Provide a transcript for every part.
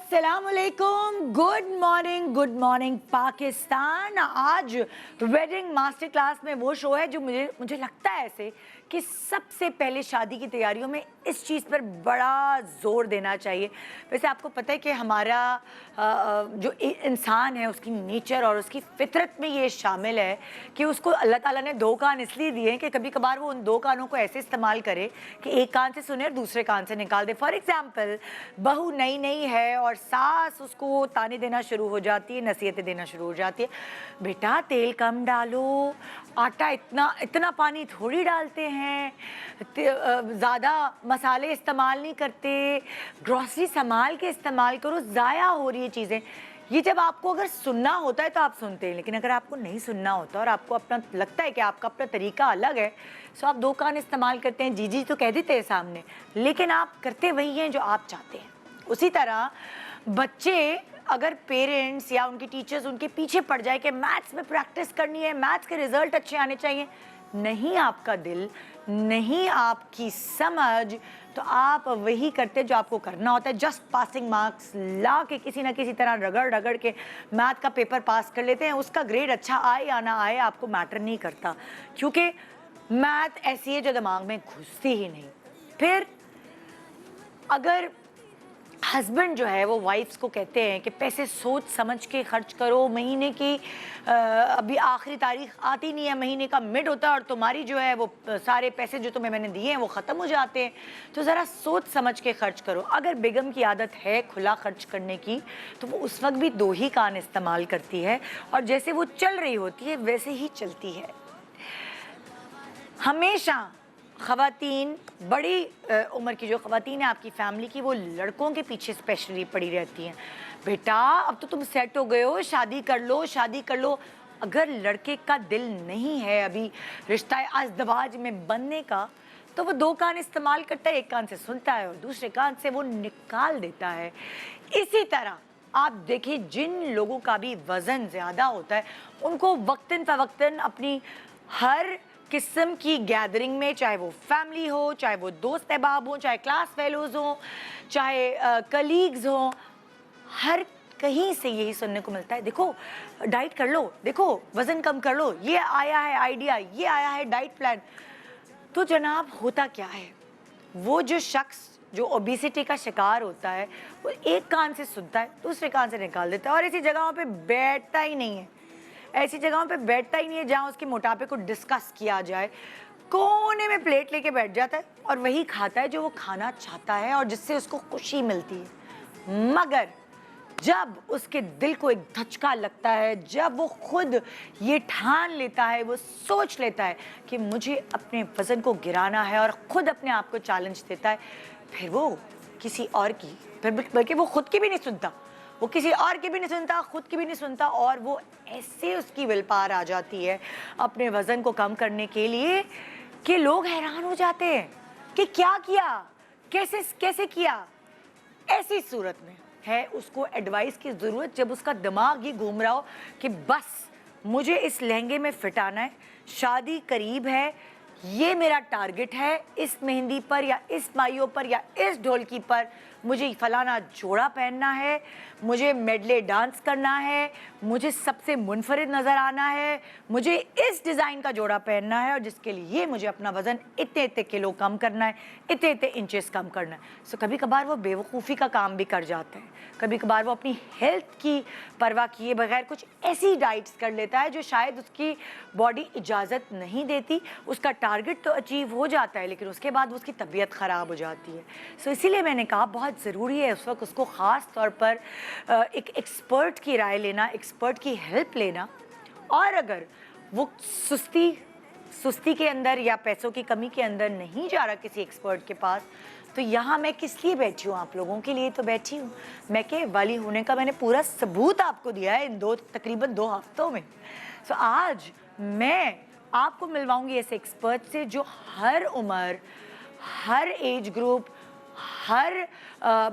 अस्सलामुअलैकुम, good morning Pakistan. आज wedding master class में वो शो है जो मुझे लगता है ऐसे कि सबसे पहले शादी की तैयारियों में इस चीज़ पर बड़ा ज़ोर देना चाहिए। वैसे आपको पता है कि हमारा जो इंसान है उसकी नेचर और उसकी फितरत में ये शामिल है कि उसको अल्लाह ताला ने दो कान इसलिए दिए हैं कि कभी कभार वो उन दो कानों को ऐसे इस्तेमाल करे कि एक कान से सुने और दूसरे कान से निकाल दे। फॉर एग्जाम्पल, बहू नई नई है और सास उसको ताने देना शुरू हो जाती है, नसीहतें देना शुरू हो जाती है, बेटा तेल कम डालो, आटा इतना पानी थोड़ी डालते हैं, ज़्यादा मसाले इस्तेमाल नहीं करते, ग्रॉसरी संभाल के इस्तेमाल करो, ज़ाया हो रही है चीज़ें। ये जब आपको अगर सुनना होता है तो आप सुनते हैं, लेकिन अगर आपको नहीं सुनना होता और आपको अपना लगता है कि आपका अपना तरीका अलग है तो आप दो कान इस्तेमाल करते हैं। जी तो कह देते हैं सामने, लेकिन आप करते वही हैं जो आप चाहते हैं। उसी तरह बच्चे अगर पेरेंट्स या उनके टीचर्स उनके पीछे पड़ जाए कि मैथ्स में प्रैक्टिस करनी है, मैथ्स के रिजल्ट अच्छे आने चाहिए, नहीं आपका दिल, नहीं आपकी समझ, तो आप वही करते जो आपको करना होता है। जस्ट पासिंग मार्क्स ला के किसी ना किसी तरह रगड़ रगड़ के मैथ का पेपर पास कर लेते हैं। उसका ग्रेड अच्छा आए या ना आए आपको मैटर नहीं करता, क्योंकि मैथ ऐसी है जो दिमाग में घुसती ही नहीं। फिर अगर हस्बैंड जो है वो वाइफ्स को कहते हैं कि पैसे सोच समझ के खर्च करो, महीने की अभी आखिरी तारीख आती नहीं है, महीने का मिड होता है और तुम्हारी जो है वो सारे पैसे जो तुम्हें मैंने दिए हैं वो ख़त्म हो जाते हैं, तो ज़रा सोच समझ के खर्च करो। अगर बेगम की आदत है खुला खर्च करने की तो वो उस वक्त भी दो ही कान इस्तेमाल करती है और जैसे वो चल रही होती है वैसे ही चलती है। हमेशा ख़वातीन, बड़ी उम्र की जो ख़वातीन है आपकी फैमिली की, वो लड़कों के पीछे स्पेशली पड़ी रहती हैं, बेटा अब तो तुम सेट हो गए हो, शादी कर लो, शादी कर लो। अगर लड़के का दिल नहीं है अभी रिश्ता अज़दवाज में बनने का, तो वो दो कान इस्तेमाल करता है, एक कान से सुनता है और दूसरे कान से वो निकाल देता है। इसी तरह आप देखिए, जिन लोगों का भी वज़न ज़्यादा होता है उनको वक्तन फ़वक्तन अपनी हर किस्म की गैदरिंग में, चाहे वो फैमिली हो, चाहे वो दोस्त अहबाब हो, चाहे क्लास फेलोज़ हो, चाहे कलीग्स हो, हर कहीं से यही सुनने को मिलता है, देखो डाइट कर लो, देखो वज़न कम कर लो, ये आया है आइडिया, ये आया है डाइट प्लान। तो जनाब होता क्या है, वो जो शख्स जो ओबेसिटी का शिकार होता है वो एक कान से सुनता है, दूसरे कान से निकाल देता है और ऐसी जगहों पे बैठता ही नहीं है, ऐसी जगहों पे बैठता ही नहीं है जहाँ उसके मोटापे को डिस्कस किया जाए। कोने में प्लेट लेके बैठ जाता है और वही खाता है जो वो खाना चाहता है और जिससे उसको खुशी मिलती है। मगर जब उसके दिल को एक धचका लगता है, जब वो खुद ये ठान लेता है, वो सोच लेता है कि मुझे अपने वज़न को गिराना है और ख़ुद अपने आप को चैलेंज देता है, फिर वो किसी और की, फिर बल्कि वो खुद की भी नहीं सुनता, वो किसी और की भी नहीं सुनता, खुद की भी नहीं सुनता, और वो ऐसे उसकी विल पावर आ जाती है अपने वज़न को कम करने के लिए कि लोग हैरान हो जाते हैं कि क्या किया, कैसे कैसे किया। ऐसी सूरत में है उसको एडवाइस की ज़रूरत, जब उसका दिमाग ये घूम रहा हो कि बस मुझे इस लहंगे में फिट आना है, शादी करीब है, ये मेरा टारगेट है, इस मेहंदी पर या इस माइयों पर या इस ढोलकी पर मुझे फलाना जोड़ा पहनना है, मुझे मेडले डांस करना है, मुझे सबसे मुनफरिद नज़र आना है, मुझे इस डिज़ाइन का जोड़ा पहनना है और जिसके लिए मुझे अपना वज़न इतने इतने किलो कम करना है, इतने इतने इंचेस कम करना है। सो कभी कभार वो बेवकूफ़ी का काम भी कर जाते हैं, कभी कभार वो अपनी हेल्थ की परवाह किए बगैर कुछ ऐसी डाइट्स कर लेता है जो शायद उसकी बॉडी इजाज़त नहीं देती। उसका टारगेट तो अचीव हो जाता है लेकिन उसके बाद उसकी तबीयत ख़राब हो जाती है। सो इसीलिए मैंने कहा बहुत ज़रूरी है उस वक्त उसको ख़ास तौर पर एक एक्सपर्ट की राय लेना, एक्सपर्ट की हेल्प लेना। और अगर वो सुस्ती के अंदर या पैसों की कमी के अंदर नहीं जा रहा किसी एक्सपर्ट के पास, तो यहाँ मैं किस लिए बैठी हूँ, आप लोगों के लिए तो बैठी हूँ। मैं के वाली होने का मैंने पूरा सबूत आपको दिया है इन तकरीबन 2 हफ्तों में। सो आज मैं आपको मिलवाऊंगी ऐसे एक्सपर्ट से जो हर उम्र, हर एज ग्रुप, हर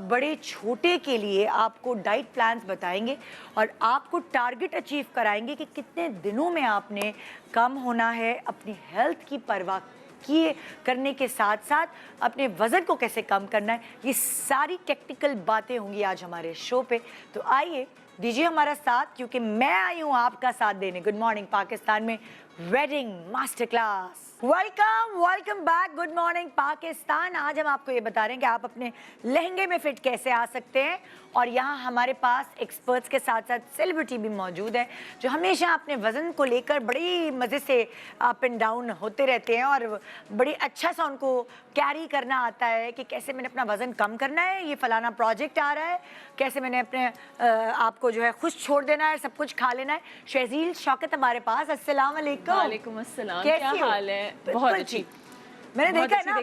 बड़े छोटे के लिए आपको डाइट प्लान्स बताएंगे और आपको टारगेट अचीव कराएंगे कि कितने दिनों में आपने कम होना है, अपनी हेल्थ की परवाह किए करने के साथ साथ अपने वज़न को कैसे कम करना है, ये सारी टेक्निकल बातें होंगी आज हमारे शो पे। तो आइए दीजिए हमारा साथ, क्योंकि मैं आई हूँ आपका साथ देने गुड मॉर्निंग पाकिस्तान में wedding master class. Welcome back good morning Pakistan. आज हम आपको ये बता रहे हैं कि आप अपने लहंगे में फिट कैसे आ सकते हैं, और यहाँ हमारे पास एक्सपर्ट्स के साथ साथ सेलिब्रिटी भी मौजूद है जो हमेशा अपने वज़न को लेकर बड़ी मज़े से अप एंड डाउन होते रहते हैं और बड़ी अच्छा सा उनको कैरी करना आता है कि कैसे मैंने अपना वज़न कम करना है, ये फलाना प्रोजेक्ट आ रहा है, कैसे मैंने अपने आपको जो है खुश छोड़ देना है, सब कुछ खा लेना है। शहजील शौकत हमारे पास, अस्सलाम वालेकुम। वालेकुम अस्सलाम, क्या हाल है? बहुत अच्छी। मैंने देखा है ना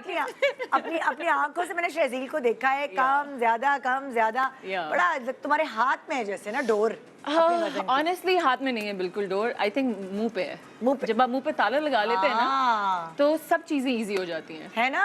अपनी आंखों से, मैंने शहजील को देखा है कम ज्यादा बड़ा तुम्हारे हाथ में है जैसे ना डोर। ऑनेस्टली हाथ में नहीं है बिल्कुल डोर, आई थिंक मुंह पे है। मुंह पे जब आप मुंह पे ताला लगा लेते हैं ना तो सब चीजें इजी हो जाती हैं, है ना।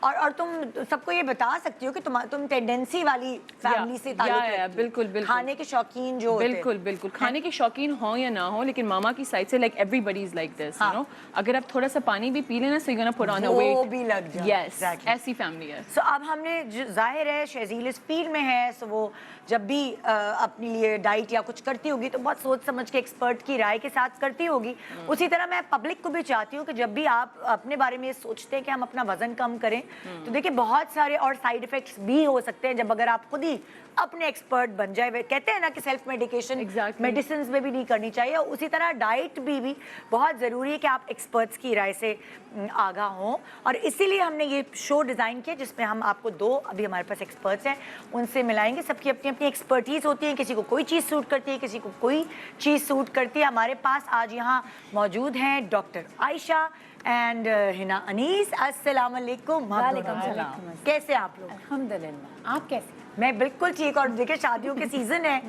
और तुम सबको ये बता सकती हो कि तुम टेंडेंसी वाली फैमिली से ताल्लुक रखती हो। बिल्कुल खाने के शौकीन जो होते हैं। बिल्कुल खाने के शौकीन हो या ना हो, लेकिन मामा की साइड से like everybody is like this, you know. अगर आप थोड़ा सा पानी भी पी लेना so you gonna put on a weight, वो भी लग जाए। यस, ऐसी फैमिली है। सो अब हमने जाहिर है शहजील इस फील्ड में है, सो वो जब भी अपने लिए डाइट या कुछ करती होगी तो बहुत सोच समझ के एक्सपर्ट की राय के साथ करती होगी। उसी तरह मैं पब्लिक को भी चाहती हूँ कि जब भी आप अपने बारे में सोचते हैं कि हम अपना वजन कम करें तो देखिए बहुत सारे और साइड इफेक्ट्स भी हो सकते हैं जब अगर आप खुद ही अपने एक्सपर्ट बन जाए। वे कहते हैं ना कि सेल्फ मेडिकेशन मेडिसिन में भी नहीं करनी चाहिए, और उसी तरह डाइट भी बहुत ज़रूरी है कि आप एक्सपर्ट्स की राय से आगाह हों। और इसीलिए हमने ये शो डिज़ाइन किया जिसमें हम आपको दो अभी हमारे पास एक्सपर्ट्स हैं उनसे मिलाएंगे। सबकी अपनी अपनी एक्सपर्टीज़ होती है, किसी को कोई चीज़ सूट करती है, किसी को कोई चीज़ सूट करती है। हमारे पास आज यहाँ मौजूद हैं डॉक्टर आयशा एंड हिना अनीस। अस्सलाम वालेकुम। वालेकुम सलाम। कैसे आप लोग? अल्हम्दुलिल्लाह। आप कैसे? मैं बिल्कुल ठीक। और देखिए शादियों के सीजन है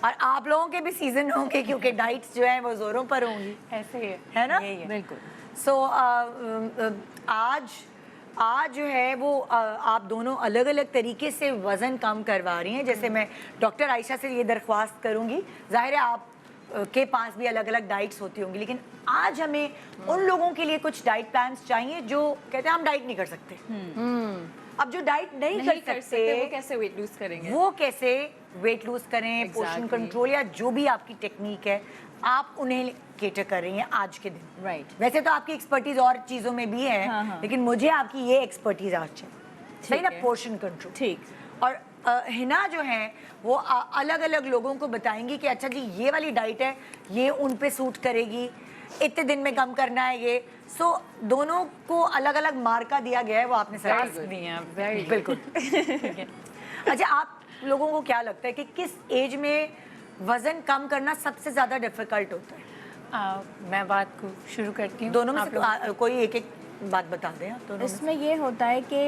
और आप लोगों के भी सीजन होंगे क्योंकि डाइट्स जो है वो जोरों पर होंगी। ऐसे ही है ना? बिल्कुल। सो आज जो है वो आप दोनों अलग अलग तरीके से वज़न कम करवा रही हैं। जैसे मैं डॉक्टर आयशा से ये दरख्वास्त करूँगी, जाहिर है आप के पास भी अलग अलग डाइट्स होती होंगी, लेकिन आज हमें उन लोगों के लिए कुछ डाइट प्लान्स चाहिए जो कहते हैं हम डाइट नहीं कर सकते। अब जो डाइट नहीं कर सकते वो कैसे वेट लूज करेंगे, वो कैसे वेट लूज करें, पोर्शन कंट्रोल या जो भी आपकी टेक्निक है आप उन्हें केटर कर रही हैं आज के दिन। राइट। वैसे तो आपकी एक्सपर्टीज और चीज़ों में भी है, हाँ। लेकिन मुझे आपकी ये एक्सपर्टीज आज चाहिए, सही ना? Portion control. ठीक। और हिना जो है वो अलग अलग लोगों को बताएंगी कि अच्छा जी ये वाली डाइट है, ये उन पे सूट करेगी, इतने दिन में कम करना है ये। सो दोनों को अलग अलग मार्का दिया गया है, वो आपने वेरी बिल्कुल। अच्छा, आप लोगों को क्या लगता है कि किस एज में वजन कम करना सबसे ज्यादा डिफिकल्ट होता है? मैं बात को शुरू करती हूँ। दोनों में से कोई एक एक बात बता दें आप दोनों में से। इसमें ये होता है कि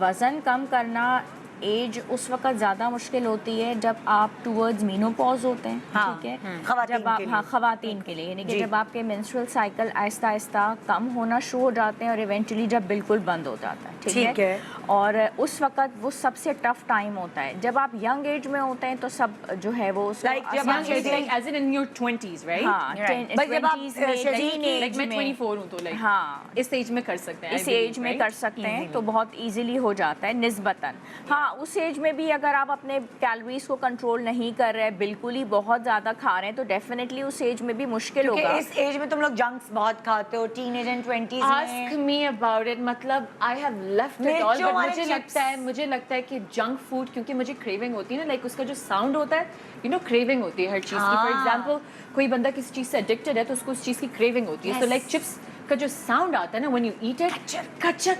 वज़न कम करना एज उस वक्त ज़्यादा मुश्किल होती है जब आप टूवर्ड्स मीनोपॉज होते हैं। हाँ, ठीक है। ख़वातीन जब आप के लिए। हाँ ख़वातीन के लिए, यानी कि जब आपके मेंस्ट्रुअल साइकिल आहिस्ता आहिस्ता कम होना शुरू हो जाते हैं और इवेंचुअली जब बिल्कुल बंद हो जाता है। ठीक है। और उस वक्त वो सबसे टफ टाइम होता है। जब आप यंग एज में होते हैं तो सब जो है वो as in your 20s, right? हाँ, जब आप लाइक मैं 24 हूँ तो लाइक हाँ इस एज में कर सकते हैं, इस एज में कर सकते हैं तो बहुत इजीली हो जाता है निस्बतन। हाँ, उस एज में भी अगर आप अपने कैलोरीज को कंट्रोल नहीं कर रहे, बिल्कुल ही बहुत ज़्यादा खा रहे हैं तो डेफिनेटली उस एज में भी मुश्किल होगा। इस एज में तुम लोग जंक्स बहुत खाते हो, teenage and 20s Ask me about it, मतलब I have left it all, but मुझे लगता है कि जंक फूड, क्योंकि मुझे क्रेविंग होती है ना, लाइक उसका जो साउंड होता है, यू नो, क्रेविंग होती है हर चीज़ की। फॉर एग्जांपल कोई बंदा किसी चीज़ से एडिक्टेड है तो उसको उस चीज़ की क्रेविंग होती है। सो लाइक चिप्स का जो साउंड आता है ना व्हेन यू ईट इट, कचक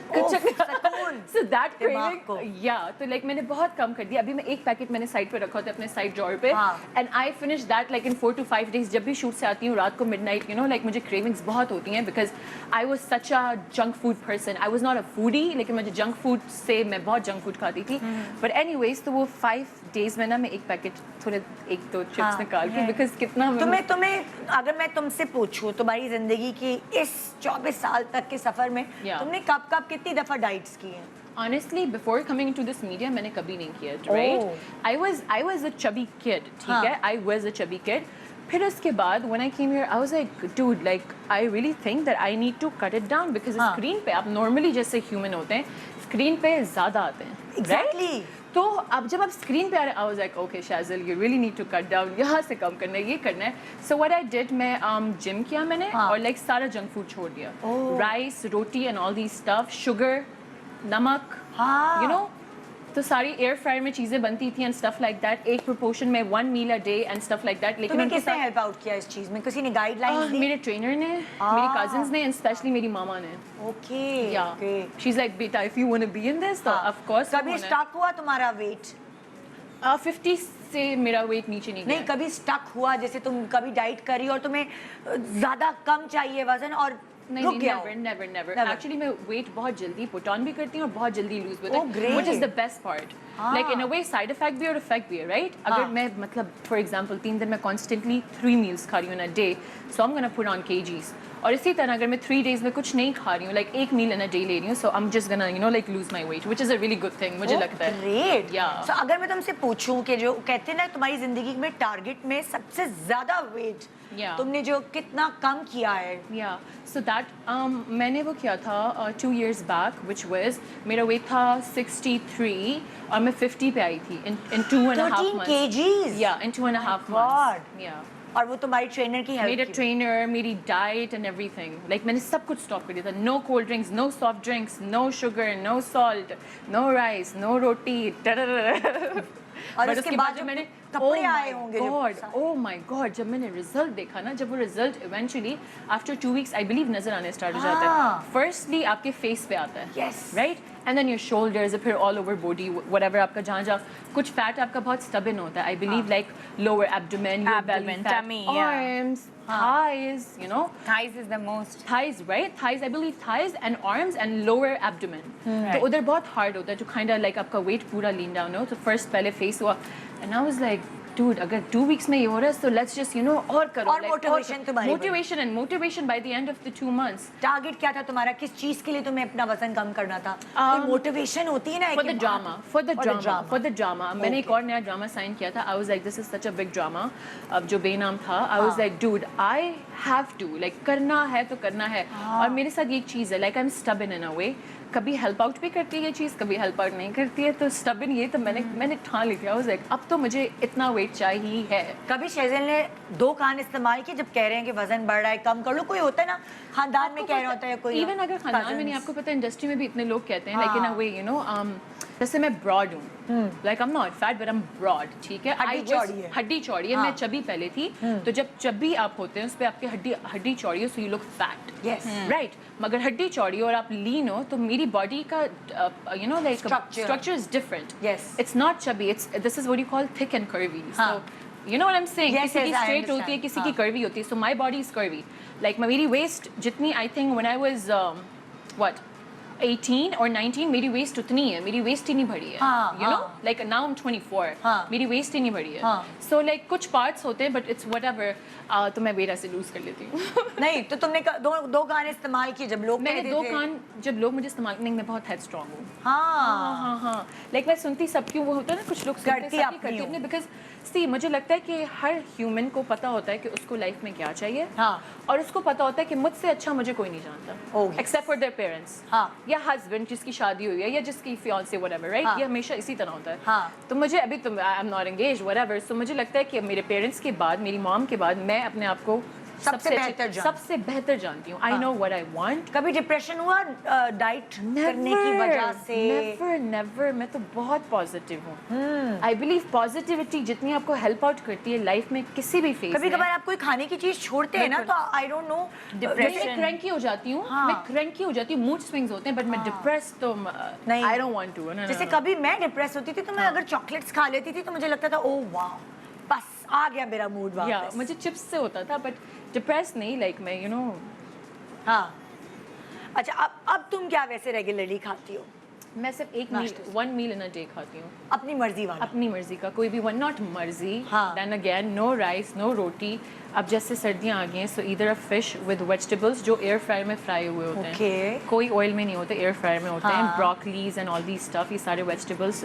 सो दैट क्रेविंग, या तो लाइक मैंने बहुत कम कर दिया। अभी मैं एक पैकेट मैंने साइड पे रखा होता है अपने साइड ड्रॉअर पे, and I finish that like in 4 to 5 days। जब भी शूट से आती हूँ रात को मिडनाइट, यू नो, लाइक मुझे क्रेविंग्स बहुत होती हैं because I was such a junk food person. I was not a foodie, लेकिन मुझे जंक फूड से मैं बहुत जंक फूड खाती थी। बट एनीवेज, तो वो 5 days में ना मैं एक पैकेट थोड़े 1-2 चिप्स निकाल के, बिकॉज कितना तुम्हें अगर मैं तुमसे पूछूं तुम्हारी जिंदगी की इस 24 साल तक के सफर में तुमने कब कितनी दफा डाइट्स की हैं? Honestly, before coming into this media, मैंने कभी नहीं किया, right? I was a chubby kid, ठीक है? I was a chubby kid, फिर उसके बाद when I came here I was like dude like I really think that I need to cut it down because हाँ. Screen पे आप normally जैसे human होते हैं स्क्रीन पे ज़्यादा आते हैं Exactly. right? तो अब जब आप स्क्रीन पे आ रहे I was like okay Shazil you really need to cut down यहाँ से कम करना है ये करना है सो व्हाट आई डिड मैं जिम किया मैंने हाँ. और लाइक सारा जंक फूड छोड़ दिया Oh. Rice roti and all the stuff sugar नमक हाँ. यू नो तो सारी एयर फ्रायर में चीज़ें बनती थी एंड स्टफ लाइक दैट एक प्रोपोर्शन में 1 meal a day and stuff like that लेकिन तुम्हें उनके किसने साथ हेल्प आउट किया इस चीज में? किसी ने गाइडलाइंस दी? मेरे ट्रेनर ने मेरी कजिन्स ने एंड स्पेशली मेरी मामा ने ओके या ओके। शी इज लाइक बेटा if you want to be in this तो ऑफ कोर्स कभी स्टक हुआ तुम्हारा वेट? 50 से मेरा वेट नीचे नहीं नहीं, गया कभी स्टक हुआ जैसे तुम कभी डाइट करी और तुम्हें ज्यादा कम चाहिए वजन और नहीं रुक नहीं गया हो? Never never Never. एक्चुअली मैं वेट बहुत जल्दी पुट ऑन भी करती हूँ और बहुत जल्दी लूज भी Oh, होता है great. Which is the best part like in a way side effect भी और इफेक्ट भी है राइट अगर मैं मतलब फॉर एग्जांपल 3 दिन मैं कॉन्स्टेंटली 3 मील्स खा रही हूँ in a day so I am gonna put on KGs और इसी तरह अगर मैं 3 डेज में कुछ नहीं खा रही हूँ लाइक एक मील इन अ डे ले रही हूँ so I am just gonna you know like lose my weight which is a really good thing मुझे लगता है ग्रेट। Yeah. सो अगर मैं तुमसे पूछूं कि जो कहते हैं ना तुम्हारी जिंदगी में टारगेट में सबसे ज्यादा वेट Yeah. तुमने जो कितना कम किया है? या सो दैट मैंने वो किया था 2 years बैक विच वाज मेरा वेट था 63 और मैं 50 पे आई थी इन 2.5 13 months kgs? या इन 2.5 God. months या और वो तुम्हारी ट्रेनर की मेरा हेल्प? ट्रेनर मेरी डाइट एंड एवरीथिंग लाइक मैंने सब कुछ स्टॉप कर दिया था no cold drinks no soft drinks no sugar no salt no rice no roti और But उसके बाद जब मैंने कपड़े आए होंगे जो गॉड ओह माय गॉड जब मैंने रिजल्ट देखा ना जब वो result eventually after 2 weeks I believe नजर आने स्टार्ट हो जाता हाँ. है फर्स्टली आपके फेस पे आता है Yes. Right and then your shoulders फिर ऑल ओवर बॉडी व्हाटएवर आपका जहाँ जहाँ कुछ फैट आपका बहुत स्टबन होता है I believe like lower abdomen your belly Abdomen, fat tummy, yeah. Arms thighs you know Thighs is the most. thighs right thighs I believe thighs and arms and lower abdomen तो Right. उधर बहुत hard होता है to kind of like आपका weight पूरा lean down हो तो first पहले face हुआ and I was like dude अगर 2 weeks में ये हो रहा है तो let's just you know और करो और motivation तुम्हारी motivation by the end of the 2 months target क्या था तुम्हारा? किस चीज के लिए तुम्हें अपना वजन कम करना था? कोई मोटिवेशन होती है ना for कि the बात- drama for the drama मैंने एक Okay. और नया ड्रामा साइन किया था I was like this is such a big drama अब जो बेनाम था I was हाँ. like dude I have to like करना है तो करना है और मेरे साथ ये एक चीज़ है like I'm stubborn in a way कभी हेल्प आउट भी करती है ये चीज़ कभी हेल्प आउट नहीं करती है तो stubborn ये तो मैंने ठान ली थी I was like अब तो मुझे इतना वेट चाहिए है कभी शेजल ने 2 कान इस्तेमाल किए जब कह रहे हैं कि वजन बढ़ रहा है कम कर लो? कोई होता है ना खानदान में कह रहा होता है कोई इवन अगर खानदान में नहीं आपको पता है इंडस्ट्री में भी इतने लोग कहते हैं like in a way you know जैसे मैं ब्रॉड हूँ like I am not fat but I am broad ठीक है हड्डी चौड़ी है। हड्डी चौड़ी है हाँ. मैं चबी पहले थी तो जब चबी आप होते हैं उस पर आपकी हड्डी चौड़ी है so you look fat Yes. Right मगर हड्डी चौड़ी हो और आप लीन हो तो मेरी बॉडी का you know like Structure. Structure is different Yes. It's not chubby it's this is what you call thick and curvy हाँ. You know what I am saying Yes, किसी की yes, I स्ट्रेट होती है understand. किसी की हाँ. Curvy होती है so my body is curvy like मेरी वेस्ट जितनी I think when I was what 18 और 19 मेरी वेस्ट उतनी है मेरी वेस्ट ही नहीं बढ़ी है हाँ, यू नो हाँ. लाइक नाउ आई एम 24 हाँ. मेरी वेस्ट ही नहीं बढ़ी है हाँ. सो लाइक कुछ पार्ट्स होते हैं बट इट्स व्हाटएवर तो मैं वेरा से लूज कर लेती हूँ नहीं तो तुमने 2 कान इस्तेमाल किए जब लोग मैंने कहते 2 थे- कान जब लोग मुझे इस्तेमाल नहीं मैं बहुत हेड स्ट्रॉन्ग हूँ हाँ हाँ हाँ लाइक मैं सुनती सबकी वो होता है ना कुछ लोग सुनते करती सबकी अपनी करती हो। अपने बिकॉज सी मुझे लगता है कि हर ह्यूमन को पता होता है कि उसको लाइफ में क्या चाहिए हाँ. और उसको पता होता है कि मुझसे अच्छा मुझे कोई नहीं जानता Okay. Except for their parents हाँ. या हस्बैंड जिसकी शादी हुई है या जिसकी फियांसे व्हाटएवर राइट हाँ. ये हमेशा इसी तरह होता है हाँ. तो मुझे अभी तो आई am not engage whatever so मुझे लगता है कि मेरे पेरेंट्स के बाद मेरी मॉम के बाद मैं अपने आप को सबसे बेहतर जानती हूँ I know what I want कभी डिप्रेशन हुआ डाइट करने की वजह से? नेवर मैं तो बहुत पॉजिटिव हूँ आई बिलीव पॉजिटिविटी जितनी आपको हेल्प आउट करती है लाइफ में किसी भी फेज कभी कभार आप कोई खाने की चीज छोड़ते हैं ना तो आई डोंट नो मैं क्रैंकी हो जाती हूँ हाँ. मैं क्रैंकी हो जाती हूँ मूड स्विंग्स होते हैं बट मैं डिप्रेस तो नहीं. आई डोंट वांट टू जैसे कभी मैं डिप्रेस होती थी तो मैं अगर चॉकलेट्स खा लेती थी तो मुझे लगता था ओह वाह बस आ गया मेरा मूड या वापस। मुझे चिप्स से होता था बट डिप्रेस नहीं लाइक मैं यू नो हाँ अच्छा अब तुम क्या वैसे रेगुलरली खाती हो? मैं सिर्फ एक नाश्ते one meal in a day खाती हूँ अपनी मर्जी वाला? अपनी मर्जी का कोई भी वन नॉट मर्जी हाँ. Then again no rice no roti अब जैसे सर्दियाँ आ गई हैं सो इधर अ फिश विद वेजिटेबल्स जो एयर फ्रायर में फ्राई हुए होते हैं Okay. कोई ऑयल में नहीं होते एयर फ्रायर में होते हैं हाँ. Broccolis and all the stuff ये सारे vegetables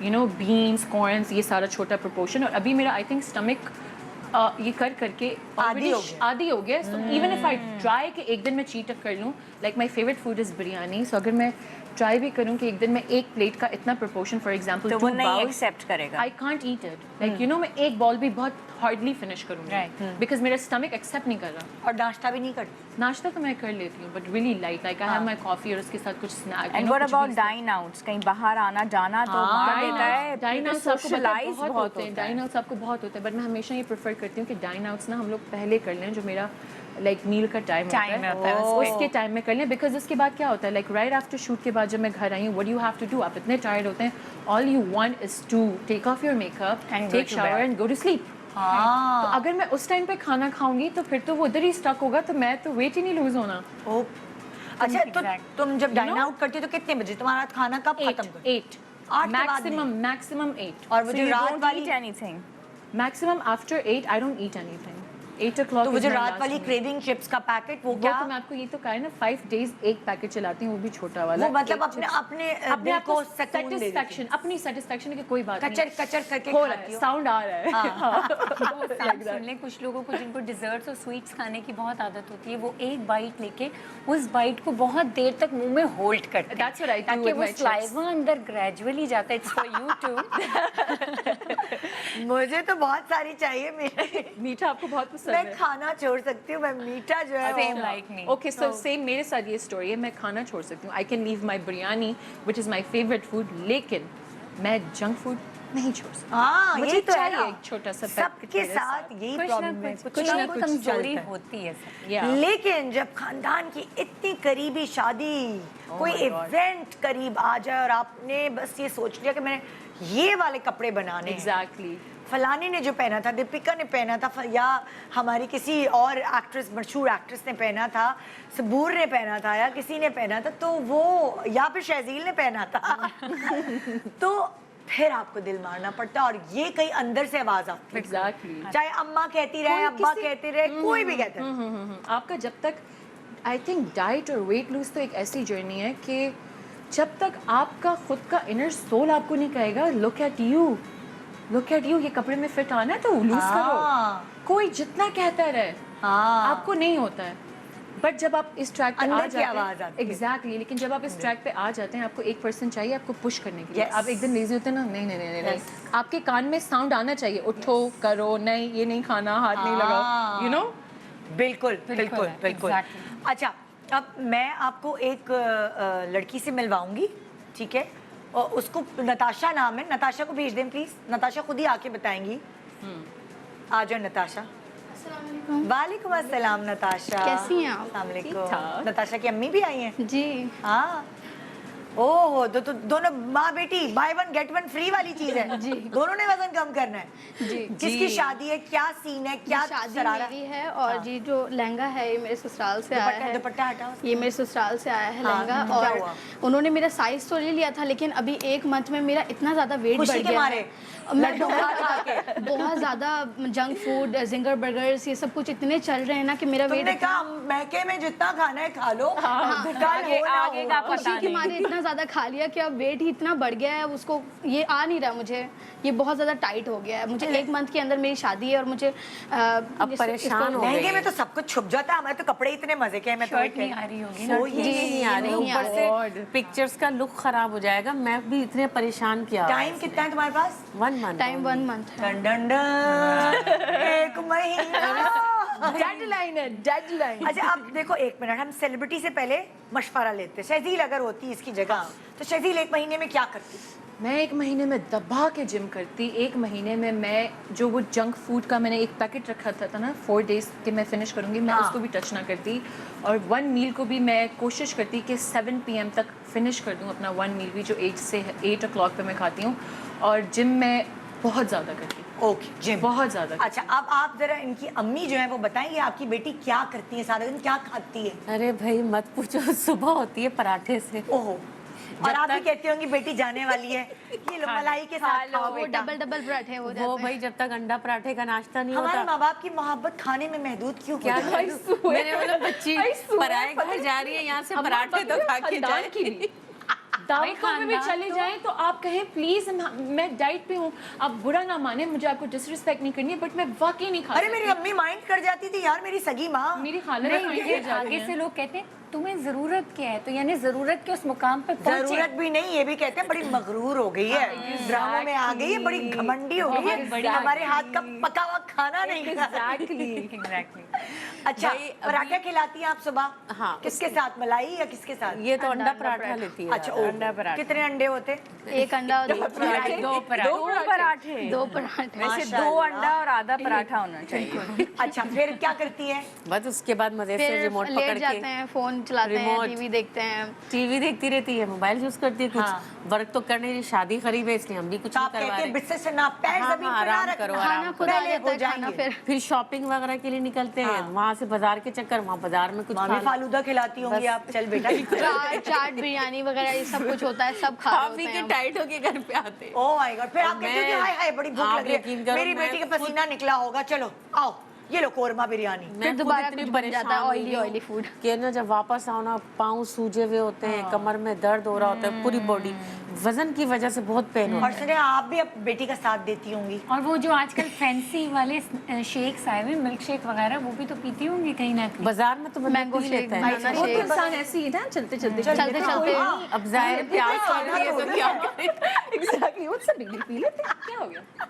you know beans corns ये सारा छोटा प्रोपोर्शन और अभी मेरा आई थिंक स्टमक ये कर करके आदी हो गया। So even if I try कि एक दिन मैं चीट कर लूँ, like my favourite food is biryani, so अगर मैं ट्राई भी करूँ कि एक दिन मैं एक प्लेट का इतना प्रोपोर्शन, फॉर एग्जांपल तो वो नहीं एक्सेप्ट करेगा। I can't eat it, like you know मैं एक बॉल भी बहुत हार्डली फिनिश करूँगी बिकॉज मेरा स्टमक एक्सेप्ट नहीं कर रहा। और नाश्ता भी नहीं करती? नाश्ता तो मैं कर लेती हूँ but really light, like I have my coffee और उसके साथ कुछ snack. And what about dine outs, कहीं बाहर आना जाना तो मार देता है, डाइन आउट्स आपको सोशलाइज बहुत बहुत होते हैं, होता है। डाइन आउट्स आपको बहुत होते हैं, बट मैं हमेशा ये प्रेफर करती हूँ कि डाइन आउट्स ना हम लोग पहले कर लें, जो मेरा लाइक मील का टाइम होता है उसके टाइम में कर लें, बिकॉज उसके बाद क्या होता है लाइक राइट आफ्टर शूट के बाद जब मैं घर आई हूँ, what you have to do, आप इतने टायर्ड होते हैं, all you want is to take off your makeup, take shower and go to sleep. तो अगर मैं उस टाइम पे खाना खाऊंगी तो फिर तो वो उधर ही स्टक होगा, तो मैं तो वेट ही नहीं लूज होना। अच्छा, तो तुम जब डाइन आउट करती हो तो कितने बजे तुम्हारा खाना कब खत्म कर? 8 मैक्सिमम 8। और वो जो रात वाली anything maximum after 8 I don't eat anything. 8 o'clock तो वो जो रात वाली क्रेविंग चिप्स का पैकेट, वो क्या? तो मैं आपको ये तो कहा है ना, 5 days एक पैकेट चलाती हूँ, वो भी छोटा वाला। वो मतलब अपने अपने दिल आप को सुकून दे देती सेटिस्फैक्शन, अपनी सेटिस्फैक्शन की कोई बात कचर नहीं, कचर करके हो रहा खाती है, हो। साउंड आ रहा है। सुन लें, कुछ लोगों को जिनको डिजर्ट्स और स्वीट्स खाने की बहुत आदत होती है, वो एक बाइट लेके उस बाइट को बहुत देर तक मुंह में होल्ड करते हैं That's what I do ताकि with वो my chips. स्लाइवा अंदर ग्रेजुअली जाता है। It's for you too. मुझे तो बहुत सारी चाहिए मेरे। मीठा आपको बहुत पसंद मैं है? खाना छोड़ सकती हूँ, मैं मीठा जो है सेम वो- like me. Okay, so same मेरे साथ ये स्टोरी है, मैं खाना छोड़ सकती हूँ, I can leave my biryani which is my favourite food, लेकिन मैं जंक फूड नहीं छोड़ सकती। हाँ, मुझे यही तो है चाहिए ना, एक छोटा सा सबके मेरे साथ यही कुछ ना प्रॉब्लम है, कुछ कुछ ना ना कुछ कुछ कमजोरी चलता है। होती है सब। Yeah. लेकिन जब खानदान की इतनी करीबी शादी, कोई my God. इवेंट करीब आ जाए और आपने बस ये सोच लिया कि मैंने ये वाले कपड़े बनाने हैं, एग्जैक्टली। फलानी ने जो पहना था, दीपिका ने पहना था, या हमारी किसी और एक्ट्रेस, मशहूर एक्ट्रेस ने पहना था, सबूर ने पहना था, या किसी ने पहना था, तो वो, या फिर शहजील ने पहना था तो फिर आपको दिल मारना पड़ता है, और ये कहीं अंदर से आवाज आती है। एग्जैक्टली। चाहे अम्मा कहती रहे, अब्बा कहते रहे, कोई भी कहता है। आपका जब तक, आई थिंक डाइट और वेट लूज तो एक ऐसी जर्नी है कि जब तक आपका खुद का इनर सोल आपको नहीं कहेगा लुक एट यू, ये कपड़े में फिट आना है तो लूज करो, कोई जितना कहता रहे आपको नहीं होता है। बट जब आप इस ट्रैक पे आ अंदर की जाते आवाज हैं, आती है। एग्जैक्टली, लेकिन जब आप इस ट्रैक पे आ जाते हैं, आपको एक पर्सन चाहिए आपको पुश करने के लिए। Yes. आप एक दिन लेजी होते हैं ना, नहीं, आपके कान में साउंड आना चाहिए, उठो, करो, नहीं ये नहीं खाना, हाथ नहीं लगाओ, यू नो। बिल्कुल बिल्कुल बिल्कुल। exactly. अच्छा, अब मैं आपको एक लड़की से मिलवाऊंगी, ठीक है, और उसको नताशा नाम है, नताशा को भेज दें प्लीज, नताशा खुद ही आके बताएंगी। आ जाओ नताशा। वालेकुम अस्सलाम नताशा, कैसी हैं आप? अस्सलाम वालेकुम। ठीक-ठाक। नताशा की अम्मी भी आई हैं? जी। हाँ, ओह, तो दोनों माँ बेटी by one get one free वाली चीज है जी। दोनों ने वजन कम करना है जी। किसकी शादी है, क्या सीन है, क्या शादी शरारा? मेरी है और जी जो लहंगा है ये मेरे ससुराल से आया है। दुपट्टा हटाओ। ये मेरे ससुराल से आया है हाँ, लहंगा, क्या और हुआ? उन्होंने मेरा साइज तो ले लिया था, लेकिन अभी 1 मंथ में मेरा इतना ज्यादा वेट बढ़ खुशी के गया मारे है। और मैं लड्डू खा के। बहुत ज्यादा जंक फूड, जिंगर बर्गर्स, ये सब कुछ इतने चल रहे हैं ना कि मेरा वेट तुमने कहा मैके में जितना खाना है खा लो, कल आगे हो ना आगे हो। का खुशी पता के नहीं। मारे इतना ज्यादा खा लिया कि अब वेट ही इतना बढ़ गया है, उसको ये आ नहीं रहा मुझे, ये बहुत ज्यादा टाइट हो गया है। मुझे 1 मंथ के अंदर मेरी शादी है और मुझे अब परेशान हो लहंगे में तो सब कुछ छुप जाता है, हमारे तो कपड़े इतने मजे के हैं। मैं तो शर्ट नहीं आ रही होगी ना। वो ये नहीं आ रही, नहीं आ ऊपर से पिक्चर्स का लुक खराब हो जाएगा। मैं भी इतने परेशान किया। टाइम कितना है तुम्हारे पास? 1 month। टाइम 1 मंथ है। डन डन डन, 1 महीना। डेडलाइन है, डेडलाइन। अच्छा, अब देखो 1 मिनट, हम सेलिब्रिटी से पहले मशवरा लेते हैं। शहजील अगर होती इसकी जगह तो शहजील 1 महीने में क्या करती? मैं 1 महीने में दबा के जिम करती। 1 महीने में मैं जो वो जंक फूड का मैंने एक पैकेट रखा था ना 4 days के मैं फिनिश करूँगी, मैं उसको भी टच ना करती। और 1 मील को भी मैं कोशिश करती कि 7 PM तक फिनिश कर दूँ अपना 1 मील भी, जो 8 से 8 o'clock पे मैं खाती हूँ। और जिम में बहुत ज़्यादा करती, ओके, जिम बहुत ज़्यादा। अच्छा, अब आप जरा इनकी अम्मी जो है वो बताएंगे आपकी बेटी क्या करती है, सारा दिन क्या खाती है? अरे भाई मत पूछो, सुबह होती है पराठे से। ओहो, और आप भी कहती होंगी बेटी जाने वाली है, ये लो मलाई के साथ खाओ वो बेटा। डबल पराठे हो वो जाते हैं। भाई जब तक अंडा पराठे का नाश्ता नहीं हमारे होता। माँ बाप की मोहब्बत खाने में महदूद क्यों क्या होती है? करूं? मेरे मतलब बच्ची पराए घर जा रही है, यहाँ से पराठे तो खा के जाए। की भी दावतों पे भी चले जाएं तो आप कहें प्लीज मैं डाइट पे हूँ, आप बुरा ना माने, मुझे आपको डिसरिस्पेक्ट नहीं करनी है, बट मैं वाकई नहीं खा अरे मेरी अम्मी माइंड कर जाती थी यार, मेरी सगी माँ। मेरी खाला आगे से लोग कहते हैं तुम्हें जरूरत क्या है, तो यानी जरूरत के उस मुकाम पे पहुंचे। जरूरत भी नहीं, ये भी कहते हैं बड़ी मगरूर हो गई है, ड्रामों में आ गई है, बड़ी घमंडी हो गई है, हमारे हाथ का पका हुआ खाना नहीं एग्जैक्टली। अच्छा, पराठा खिलाती हैं आप सुबह? हाँ। किसके साथ, मलाई या किसके साथ? ये तो अंडा पराठा लेती है। अच्छा, अंडा पराठा। कितने अंडे होते? एक अंडा, दो पराठे। दो पराठे वैसे 2 अंडा और आधा पराठा होना चाहिए। अच्छा, फिर क्या करती है? बस उसके बाद मजे से फिर रिमोट लेट पकड़ जाते के हैं, फोन चलाते हैं, रिमोट। टीवी देखते हैं। टीवी देखती रहती है, मोबाइल यूज करती है, कुछ हाँ। वर्क तो करने रही, शादी करीब है इसलिए हम भी कुछ तो नहीं आप करवा कहते हैं रहे। बिस्तर से ना पैर हाँ, जमीन हाँ, पर ना आराम रखना, करो, खाना आराम खुद आ पहले जाता हो है, खाना जाएंगे। फिर शॉपिंग वगैरह के लिए निकलते हैं, वहाँ से बाजार के चक्कर, वहाँ बाजार में कुछ माँ भी खाना। फालूदा खिलाती होंगी आप? चल बेटा। चाट बिरयानी वगैरह ये सब कुछ होता है, सब खा खा रहे पी होते के हैं। टाइट होके घर पे आते हैं। ओह माय गॉड, फिर आप और कहते हो कि मैं- हाय हाय बड़ी भूख आप लग रही यकीन है, करो, मेरी मैं बेटी का पसीना निकला होगा, चलो आओ ये लो कोरमा बिरयानी। मैं फिर खुद दोबारा इतनी कुछ बन जाता है, परेशान हुई ऑयली हूँ ऑयली फूड। कि ना जब वापस आओ ना, पाँव सूजे हुए होते हैं, कमर में दर्द हो रहा होता है, पूरी बॉडी वजन की वजह से बहुत पेन होता और सुने आप भी अब बेटी का साथ देती होंगी। और वो जो आजकल फैंसी वाले शेक्स आए हुए, मिल्क शेक वगैरह, वो भी तो पीती होंगी कहीं ना है। कहीं। बाजार में तो बंदा मैंगो पी शेक, लेता है। बनाना वो तो शेक। इंसान ऐसी है ना, चलते चलते चलते चलते अब जाहिर है प्यास चल रही है तो क्या करें? एग्जैक्टली वो सब बीड़ी पी लेते हैं, क्या हो गया?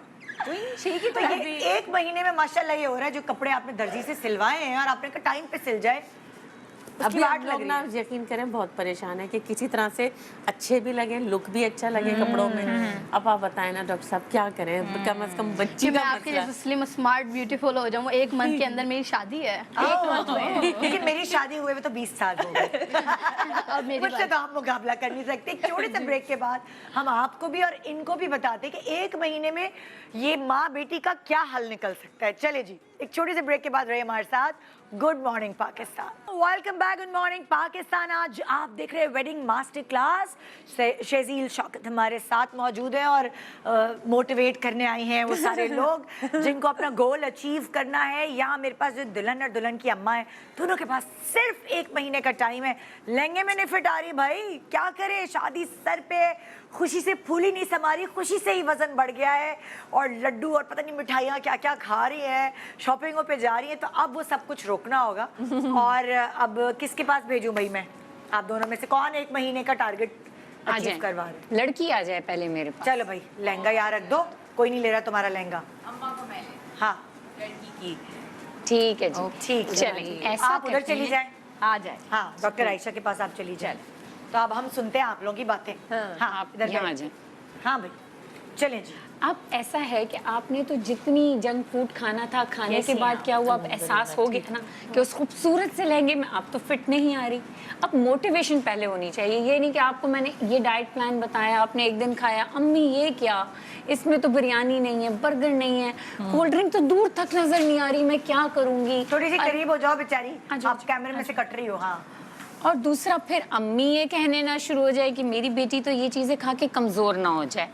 शेक ही तो ये 1 महीने में माशाल्लाह ये हो रहा है, जो कपड़े आपने दर्जी से सिलवाए हैं और आपने कहा टाइम पे सिल जाए, उसकी अभी वाट हम लग लोग रही ना है। यकीन करें बहुत परेशान है कि किसी तरह से अच्छे भी लगे, लुक भी अच्छा लगे कपड़ों में। अब आप बताएं ना डॉक्टर साहब क्या करें, कम से कम बच्ची कि मैं का आपके मसला। जैसे स्लिम स्मार्ट ब्यूटीफुल हो जाऊँ। 1 मंथ के अंदर मेरी शादी है। लेकिन मेरी शादी हुए तो 20 साल हो गए। और मेरी मुझसे तो आप मुकाबला कर नहीं सकते। एक छोटे से ब्रेक के बाद हम आपको भी और इनको भी बताते कि 1 महीने में ये माँ बेटी का क्या हल निकल सकता है। चले जी, एक छोटे से ब्रेक के बाद रहे हमारे साथ। Good morning Pakistan, welcome back. Good morning Pakistan. आज आप देख रहे हैं वेडिंग मास्टर क्लास। शेजील शौकत हमारे साथ मौजूद है और मोटिवेट करने आई हैं वो सारे लोग जिनको अपना गोल अचीव करना है। यहाँ मेरे पास जो दुल्हन और दुल्हन की अम्मा है, दोनों के पास सिर्फ 1 महीने का टाइम है। लहंगे में नहीं फिट आ रही भाई, क्या करें, शादी सर पे, खुशी से फूली नहीं समा रही, खुशी से ही वजन बढ़ गया है और लड्डू और पता नहीं मिठाइयाँ क्या क्या खा रही है, शॉपिंगों पे जा रही है। तो अब वो सब कुछ रोकना होगा। और अब किसके पास भेजूं भाई मैं? आप दोनों में से कौन 1 महीने का टारगेट आ अचीव जाए, करवा रहे? लड़की आ जाए पहले मेरे पास। चलो भाई, लहंगा यहाँ रख दो, कोई नहीं ले रहा तुम्हारा लहंगा। अम्मा को मैं हाँ लड़की की ठीक है जी, ठीक है। चलिए ऐसा आप उधर करते चली हैं। जाए। आ जाए। हाँ, डॉक्टर आयशा के पास आप चली जाए। तो अब हम सुनते हैं आप लोगों की बातें। हाँ, आप इधर यहाँ आ बैठिए। जाएं। हाँ भाई, चलें जी। अब ऐसा है कि आपने तो जितनी जंक फूड खाना था, खाने के बाद क्या हुआ, अब एहसास हो गया ना कि उस खूबसूरत से लहंगे में आप तो फिट नहीं आ रही। अब मोटिवेशन पहले होनी चाहिए। ये नहीं कि आपको मैंने ये डाइट प्लान बताया, आपने एक दिन खाया, अम्मी ये क्या, इसमें तो बिरयानी नहीं है, बर्गर नहीं है, कोल्ड ड्रिंक तो दूर तक नजर नहीं आ रही, मैं क्या करूँगी। थोड़ी सी करीब हो जाओ बेचारी, आ जाओ, आप कैमरे में से कट रही हो। हाँ, और दूसरा फिर अम्मी ये कहने ना शुरू हो जाए कि मेरी बेटी तो ये चीज़ें खा के कमज़ोर ना हो जाए।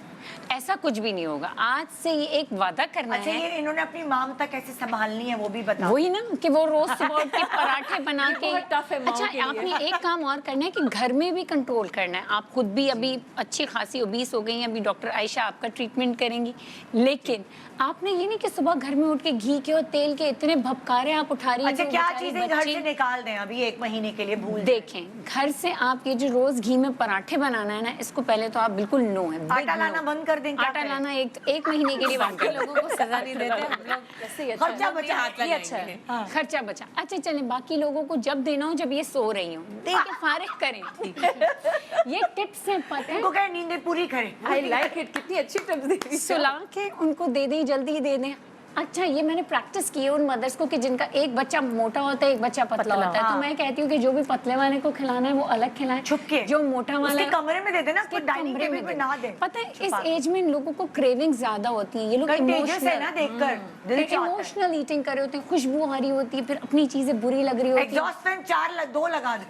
ऐसा कुछ भी नहीं होगा। आज से ये एक वादा करना अच्छा, है। ये इन्होंने अपनी ममता कैसे संभालनी है वो भी बताओ। वही ना कि वो रोज सुबह उठ के पराठे बना के। बहुत tough है माओ अच्छा, के लिए। आपने एक काम और करना है कि घर में भी कंट्रोल करना है। आप खुद भी अभी अच्छी खासी ओबीस हो गई हैं, अभी डॉक्टर आयशा आपका ट्रीटमेंट करेंगी, लेकिन आपने ये नहीं कि सुबह घर में उठ के घी के और तेल के इतने भबकारे आप उठा रही हैं अच्छा, कि वो क्या बेचारी चीजें घर बच्ची- से निकाल दें अभी 1 महीने के लिए? भूल देखें, घर से आप ये जो रोज घी में पराठे बनाना है ना, इसको पहले तो आप बिल्कुल नो है, big आटा no। लाना बंद कर दें। क्या आटा करें? लाना एक महीने के लिए बंद कर दो। लोगों को सजा नहीं देते हम लोग, ऐसे ही अच्छा है। खर्चा बचा, हाथ ये अच्छा लगाएंगे। है। खर्चा बचा। अच्छा चलें, बाकी लोगों को जब देना हो, जब ये सो रही हो, दे के फारिग करें। ये टिप्स हैं, पता है, इनको कहें नींदें पूरी करें। आई लाइक इट, कितनी अच्छी टिप्स दे रही है। सुला के उनको दे दें, जल्दी दे दें। अच्छा, ये मैंने प्रैक्टिस की है उन मदर्स को कि जिनका एक बच्चा मोटा होता है, एक बच्चा पतला होता है। हाँ। तो मैं कहती हूँ कि जो भी पतले वाले को खिलाना है वो अलग खिलाएं, छुप के। जो मोटा वाला उसके है कमरे में दे देना, उसके कोई डाइनिंग कमरे टेबल में पे दे। ना दे। पता है, इस एज में इन लोगों को क्रेविंग ज्यादा होती है। ये लोग कंटेजियस है ना, देखकर दिल चाहता है। इमोशनल ईटिंग कर रहे होते हैं, खुशबू आ रही होती है, फिर अपनी चीजें बुरी लग रही होती है। एग्जॉस्ट फैन 2 लगा दे।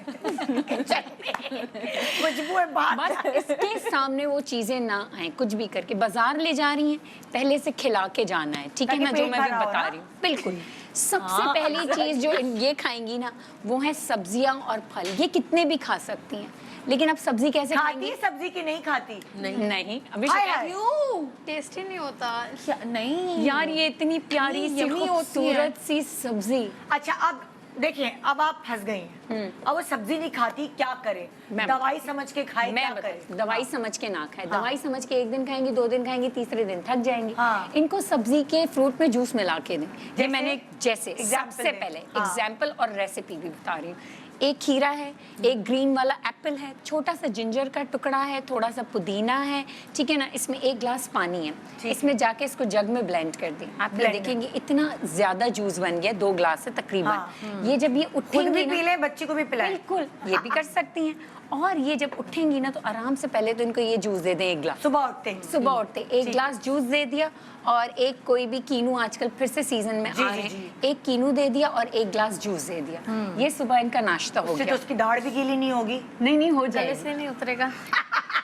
खुशबू है बात। बस इसके सामने वो चीजें ना आए, कुछ भी करके बाजार ले जा रही हैं, पहले से खिला के जाना है, ठीक है ताकि ना, जो पेट मैं भी भरा हो बता ना। रही हूँ। बिल्कुल, सबसे पहली चीज जो ये खाएंगी ना, वो है सब्जियां और फल। ये कितने भी खा सकती हैं, लेकिन अब सब्जी कैसे खाती खाएंगे? है सब्जी की नहीं खाती? नहीं अभी हाय शिकायत हाय। क्यों? टेस्टी नहीं होता। नहीं यार ये इतनी प्यारी सी यम्मी होती है। खूबसूरत सी सब्जी। अच्छा अब देखिए, अब आप फंस गई हैं। अब वो सब्जी नहीं खाती, क्या करे? मैं दवाई समझ के खाए, क्या मैं करे? दवाई समझ के ना खाए, दवाई समझ के एक दिन खाएंगी, 2 दिन खाएंगी, तीसरे दिन थक जाएंगी। हाँ। इनको सब्जी के फ्रूट में जूस मिला के दें। ये जैसे? मैंने जैसे Example सबसे दें। पहले हाँ। एग्जाम्पल और रेसिपी भी बता रही हूँ। एक खीरा है, एक ग्रीन वाला एप्पल है, छोटा सा जिंजर का टुकड़ा है, थोड़ा सा पुदीना है, ठीक है ना। इसमें 1 ग्लास पानी है, इसमें जाके इसको जग में ब्लेंड कर दें। आप ये Blend देखेंगे इतना ज्यादा जूस बन गया, 2 ग्लास है तकरीबन। ये जब ये खुद उठेंगी भी ना, पी ले, बच्ची को भी पिलाए। बिल्कुल ये भी कर सकती हैं। और ये जब उठेंगी ना तो आराम से पहले तो इनको ये जूस दे दें 1 ग्लास। सुबह उठते ही। सुबह उठते 1 ग्लास जूस दे दिया, और एक कोई भी कीनू आजकल फिर से सीजन में जी, आ जी, रहे जी। हैं, एक कीनू दे दिया और 1 ग्लास जूस दे दिया। ये सुबह इनका नाश्ता हो उससे तो गया। उसकी दाढ़ भी गीली नहीं होगी। नहीं हो गले जाएगा। से नहीं उतरेगा।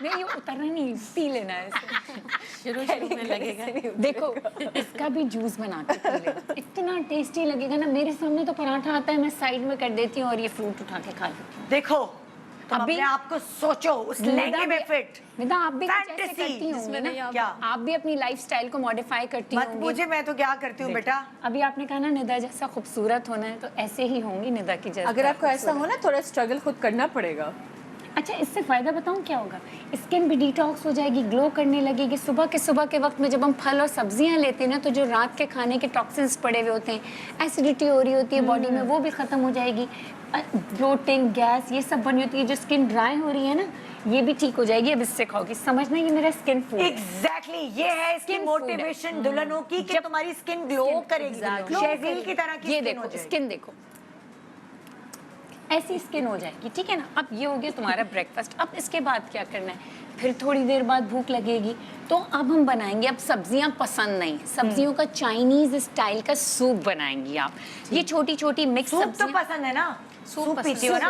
नहीं ये उतरना नहीं, पी लेना है शुरू में लगेगा। देखो इसका भी जूस बना के पी ले, इतना टेस्टी लगेगा ना। मेरे सामने तो पराठा आता है, मैं साइड में कर देती हूँ और ये फ्रूट उठा के खा लेती हूँ। देखो, तुम अभी- अपने आप को सोचो उस लहंगे में फिट। निदा आप भी कुछ ऐसे Fantasy, करती होंगी जिसमें ना? नहीं क्या? आप भी अपनी लाइफस्टाइल को मॉडिफाई करती मत होंगी। पूछे, मैं तो क्या करती हूँ बेटा। अभी आपने कहा ना निदा जैसा खूबसूरत होना है, तो ऐसे ही होंगी निदा की जैसा। अगर आपको ऐसा हो ना, थोड़ा स्ट्रगल खुद करना पड़ेगा। अच्छा इससे फ़ायदा बताऊं क्या होगा? स्किन भी डिटॉक्स हो जाएगी, ग्लो करने लगेगी। सुबह के वक्त में जब हम फल और सब्जियां लेते हैं ना, तो जो रात के खाने के टॉक्सिन्स पड़े हुए होते हैं, एसिडिटी हो रही होती है बॉडी में, वो भी ख़त्म हो जाएगी। ब्लोटिंग, गैस, ये सब बनी होती है। जो स्किन ड्राई हो रही है ना, ये भी ठीक हो जाएगी। अब इससे खाओगी, समझना ये मेरा स्किन फूड है। एग्जैक्टली ये है इसकी Skin food है। मोटिवेशन दुल्हनों की कि तुम्हारी स्किन ग्लो करेगी, शेज़ील की तरह की ये स्किन हो देखो जाएगी। स्किन देखो, ऐसी स्किन हो जाएगी, ठीक है ना। अब ये हो गया तुम्हारा ब्रेकफास्ट। अब इसके बाद क्या करना है? फिर थोड़ी देर बाद भूख लगेगी, तो अब हम बनाएंगे। अब सब्जियां पसंद नहीं, सब्जियों का चाइनीज स्टाइल का सूप बनाएंगी आप। ये छोटी छोटी मिक्स सूप तो सब्जियां। पसंद है ना? सूप पीती हो ना?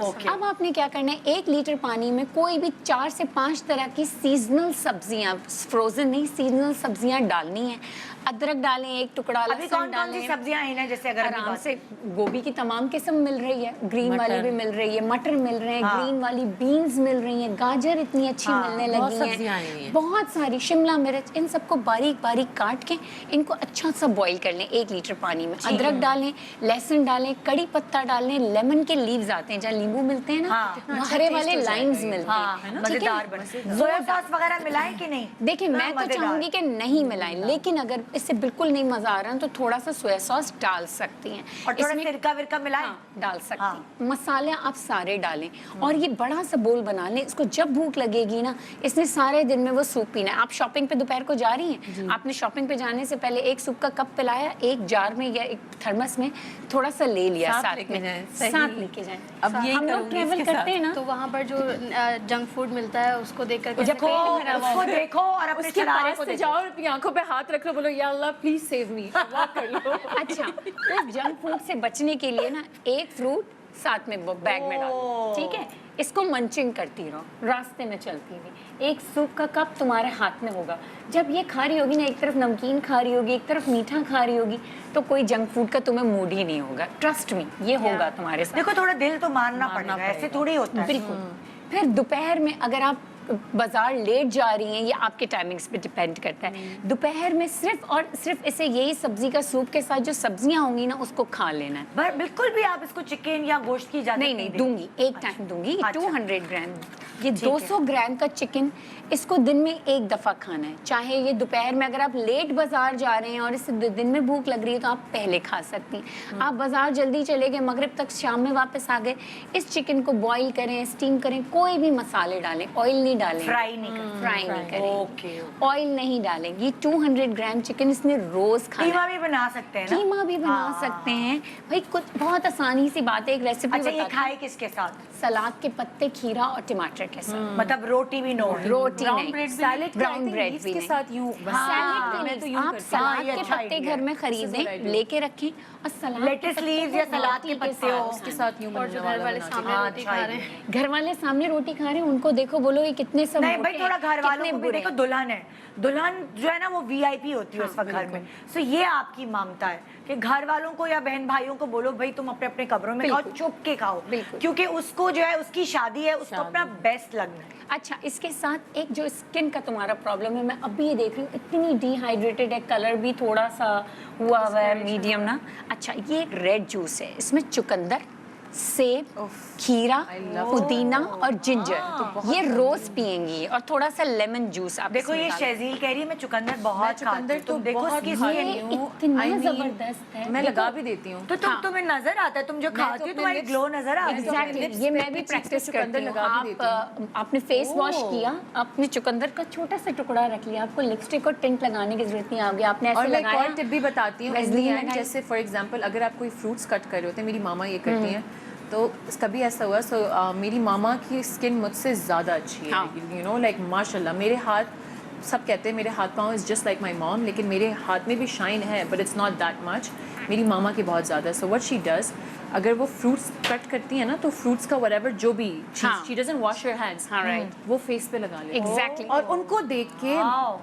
ओके। अब आपने क्या करना है, 1 लीटर पानी में कोई भी 4 से 5 तरह की सीजनल सब्जियां, फ्रोजन नहीं, सीजनल सब्जियां डालनी है। अदरक डालें 1 टुकड़ा, अभी लहसुन कौन कौन सी डालें। सब्जियां हैं ना, जैसे अगर अभी आराम बात- से गोभी की तमाम किस्म मिल रही है, ग्रीन वाली मटर। भी मिल रही है, मटर मिल रहे हैं, हाँ। ग्रीन वाली बीन्स मिल रही हैं, गाजर इतनी अच्छी हाँ, मिलने बहुत लगी सब्जियां आई हुई हैं, हैं। बहुत सारी, शिमला मिर्च, इन सबको बारीक बारीक काट के इनको अच्छा सा बॉईल कर लें 1 लीटर पानी में। अदरक डालें, लहसुन डालें, कड़ी पत्ता डालें, लेमन के लीव्स आते हैं, जहाँ नींबू मिलते हैं ना, हाँ, वो हरे वाले लाइम्स मिलते हाँ, हैं, ठीक है? मजेदार बने। सोया सॉस वगैरह मिलाएं कि नहीं? देखिए ना, मैं तो मजेदार। चाहूंगी कि नहीं मिलाएं, लेकिन अगर इससे बिल्कुल नहीं मजा आ रहा है तो थोड़ा सा सोया सॉस डाल सकती हैं। और थोड़ा इसमें- सिरका विरका मिलाएं? हाँ, डाल सकती हाँ। हैं। मसाले आप सारे डालें और ये बड़ा सा बोल बना लें। इसको जब भूख लगेगी ना, इसने सारे दिन में वो सूप पीना है। आप शॉपिंग पे दोपहर को जा रही हैं, आपने शॉपिंग पे जाने से पहले 1 सूप का कप पिलाया, 1 जार में या 1 थर्मस में थोड़ा सा ले लिया, साथ साथ लेके में जाएं, सही। साथ लेके जाएं। अब यही हम लोग करूंगी ट्रेवल इसके करते हैं ना, तो वहाँ पर जो जंक फूड मिलता है उसको देखकर कैसे देखो, पेट भरा हुआ उसको होता है। देखो और अपने उसके शरारे पास को से देखो। जाओ और अपनी आंखों पे हाथ रख लो, बोलो या अल्लाह प्लीज सेव मी, दुआ कर लो। अच्छा, उस जंक फूड से बचने के लिए ना 1 फ्रूट साथ में बैग में डालो, ठीक है। इसको मंचिंग करती रहो, रास्ते में चलती हुई। 1 सूप का कप तुम्हारे हाथ में होगा। जब ये खा रही होगी ना, एक तरफ नमकीन खा रही होगी, एक तरफ मीठा खा रही होगी, तो कोई जंक फूड का तुम्हें मूड ही नहीं होगा। ट्रस्ट मी, ये होगा तुम्हारे साथ। देखो, थोड़ा दिल तो मारना पड़ेगा, ऐसे थोड़ी होता है। बिल्कुल। फिर दोपहर में अगर आप बाजार लेट जा रही हैं, ये आपके टाइमिंग्स पे डिपेंड करता है। दोपहर में सिर्फ और सिर्फ इसे यही सब्जी का सूप के साथ जो सब्जियां होंगी ना, उसको खा लेना है। बिल्कुल भी आप इसको चिकन या गोश्त की इजाजत नहीं देंगी? दूंगी, एक टाइम दूंगी। अच्छा। 200 ग्राम, ये ठीक है। 200 ग्राम का चिकन, इसको दिन में 1 दफ़ा खाना है। चाहे ये दोपहर में, अगर आप लेट बाजार जा रहे हैं और इसे दिन में भूख लग रही है, तो आप पहले खा सकती हैं। आप बाजार जल्दी चले गए, मगरिब तक, शाम में वापस आ गए, इस चिकन को बॉईल करें, स्टीम करें, कोई भी मसाले डालें, ऑयल नहीं डालें, फ्राई नहीं करते। फ्राई नहीं करें, ओके। ऑयल नहीं डालेंगे। 200 ग्राम चिकन इसने रोज खाना कीमा है। भी बना सकते हैं ना? कीमा भी बना हाँ। सकते हैं भाई, कुछ बहुत आसानी सी बात है। एक रेसिपी अच्छा, ये बताती हूँ। खाए किसके साथ? सलाद के पत्ते, खीरा और टमाटर के साथ। मतलब रोटी भी नो? रोटी ब्राउन नहीं, ब्रेड भी सैलेड ब्राउन ब्रेड भी के नहीं। साथ यूं सैलेड मैं के तो लिए यूं आप करती हूँ। सलाद ये के अच्छा पत्ते idea घर में This is what I खरीदें, do. लेके रखें और सलाद लेटेस लीव्स या सलाद के पत्ते हो, उसके साथ यूं और जो घर वाले सामने हाँ, रोटी अच्छा खा idea रहे हैं, घर वाले सामने रोटी खा रहे हैं, उनको देखो, बोलो ये कितने सब नहीं मोटे भाई, थोड़ा हैं, घर वालों कितने को भी बुरे देखो। हैं। दुल्हन है, दुल्हन जो है ना वो वीआईपी होती है उस वक्त घर में। सो ये आपकी ममता है कि घर वालों को या बहन भाइयों को बोलो भाई तुम अपने अपने कमरों में खाओ, बिल्कुल। चुप के खाओ, बिल्कुल। क्योंकि उसको उसको जो है उसकी शादी है, उसको अपना बेस्ट लगना है। अच्छा, इसके साथ एक जो स्किन का तुम्हारा प्रॉब्लम है, मैं अभी ये देख रही हूँ इतनी डिहाइड्रेटेड है, कलर भी थोड़ा सा हुआ हुआ है मीडियम ना। अच्छा, ये एक रेड जूस है, इसमें चुकंदर, सेब, खीरा, पुदीना और जिंजर, ये रोज पिएंगी और थोड़ा सा लेमन जूस। आप देखो, इसमें ये डालो। शहजील कह रही है मैं चुकंदर बहुत खाती हूँ। तुम देखो उसकी ये स्किन, इतना जबरदस्त है। मैं देखो, लगा भी देती हूँ। तो तुम्हें नजर आता है, तुम जो खाती हो तुम्हारी ग्लो नजर आता है। एग्जैक्टली, ये मैं भी प्रैक्टिस करती हूँ। लगा भी देती आपने फेस वॉश किया, आपने चुकंदर का छोटा सा टुकड़ा रख लिया, आपको लिपस्टिक और टिंट लगाने की जरूरत नहीं होगी। आपने ऐसे और मैं एक लगाया, और टिप भी बताती हूँ, वैसलीन लगाई। जैसे फॉर एग्जांपल अगर आप कोई फ्रूट्स कट कर रहे होते हैं, मेरी मामा ये करती हैं, तो कभी ऐसा हुआ, मेरी मामा की स्किन मुझसे ज़्यादा अच्छी है, यू नो, लाइक माशाल्लाह। मेरे हाथ, सब कहते हैं मेरे हाथ पाँव is just like my mom, लेकिन मेरे हाथ में भी शाइन है, but it's not that much. मेरी मामा की बहुत ज़्यादा। सो व्हाट शी डज, अगर वो फ्रूट्स कट करती है ना, तो फ्रूट्स का व्हाटएवर जो भी, she doesn't wash her hands, वो फेस पे लगा लेती है। Exactly. और उनको देख के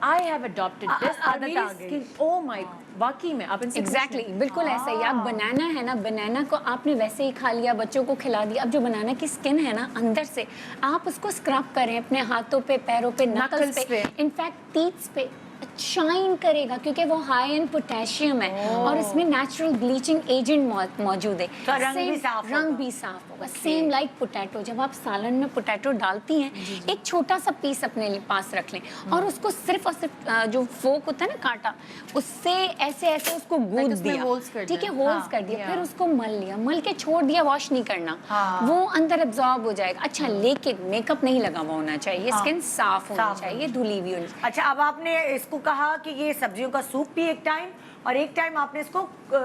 आई हैव अडॉप्टेड दिस, आदत आ गई। ओह माय, वाकई में आप इनसे एग्जैक्टली बिल्कुल ऐसा ही। आप बनाना है ना, बनाना को आपने वैसे ही खा लिया, बच्चों को खिला दिया। अब जो बनाना की स्किन है ना, अंदर से आप उसको स्क्रब करें अपने हाथों पे, पैरों पे, नकल्स पे, इनफैक्ट टीथ्स पे, शाइन करेगा, क्योंकि वो हाई इन पोटेशियम है और इसमें नेचुरल ब्लीचिंग एजेंट मौजूद है। तो रंग भी साफ होगा। सेम लाइक पोटैटो, जब आप सालन में पोटैटो डालती हैं, एक छोटा सा पीस अपने पास रख लें और उसको सिर्फ और सिर्फ जो फोक होता है ना, कांटा, उससे ऐसे ऐसे उसको गूंद उसमें दिया, holes कर ठीक है, दें। होल्स कर दिया, फिर उसको मल लिया, मल के छोड़ दिया, वॉश नहीं करना, वो अंदर एब्जॉर्ब हो जाएगा। अच्छा, लेकिन मेकअप नहीं लगा हुआ होना चाहिए, स्किन साफ होनी चाहिए, धुली हुई होनी चाहिए। अच्छा, अब आपने इसको कहा कि ये सब्जियों का सूप भी एक टाइम, और एक टाइम आपने इसको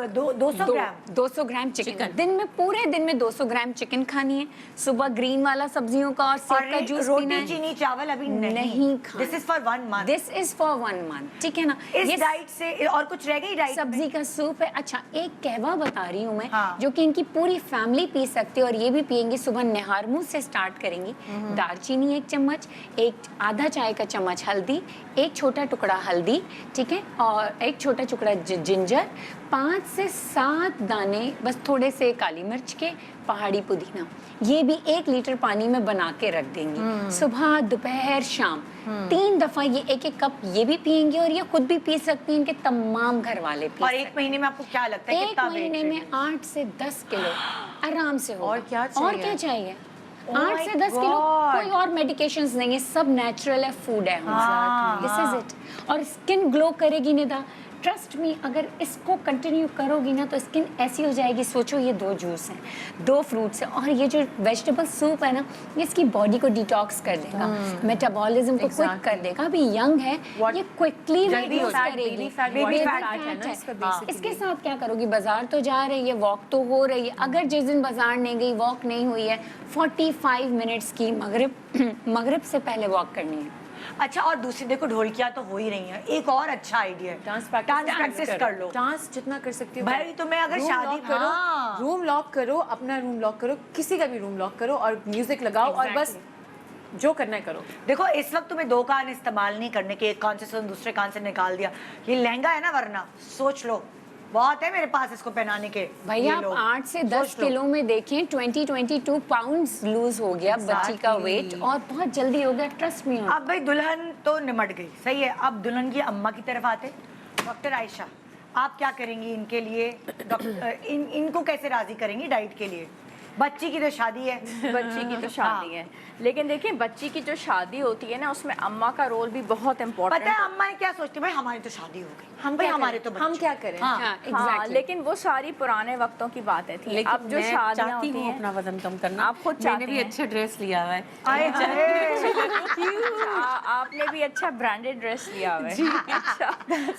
200 ग्राम चिकन दिन में, पूरे दिन में 200 ग्राम चिकन खानी है। सुबह ग्रीन वाला सब्जियों का और सेब का जूस पीना है। रोटी, चीनी, चावल अभी नहीं खाना। This is for 1 month. This is for 1 month, ठीक है ना। इस डाइट से और कुछ रह गई डाइट? सब्जी का सूप है। अच्छा, एक कहवा बता रही हूँ मैं, हाँ। जो कि इनकी पूरी फैमिली पी सकती है और ये भी पियेंगे। सुबह निहार मुंह से स्टार्ट करेंगी। दालचीनी 1 चम्मच, एक आधा चाय का चम्मच हल्दी, एक छोटा टुकड़ा हल्दी, ठीक है, और एक छोटा टुकड़ा जिंजर, 5 से 7 दाने बस थोड़े से काली मिर्च के, पहाड़ी पुदीना। ये भी 1 लीटर पानी में बना के रख देंगी। सुबह, दोपहर, शाम 3 दफा ये 1-1 कप ये भी पियेंगे और ये खुद भी पी सकती हैं, इनके तमाम घर वाले पी और सकते 1 महीने में आपको क्या लगता है हैं। कितना 1 महीने में 8 से 10 किलो आराम से होगा। और क्या चाहिए? 8 से 10 किलो, कोई और मेडिकेशंस नहीं है, सब नेचुरल है, फूड है। This is it. और स्किन ग्लो करेगी निदा, ट्रस्ट मी। अगर इसको कंटिन्यू करोगी ना, तो स्किन ऐसी हो जाएगी। सोचो, ये 2 जूस हैं, 2 फ्रूट्स हैं, और ये जो वेजिटेबल सूप है ना, ये इसकी बॉडी को डिटॉक्स कर देगा, मेटाबॉलिज्म को क्विक कर देगा। अभी यंग है, ये क्विकली वेट लूज करेगी। baby fat है है ना इसका basically। इसके साथ क्या करोगी? बाजार तो जा रही है, वॉक तो हो रही है। अगर जिस दिन बाजार नहीं गई, वॉक नहीं हुई है, 45 मिनट्स की मगरिब से पहले वॉक करनी है। अच्छा, और दूसरी देखो, ढोलकियां तो हो ही रही हैं। एक और अच्छा आइडिया है, डांस प्रैक्टिस कर लो। डांस जितना कर सकती हो भाई, तुम्हें अगर शादी करो, हाँ। रूम लॉक करो, अपना रूम लॉक करो, किसी का भी रूम लॉक करो और म्यूजिक लगाओ और बस जो करना है करो। देखो, इस वक्त तुम्हें 2 कान इस्तेमाल नहीं करने के, एक कान से सुन, दूसरे कान से निकाल दिया। ये लहंगा है ना, वरना सोच लो, बहुत है मेरे पास इसको पहनाने के। भैया, आप 8 से 10 किलो में देखें, 22 पाउंड्स लूज हो गया बच्ची का वेट, और बहुत जल्दी हो गया, ट्रस्ट मी। अब भाई दुल्हन तो निमट गई, सही है। अब दुल्हन की अम्मा की तरफ आते। डॉक्टर आयशा, आप क्या करेंगी इनके लिए? इनको कैसे राजी करेंगी डाइट के लिए? बच्ची की तो शादी है। बच्ची की तो शादी है, लेकिन देखिए, बच्ची की जो शादी होती है ना, उसमें अम्मा का रोल भी बहुत इम्पोर्टेंट पता है अम्मा क्या सोचती है? भाई, हमारी तो शादी हो गई, हम भाई हमारे तो हम क्या करें? हाँ, लेकिन वो सारी पुराने वक्तों की बातें थी। अब जो शादियां चाहती होती हूँ हैं, अपना वजन कम करना। आप खुद मैंने चाहती भी हैं। अच्छा ड्रेस लिया हुआ है। आपने भी अच्छा ब्रांडेड ड्रेस लिया हुआ है। अच्छा,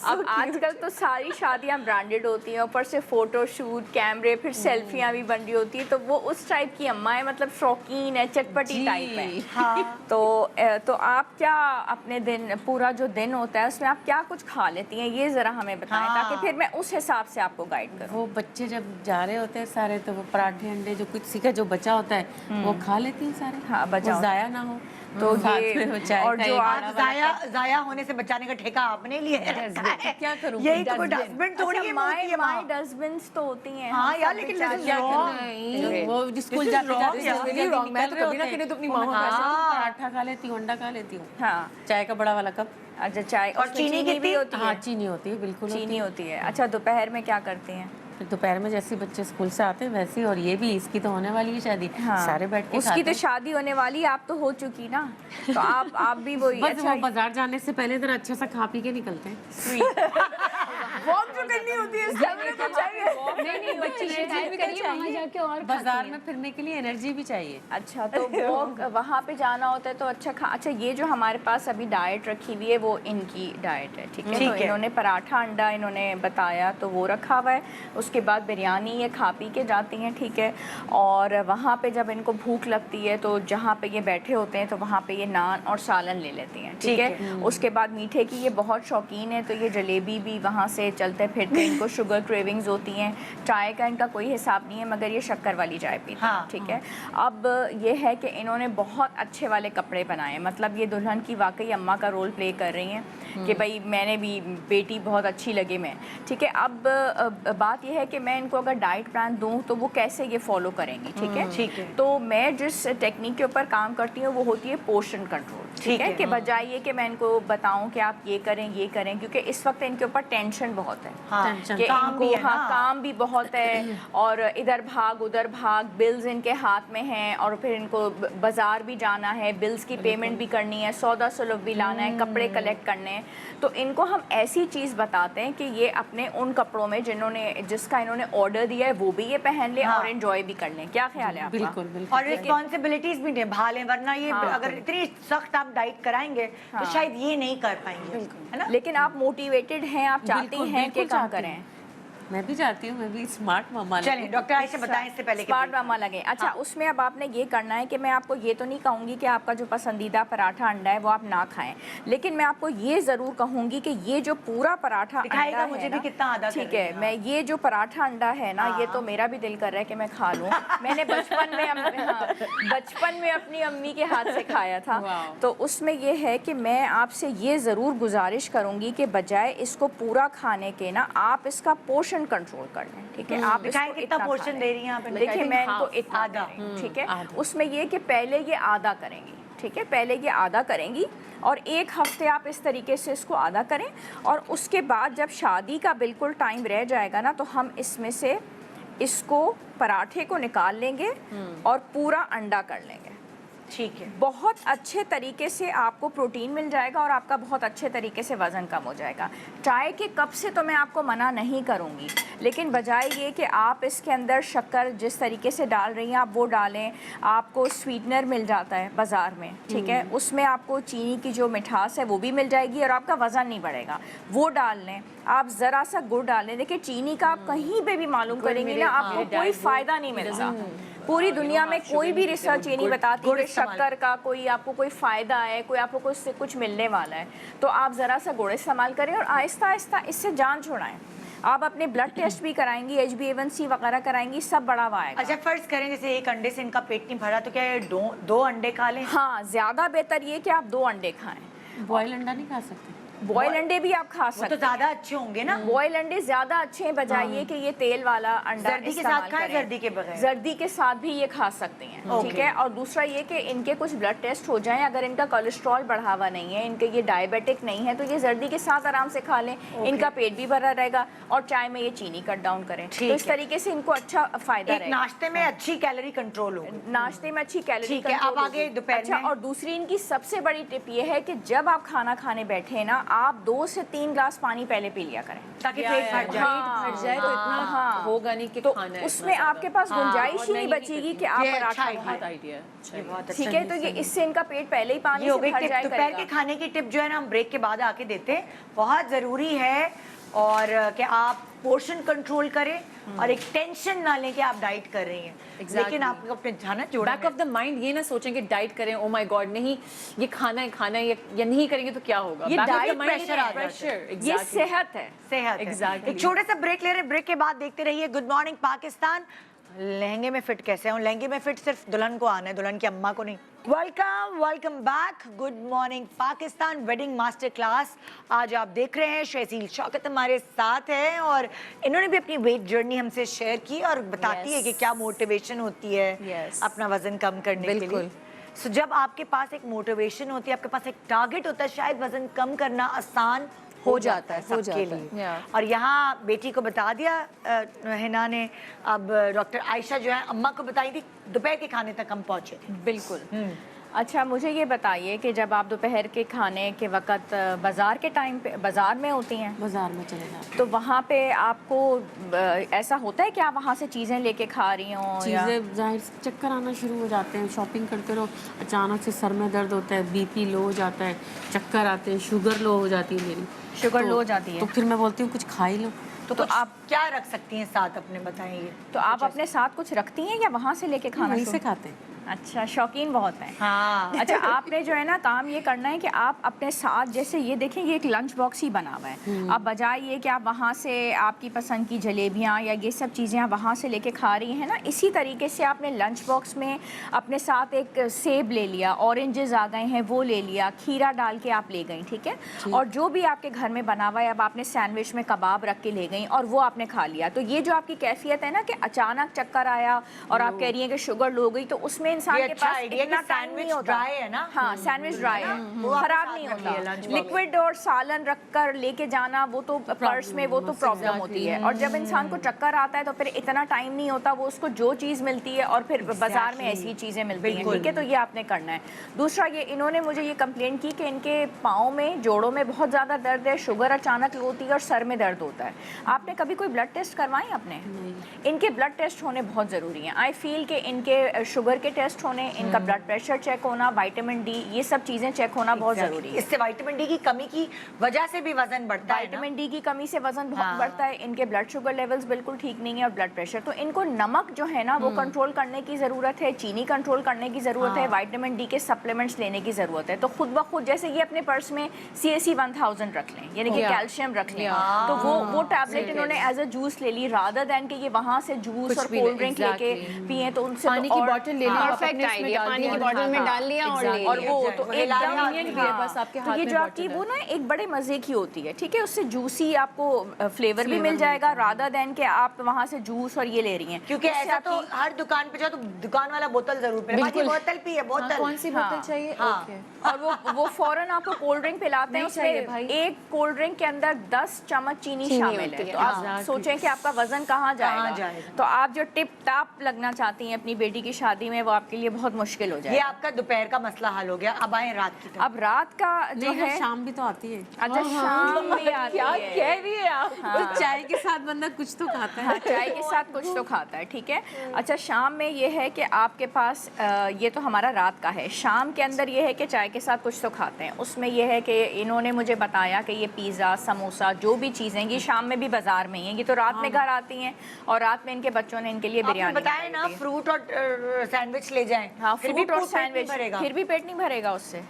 अब आजकल तो सारी शादियां ब्रांडेड होती हैं, ऊपर से फोटो शूट, कैमरे, फिर सेल्फियां भी बन रही होती है। तो वो उस टाइप की अम्मा है, मतलब शौकीन है, चटपटी टाइप है। हाँ। तो आप क्या अपने दिन, पूरा जो दिन होता है, उसमें आप क्या कुछ खा लेती हैं, ये जरा हमें बताएं, ताकि फिर मैं उस हिसाब से आपको गाइड करूं। वो बच्चे जब जा रहे होते हैं सारे, तो वो पराठे अंडे जो किसी का जो बचा होता है वो खा लेती हैं सारे। हाँ, बचा वो होता ज़ाया ना हो। तो साथ ये में वो चाय और का जो एक आप आप जाया होने से बचाने का ठेका आपने लिया है। क्या करूं? यही तो कोई डस्टबिन थोड़ी है होती है माई माँ। डस्टबिन्स तो होती हैं हाँ हम यार, सब लेकिन बेचारे this is क्या wrong। करना है? वो स्कूल is जाते wrong, जाते यार। जल्दी wrong, मैं तो निकल रहे कभी ना होते कभी तो अपनी हैं। माँ को हाँ, पैसे- पराठा खा लेती हूँ, अंडा खा लेती हूँ, हाँ चाय का बड़ा वाला कप। अच्छा चाय और उसमें चीनी भी कितनी? होती हाँ है, चीनी होती है, बिल्कुल चीनी होती है। अच्छा दोपहर में क्या करती हैं? फिर दोपहर में जैसे बच्चे स्कूल से आते हैं वैसे ही, और ये भी इसकी तो होने वाली है शादी, हाँ सारे बैठ के उसकी खाते तो हैं। शादी होने वाली, आप तो हो चुकी ना, तो आप भी वही बस अच्छा वो बाजार जाने से पहले इधर अच्छे से खा पी के निकलते हैं। वॉक जो करनी होती है इसलिए तो चाहिए। नहीं बच्ची शिकायत करिए वहाँ जाके और बाजार में फिरने के लिए एनर्जी भी चाहिए। अच्छा तो वॉक वहाँ पे जाना होता है तो अच्छा ये जो हमारे पास अभी डाइट रखी हुई है वो इनकी डाइट है, ठीक है। ठीक तो है। इन्होंने पराठा अंडा इन्होंने बताया तो वो रखा हुआ है, उसके बाद बिरयानी ये खा पी के जाती हैं, ठीक है। और वहाँ पे जब इनको भूख लगती है तो जहाँ पे ये बैठे होते हैं तो वहाँ पे ये नान और सालन ले लेती हैं, ठीक है। उसके बाद मीठे की ये बहुत शौकीन है तो ये जलेबी भी वहाँ से चलते फिरते इनको शुगर क्रेविंग्स होती हैं। चाय का इनका कोई हिसाब नहीं है मगर ये शक्कर वाली चाय पीते हैं, हाँ, ठीक है। अब ये है कि इन्होंने बहुत अच्छे वाले कपड़े बनाए, मतलब ये दुल्हन की वाकई अम्मा का रोल प्ले कर रही हैं कि भाई मैंने भी बेटी बहुत अच्छी लगे मैं, ठीक है। अब बात यह है कि मैं इनको अगर डाइट प्लान दूं तो वो कैसे ये फॉलो करेंगी, ठीक है। ठीक है। तो मैं जिस टेक्निक के ऊपर काम करती हूँ वो होती है पोर्शन कंट्रोल, ठीक है। कि बजाय ये कि मैं इनको बताऊं कि आप ये करें क्योंकि इस वक्त इनके ऊपर टेंशन बहुत है, हाँ, टेंशन। कि काम भी इनको है ना। हाँ काम भी बहुत है और इधर भाग उधर भाग, बिल्स इनके हाथ में हैं और फिर इनको बाजार भी जाना है, बिल्स की पेमेंट भी करनी है, सौदा सुलभ भी लाना है, कपड़े कलेक्ट करने हैं। तो इनको हम ऐसी चीज़ बताते हैं कि ये अपने उन कपड़ों में जिसका इन्होंने ऑर्डर दिया है वो भी ये पहन ले और एंजॉय भी कर लें। क्या ख्याल है आपका? बिल्कुल बिल्कुल। और रिस्पॉन्सिबिलिटीज भी निभा लें, वरना ये अगर इतनी सख्त आप डाइट कराएंगे तो शायद ये नहीं कर पाएंगे, है ना। लेकिन आप मोटिवेटेड हैं, आप चाहती बिल्कुल, हैं कि बिल्कुल काम चाहती करें। हूँ। मैं भी चाहती हूँ, मैं भी स्मार्ट मम्मा चलिए डॉक्टर आयशा बताएं इससे पहले कि स्मार्ट मामा लगे। अच्छा उसमें अब आपने ये करना है कि मैं आपको ये तो नहीं कहूँगी कि आपका जो पसंदीदा पराठा अंडा है वो आप ना खाएं, लेकिन मैं आपको ये ज़रूर कहूँगी कि ये जो पूरा पराठा दिखाएगा अंडा मुझे है भी ना, कितना आधा कर ठीक रही है। हैं मैं ये जो पराठा अंडा है ना ये तो मेरा भी दिल कर रहा है कि मैं खा लूँ। मैंने बचपन में अपनी अम्मी के हाथ से खाया था। तो उसमें ये है कि मैं आपसे ये ज़रूर गुजारिश करूँगी कि बजाय इसको पूरा खाने के ना आप इसका पोर्शन कंट्रोल कर लें, ठीक है। आप दिखाएं इसको कितना इतना पोर्शन खा लें। दे रही हैं आप इनको? देखिए मैं इनको हाफ, इतना आधा। दे रही हूँ, ठीक है। उसमें ये कि पहले ये आधा करेंगी, ठीक है, पहले ये आधा करेंगी और 1 हफ्ते आप इस तरीके से इसको आधा करें और उसके बाद जब शादी का बिल्कुल टाइम रह जाएगा ना तो हम इसमें से इसको पराठे को निकाल लेंगे और पूरा अंडा कर लेंगे, ठीक है। बहुत अच्छे तरीके से आपको प्रोटीन मिल जाएगा और आपका बहुत अच्छे तरीके से वज़न कम हो जाएगा। चाय के कप से तो मैं आपको मना नहीं करूँगी, लेकिन बजाय ये कि आप इसके अंदर शक्कर जिस तरीके से डाल रही हैं आप वो डालें। आपको स्वीटनर मिल जाता है बाज़ार में, ठीक है, उसमें आपको चीनी की जो मिठास है वो भी मिल जाएगी और आपका वज़न नहीं बढ़ेगा, वो डाल लें। आप ज़रा सा गुड़ डालें। देखिए चीनी का आप कहीं पे भी मालूम करेंगी ना आपको कोई फ़ायदा नहीं मिलता। पूरी दुनिया में कोई भी रिसर्च ये नहीं बताती कि शक्कर का कोई आपको कोई फ़ायदा है, कोई आपको कुछ मिलने वाला है। तो आप ज़रा सा गुड़ इस्तेमाल करें और आहिस्ता आहिस्ता इससे जान छुड़ाएं। आप अपने ब्लड टेस्ट भी कराएंगी, HbA1c वगैरह कराएंगी, सब बढ़ावा आएगा। अच्छा फर्ज करें जैसे 1 अंडे से इनका पेट नहीं भरा तो क्या ये 2 अंडे खा लें? हाँ ज़्यादा बेहतर ये कि आप 2 अंडे खाएं। बॉयल अंडा नहीं खा सकते? बॉयल अंडे भी आप खा वो सकते तो हैं। ज्यादा अच्छे होंगे ना। बॉयल अंडे ज्यादा अच्छे हैं बजाय ये कि ये तेल वाला अंडा जर्दी के इस्तेमाल साथ खाएं, करें। जर्दी के बगैर? जर्दी के साथ भी ये खा सकती हैं, ठीक है। और दूसरा ये कि इनके कुछ ब्लड टेस्ट हो जाएं, अगर इनका कोलेस्ट्रॉल बढ़ावा नहीं है, इनके ये डायबिटिक नहीं है तो ये जर्दी के साथ आराम से खा लें। इनका पेट भी भरा रहेगा और चाय में ये चीनी कट डाउन करें, तो इस तरीके से इनको अच्छा फायदा एक रहेगा। नाश्ते में अच्छी कैलोरी कंट्रोल हो। नाश्ते में अच्छी कैलोरी ठीक है, अब आगे दोपहर अच्छा में? और दूसरी इनकी सबसे बड़ी टिप ये है कि जब आप खाना खाने बैठे ना आप 2 से 3 ग्लास पानी पहले पी लिया करें, ताकि पेट भर जाए। भर जाए तो इतना होगा नहीं कि तो खाना है उसमें इतना आपके पास गुंजाइश ही नहीं नहीं बचेगी कि आप ये अच्छा पराठा idea खाएं। बहुत आइडिया ये बहुत अच्छा ठीक है, तो ये इससे इनका पेट पहले ही पानी ये हो से गई भर टिप। जाया दोपहर के करेगा। खाने की टिप जो है ना हम ब्रेक के बाद आके देते हैं, बहुत ज़रूरी है। और कि आप पोर्शन कंट्रोल करें और एक टेंशन ना लें कि आप डाइट कर रही हैं। लेकिन आपको अपने ध्यान जोड़ा बैक ऑफ द माइंड ये ना सोचें कि डाइट करें, ओ माय गॉड नहीं ये खाना है या नहीं करेंगे तो क्या होगा। ये Back of the diet mind pressure आ जाता है। pressure, ये exactly. सेहत है। सेहत है। Exactly. एक छोटे सा ब्रेक ले रहे हैं, ब्रेक के बाद देखते रहिए गुड मॉर्निंग पाकिस्तान। लहंगे में फिट कैसे हूँ? लहंगे में फिट सिर्फ दुल्हन को आना है, दुल्हन की अम्मा को नहीं। Welcome back. Good morning Pakistan wedding master class. आज आप देख रहे हैं शहजील शौकत हमारे साथ है और इन्होंने भी अपनी वेट जर्नी हमसे शेयर की और बताती है कि क्या मोटिवेशन होती है अपना वजन कम करने के लिए। सो जब आपके पास एक मोटिवेशन होती है, आपके पास एक टारगेट होता है, शायद वजन कम करना आसान हो जाता है सबके लिए। और यहाँ बेटी को बता दिया हिना ने, अब डॉक्टर आयशा जो है अम्मा को बताई थी, दोपहर के खाने तक हम पहुँचे थे। बिल्कुल। अच्छा, मुझे ये बताइए कि जब आप दोपहर के खाने के वक्त बाज़ार के टाइम पे बाज़ार में होती हैं, बाजार में चले जाते तो वहाँ पे आपको ऐसा होता है कि आप वहाँ से चीज़ें लेके खा रही हों? चीज़ें जाहिर से चक्कर आना शुरू हो जाते हैं, शॉपिंग करते रहो, अचानक से सर में दर्द होता है, बीपी लो हो जाता है, चक्कर आते हैं, शुगर लो हो जाती है मेरी। शुगर लो हो जाती है तो फिर मैं बोलती हूँ कुछ खा ही लो। तो आप क्या रख सकती हैं साथ अपने, बताइए। तो आप अपने साथ कुछ रखती हैं या वहाँ से लेके खाना वहीं से खाते हैं। अच्छा, शौकीन बहुत हैं। हाँ। अच्छा, आपने जो है ना काम ये करना है कि आप अपने साथ, जैसे ये देखें ये एक लंच बॉक्स ही बना हुआ है, आप बजाय ये कि आप वहाँ से आपकी पसंद की जलेबियाँ या ये सब चीज़ें आप वहाँ से लेके खा रही हैं ना, इसी तरीके से आपने लंच बॉक्स में अपने साथ एक सेब ले लिया, ऑरेंजेस आ गए हैं वो ले लिया, खीरा डाल के आप ले गई, ठीक है। और जो भी आपके घर में बना हुआ है, अब आपने सैंडविच में कबाब रख के ले गई और वो आपने खा लिया। तो ये जो आपकी कैफियत है ना कि अचानक चक्कर आया और आप कह रही हैं कि शुगर लो गई, तो उसमें इंसान के पास इतना टाइम नहीं होता। ड्राई है ना? हाँ, सैंडविच ड्राई है, खराब नहीं होता। लिक्विड और सालन रखकर लेके जाना वो तो पर्स में वो तो प्रॉब्लम होती है। और जब इंसान को चक्कर आता है तो फिर इतना टाइम नहीं होता, वो उसको जो चीज़ मिलती है और फिर बाजार में ऐसी चीज़ें मिलती हैं, ठीक है। तो ये आपने करना है। दूसरा, ये इन्होंने मुझे ये कंप्लेंट की कि इनके पाँव में, जोड़ों में बहुत ज़्यादा दर्द है, शुगर अचानक लो होती है और सर में दर्द होता है। आपने कभी कोई ब्लड टेस्ट करवाए अपने? इनके ब्लड टेस्ट होने बहुत ज़रूरी हैं। आई फील कि इनके शुगर के टेस्ट होने, इनका ब्लड प्रेशर चेक होना, विटामिन डी, ये सब चीज़ें चेक होना बहुत ज़रूरी है। इससे विटामिन डी की कमी की वजह से भी वजन बढ़ता है। विटामिन डी की कमी से वजन बहुत बढ़ता है। इनके ब्लड शुगर लेवल्स बिल्कुल ठीक नहीं है और ब्लड प्रेशर। तो इनको नमक जो है ना वो कंट्रोल करने की ज़रूरत है, चीनी कंट्रोल करने की ज़रूरत है, विटामिन डी के सप्लीमेंट्स लेने की ज़रूरत है। तो खुद ब खुद जैसे ये अपने पर्स में CAC 1000 रख लें, यानी कि कैल्शियम रख लें, तो वो टैबलेट इन्होंने एज अ जूस ले ली, रादर देन कि ये वहाँ से जूस और कोल्ड ड्रिंक लेके पिए। तो उनसे पानी की बोतल ले ली, परफेक्ट आइडिया, पानी की बोतल में डाल लिया और ले और लिया। वो तो एकदम बस आपके तो हाथ ये में जो आपकी वो ना एक बड़े मजे की होती है, ठीक है। उससे जूसी आपको फ्लेवर भी मिल जाएगा, रादर देन के आप वहाँ से जूस और ये ले रही हैं। क्योंकि ऐसा तो हर दुकान पे जाओ तो दुकान वाला बोतल जरूर पिलाए, बाकी बोतल पिए, बोतल कौन सी बोतल चाहिए? ओके। और वो फौरन आपको कोल्ड ड्रिंक पिलाते हैं, उसमें एक कोल्ड ड्रिंक के अंदर 10 चम्मच चीनी शामिल है। तो आप सोचें कि आपका वजन कहाँ जाएगा। तो आप जो टिप टाप लगना चाहती हैं अपनी बेटी की शादी में, वो आपके लिए बहुत मुश्किल हो जाएगा। ये आपका दोपहर का मसला हल हो गया। अब आए रात की तरफ। अब रात का जो है, शाम भी तो आती है। अच्छा शाम भी आती है। क्या कह रही है आप? तो चाय के साथ बंदा कुछ तो खाता है। चाय के साथ कुछ तो खाता है, ठीक है। अच्छा, शाम में ये है कि आपके पास ये तो हमारा रात का है। शाम के अंदर ये है कि चाय के साथ कुछ तो खाते हैं। उसमें ये है कि इन्होंने मुझे बताया कि ये पिज़्ज़ा, समोसा, जो भी चीज़ें ये शाम में भी बाजार में ही हैं। ये तो रात में घर आती हैं और रात में इनके बच्चों ने इनके लिए बिरयानी बताया ना, फ्रूट और सैंडविच ले जाएं। हाँ, फिर भी फ्रूट और पेट नहीं सैंडविच, भरेगा। फिर भी पेट नहीं भरेगा उससे।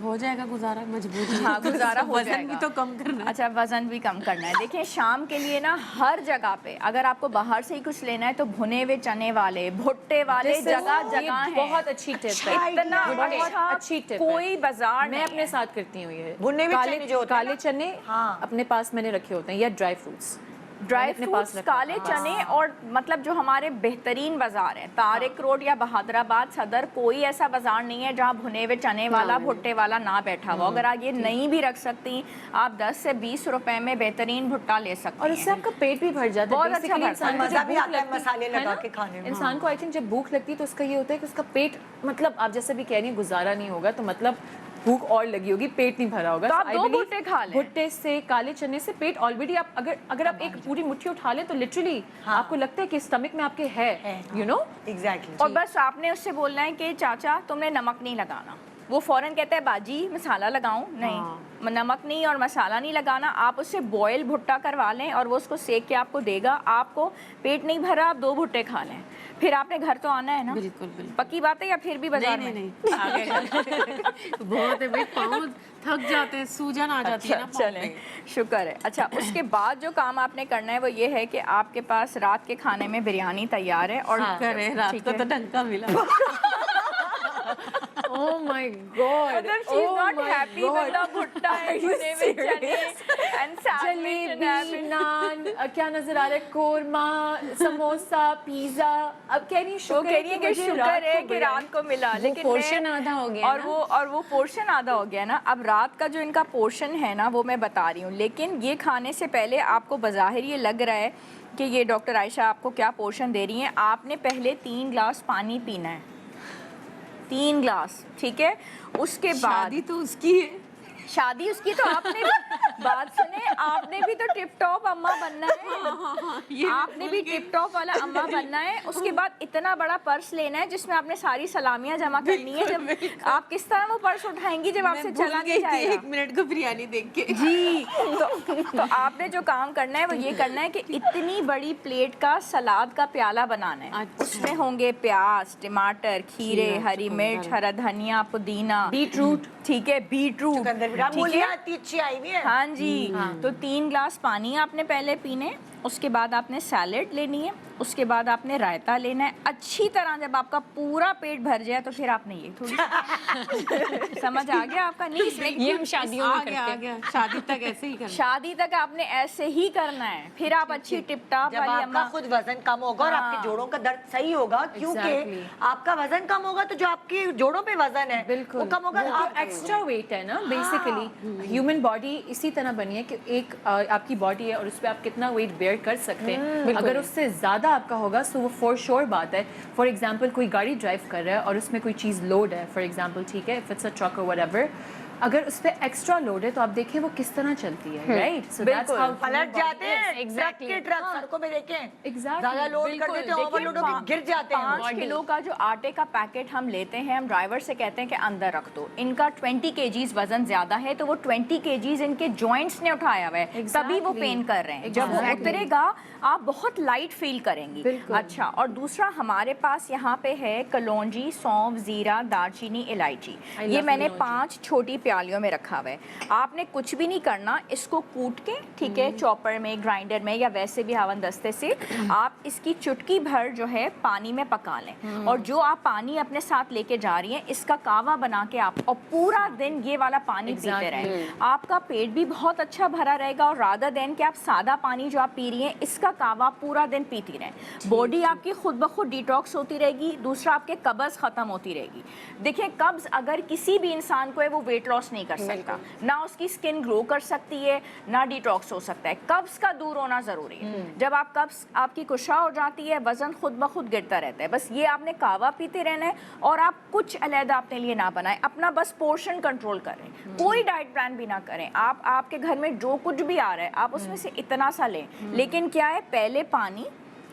हो जाएगा गुजारा, मजबूरी। हाँ, गुजारा हो वजन जाएगा। भी तो कम करना है। अच्छा, वजन भी कम करना है। देखिए, शाम के लिए ना हर जगह पे अगर आपको बाहर से ही कुछ लेना है तो भुने हुए चने वाले, भुट्टे वाले जगह जगह हैं। बहुत अच्छी टिप है, इतना बहुत अच्छा अच्छी टिप। कोई बाजार मैं नहीं अपने है। साथ करती हूँ ये। भुने हुए चने जो होते हैं काले ना? चने हाँ। अपने पास मैंने रखे होते हैं, या ड्राई फ्रूट्स। ड्राई अपने पास फ्रूट्स, रखा। काले चने और मतलब जो हमारे बेहतरीन बाजार हैं, तारिक रोड या बहादुराबाद सदर, कोई ऐसा बाजार नहीं है जहाँ भुने हुए चने वाला, भुट्टे वाला ना बैठा हुआ। अगर आप ये नहीं भी रख सकती, आप 10 से 20 रुपए में बेहतरीन भुट्टा ले सकते और हैं। इससे आपका पेट भी भर जाता है। बहुत अच्छा Basically, भरता इंसान है। को मजा जब भी भूख आता है लगती मसाले है लगा ना, के खाने में। इंसान को आई थिंक जब भूख लगती है तो उसका ये होता है कि उसका पेट, मतलब आप जैसे भी कह रही हैं गुजारा नहीं होगा, तो मतलब भूख और लगी होगी, पेट नहीं भरा होगा। तो आप I 2 believe भुट्टे खा लें। भुट्टे से, काले चने से पेट ऑलरेडी आप अगर आप एक पूरी मुट्ठी उठा लें तो लिटरली आपको लगता है कि स्टमक में आपके है, यू नो। एग्जैक्टली। और बस आपने उससे बोलना है कि चाचा तुमने नमक नहीं लगाना, वो फ़ौरन कहता है बाजी मसाला लगाऊं, नहीं नमक नहीं और मसाला नहीं लगाना, आप उससे बॉयल भुट्टा करवा लें और वो उसको सेक के आपको देगा। आपको पेट नहीं भरा, आप 2 भुट्टे खा लें, फिर आपने घर तो आना है ना। बिल्कुल बिल्कुल। पक्की बात है या फिर भी बाजार में? नहीं बहुत है भाई, पाँव थक जाते हैं, सूजन आ जाती है ना पाँव चलें, शुक्र है। अच्छा, उसके बाद जो काम आपने करना है वो ये है कि आपके पास रात के खाने में बिरयानी तैयार है और करे रात को तो डंका मिला। Oh my God. मतलब she is not happy with the भुट्टा and चने में चने and sandwich and जलेबी, नान, क्या नजर आ रहा है, कोरमा, समोसा, पिज्जा। अब कह रही वो कह रही है कि शुक्र है कि रात को मिला, लेकिन पोर्शन आधा हो गया और वो पोर्शन आधा हो गया ना। अब रात का जो इनका पोर्शन है ना वो मैं बता रही हूँ, लेकिन ये खाने से पहले आपको बज़ाहिर ये लग रहा है कि ये डॉक्टर आयशा आपको क्या पोर्शन दे रही हैं। आपने पहले 3 ग्लास पानी पीना है, 3 ग्लास, ठीक है। उसके बाद शादी तो उसकी है, शादी उसकी, तो आपने बात सुने, आपने भी तो टिप टॉप अम्मा बनना है, आपने भी टिप टॉप वाला अम्मा बनना है। उसके बाद इतना बड़ा पर्स लेना है जिसमें आपने सारी सलामियां जमा करनी है। जब आप किस तरह वो पर्स उठाएंगी जब आपसे चला नहीं जाएगा? 1 मिनट को बिरयानी देख के जी, तो आपने जो काम करना है वो ये करना है कि इतनी बड़ी प्लेट का सलाद का प्याला बनाना है। अच्छा। उसमें होंगे प्याज, टमाटर, खीरे, हरी मिर्च, हरा धनिया, पुदीना, बीटरूट, ठीक है, बीटरूट, ठीक है। अच्छी आई हुई है। हाँ जी, तो 3 ग्लास पानी आपने पहले पीने, उसके बाद आपने सैलेड लेनी है, उसके बाद आपने रायता लेना है। अच्छी तरह जब आपका पूरा पेट भर जाए तो फिर आपने ये थोड़ी समझ आ गया आपका? नहीं, इसमें ये हम शादियों में करते आ हैं। गया शादी तक ऐसे ही करना। शादी तक आपने ऐसे ही करना है, फिर आप अच्छी टिप टॉप जब वाली आपका अम्मा। खुद वजन कम होगा और आपके जोड़ों का दर्द सही होगा, क्योंकि Exactly. आपका वजन कम होगा तो जो आपके जोड़ों पे वजन है बिल्कुल वो कम होगा। वो आप एक्स्ट्रा वेट है ना, बेसिकली ह्यूमन बॉडी इसी तरह बनी है कि एक आपकी बॉडी है और उस पर आप कितना वेट बेयर कर सकते हैं। अगर उससे ज़्यादा आपका होगा तो वो फॉर श्योर बात है। फॉर एग्जांपल कोई गाड़ी ड्राइव कर रहा है और उसमें कोई चीज़ लोड है, फॉर एग्जांपल, ठीक है, इफ इट्स अ ट्रक और व्हाटएवर, अगर उस पर एक्स्ट्रा लोड है तो आप देखें वो किस तरह चलती है, राइट? सो दैट्स हाउ पलट जाते हैं, exactly. ट्रक के ट्रक सड़कों में देखें, Exactly, ज्यादा लोड कर बिल्कुल। देते हैं, ओवरलोड होकर गिर जाते हैं। 5 किलो का जो आटे का पैकेट हम लेते हैं, हम ड्राइवर से कहते हैं कि अंदर रख दो। इनका 20 केजीज वजन ज्यादा है, तो वो 20 केजीज इनके जॉइंट्स ने उठाया हुआ है, तभी वो पेन कर रहे हैं। जब वो उतरेगा आप बहुत लाइट फील करेंगी। अच्छा, और दूसरा हमारे पास यहाँ पे है कलौंजी, सौंफ, जीरा, दालचीनी, इलायची। ये मैंने 5 छोटी प्यालियों में रखा हुआ है। आपने कुछ भी नहीं करना, इसको कूट के, ठीक है, चॉपर में, ग्राइंडर में या वैसे भी हवन दस्ते से आप इसकी चुटकी भर जो है पानी में पका लें। और जो आप पानी अपने साथ लेके जा रही हैं इसका कावा बना के आप और पूरा दिन ये वाला पानी पीते रहें। आपका पेट भी बहुत अच्छा भरा रहेगा और रादर देन कि आप सादा पानी जो आप पी रही हैं इसका कावा पूरा दिन पीती रहें। बॉडी आपकी खुद ब खुद डिटॉक्स होती रहेगी। दूसरा, आपके कब्ज़ ख़त्म होती रहेगी। देखिए, कब्ज़ अगर किसी भी इंसान को है वो वेट लॉस नहीं कर सकता, ना उसकी स्किन ग्लो कर सकती है, ना डिटॉक्स हो सकता है। कब्ज़ का दूर होना ज़रूरी है। जब आप कब्ज़ आपकी कुशा हो जाती है, वज़न खुद ब खुद गिरता रहता है। बस ये आपने कावा पीते रहना है और आप कुछ अलहदा अपने लिए ना बनाएं, अपना बस पोर्शन कंट्रोल करें, कोई डाइट प्लान भी ना करें। आप आपके घर में जो कुछ भी आ रहा है आप उसमें से इतना सा लें, लेकिन क्या है, पहले पानी,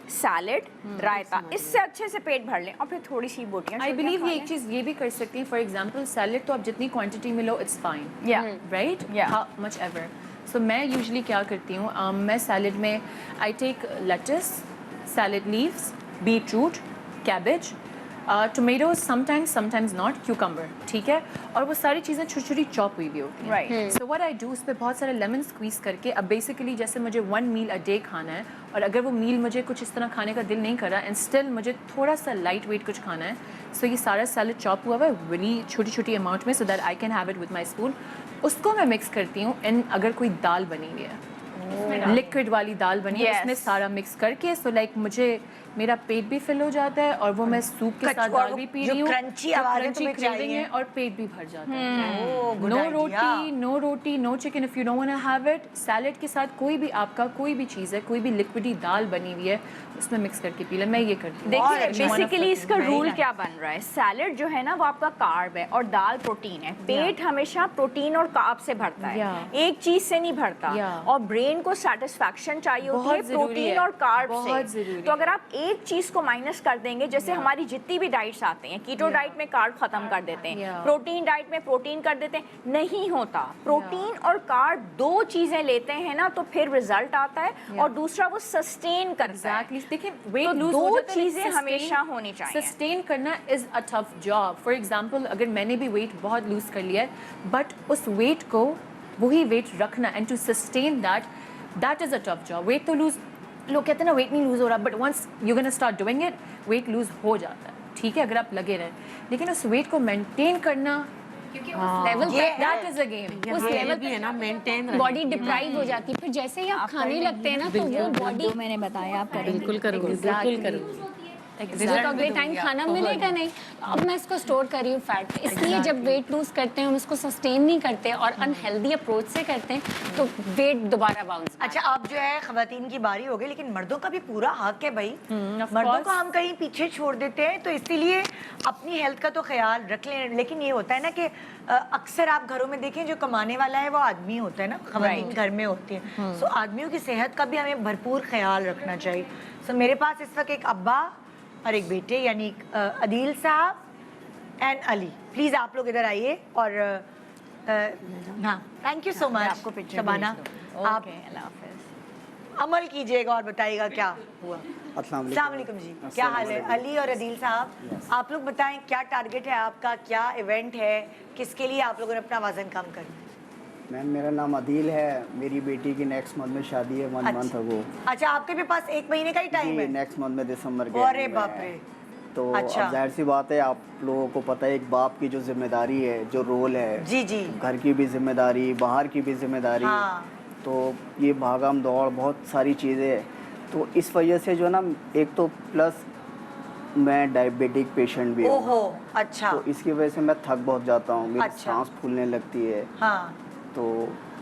सैलेड, रायता, इससे अच्छे से पेट भर लें और फिर थोड़ी सी बोटियां। आई बिलीव ये एक चीज़ ये भी कर सकती हैं। फॉर एग्जांपल सैलेड तो आप जितनी क्वांटिटी में लो it's fine, right, how much ever. So मैं यूजुअली क्या करती हूँ, मैं सैलेड में I take lettuce, salad leaves, beetroot, cabbage, tomatoes, sometimes not, cucumber, ठीक है, और वो सारी चीज़ें छोटी छोटी चॉप हुई भी होती हैं, right. So what I do, उस पर बहुत सारा लेमन स्क्वीज़ करके, अब बेसिकली जैसे मुझे 1 मील अ डे खाना है और अगर वो मील मुझे कुछ इस तरह खाने का दिल नहीं कर रहा एंड स्टिल मुझे थोड़ा सा लाइट वेट कुछ खाना है, सो ये सारा सैलेड चॉप हुआ है वेरी छोटी छोटी अमाउंट में, so that I can have it with my spoon. उसको मैं मिक्स करती हूँ एंड अगर कोई दाल बनी हुई है, लिक्विड वाली दाल बनी है, उसमें सारा मिक्स करके, सो लाइक मुझे मेरा पेट भी फिल हो जाता है और वो मैं सूप के साथ दाल भी पी रही हूँ, क्रंची आवाज़ है तुम्हें क्रेविंग चाहिए है और पेट भी भर जाता है। good no idea. Roti, no chicken, if you don't want to have it, salad के साथ कोई भी आपका कोई भी चीज़ है, कोई भी लिक्विडी दाल बनी हुई है, उसमें मिक्स करके पी ले। मैं ये करती हूँ। देखिए, बेसिकली इसका रूल क्या बन रहा है, सैलेड जो है ना वो आपका कार्ब है और दाल प्रोटीन है। पेट हमेशा प्रोटीन और कार्ब से भरता है, एक चीज से नहीं भरता। और ब्रेन ब्रेन को सेटिस्फैक्शन चाहिए होती बहुत है ज़रूरी प्रोटीन है, और कार्ब बहुत से। ज़रूरी तो अगर आप एक चीज़ को माइनस कर देंगे, जैसे हमारी जितनी भी डाइट्स आते हैं, कीटो डाइट में कार्ब खत्म कर देते हैं, प्रोटीन डाइट में प्रोटीन कर देते हैं, नहीं होता। प्रोटीन और कार्ब दो चीज़ें लेते हैं ना तो फिर रिजल्ट आता है, और दूसरा वो सस्टेन करता है। एग्जैक्टली देखिए वेट तो लूज दो हो जाता है, चीज़ें sustain- हमेशा होनी चाहिए। सस्टेन करना is a tough job. For example अगर मैंने भी वेट बहुत लूज कर लिया है, बट उस वेट को वही वेट रखना and to sustain that is a tough job. Weight तो लूज, लोग कहते हैं ना वेट नहीं लूज हो रहा, but once you gonna start doing it weight lose हो जाता है, ठीक है, अगर आप लगे रहें। लेकिन उस वेट को मेंटेन करना, क्योंकि उस level that is a game. उस लेवल भी है ना मेंटेन बॉडी डिप्राइव हो जाती है, फिर जैसे ही आप खाने लगते हैं ना तो वो बॉडी जो मैंने बताया आप करेंगे। बिल्कुल करूँगी, बिल्कुल करूँगी। रिजल्ट अगले टाइम खाना मिलेगा नहीं। अब मैं इसको स्टोर कर रही हूँ फैट, इसलिए जब वेट लूज करते हैं हम उसको सस्टेन नहीं करते और अनहेल्दी अप्रोच से करते हैं तो वेट दोबारा बाउंस। अच्छा, अब जो है खवातीन की बारी हो गई, लेकिन मर्दों का भी पूरा हक है भाई। of मर्दों course. को हम कहीं पीछे छोड़ देते हैं, तो इसीलिए अपनी हेल्थ का तो ख्याल रख लें। लेकिन ये होता है ना कि अक्सर आप घरों में देखें जो कमाने वाला है वो आदमी होता है ना, खवातीन घर में होती है। सो आदमियों की सेहत का भी हमें भरपूर ख्याल रखना चाहिए। सो मेरे पास इस वक्त एक अब्बा और एक बेटे, यानी अदील साहब एंड अली। प्लीज़ आप लोग इधर आइए और हाँ, थैंक यू सो मच। आपको पिक्चर शबाना, आप ओके, अल्लाह हाफिज़। अमल कीजिएगा और बताइएगा क्या हुआ। अस्सलाम अस्सलाम वालेकुम जी, क्या हाल है? अली और अदील साहब, आप लोग बताएं क्या टारगेट है आपका, क्या इवेंट है, किसके लिए आप लोगों ने अपना वजन कम करना है? मैम, मेरा नाम अदील है, मेरी बेटी की नेक्स्ट मंथ में शादी है, 1 मंथ अगो। अच्छा, आपके भी पास 1 महीने का ही टाइम है? नेक्स्ट मंथ में दिसंबर के अरे end में बाप है। रे। तो अच्छा। अब जाहिर सी बात है, आप लोगों को पता है एक बाप की जो जिम्मेदारी है, जो रोल है, जी जी, घर की भी जिम्मेदारी, बाहर की भी जिम्मेदारी, हाँ। तो ये भागम दौड़ बहुत सारी चीज़ें, तो इस वजह से जो ना, एक तो प्लस मैं डायबिटिक पेशेंट भी हूँ, ओहो, अच्छा, तो इसकी वजह से मैं थक बहुत जाता हूँ, मेरी अच्छा। सांस फूलने लगती है, हाँ, तो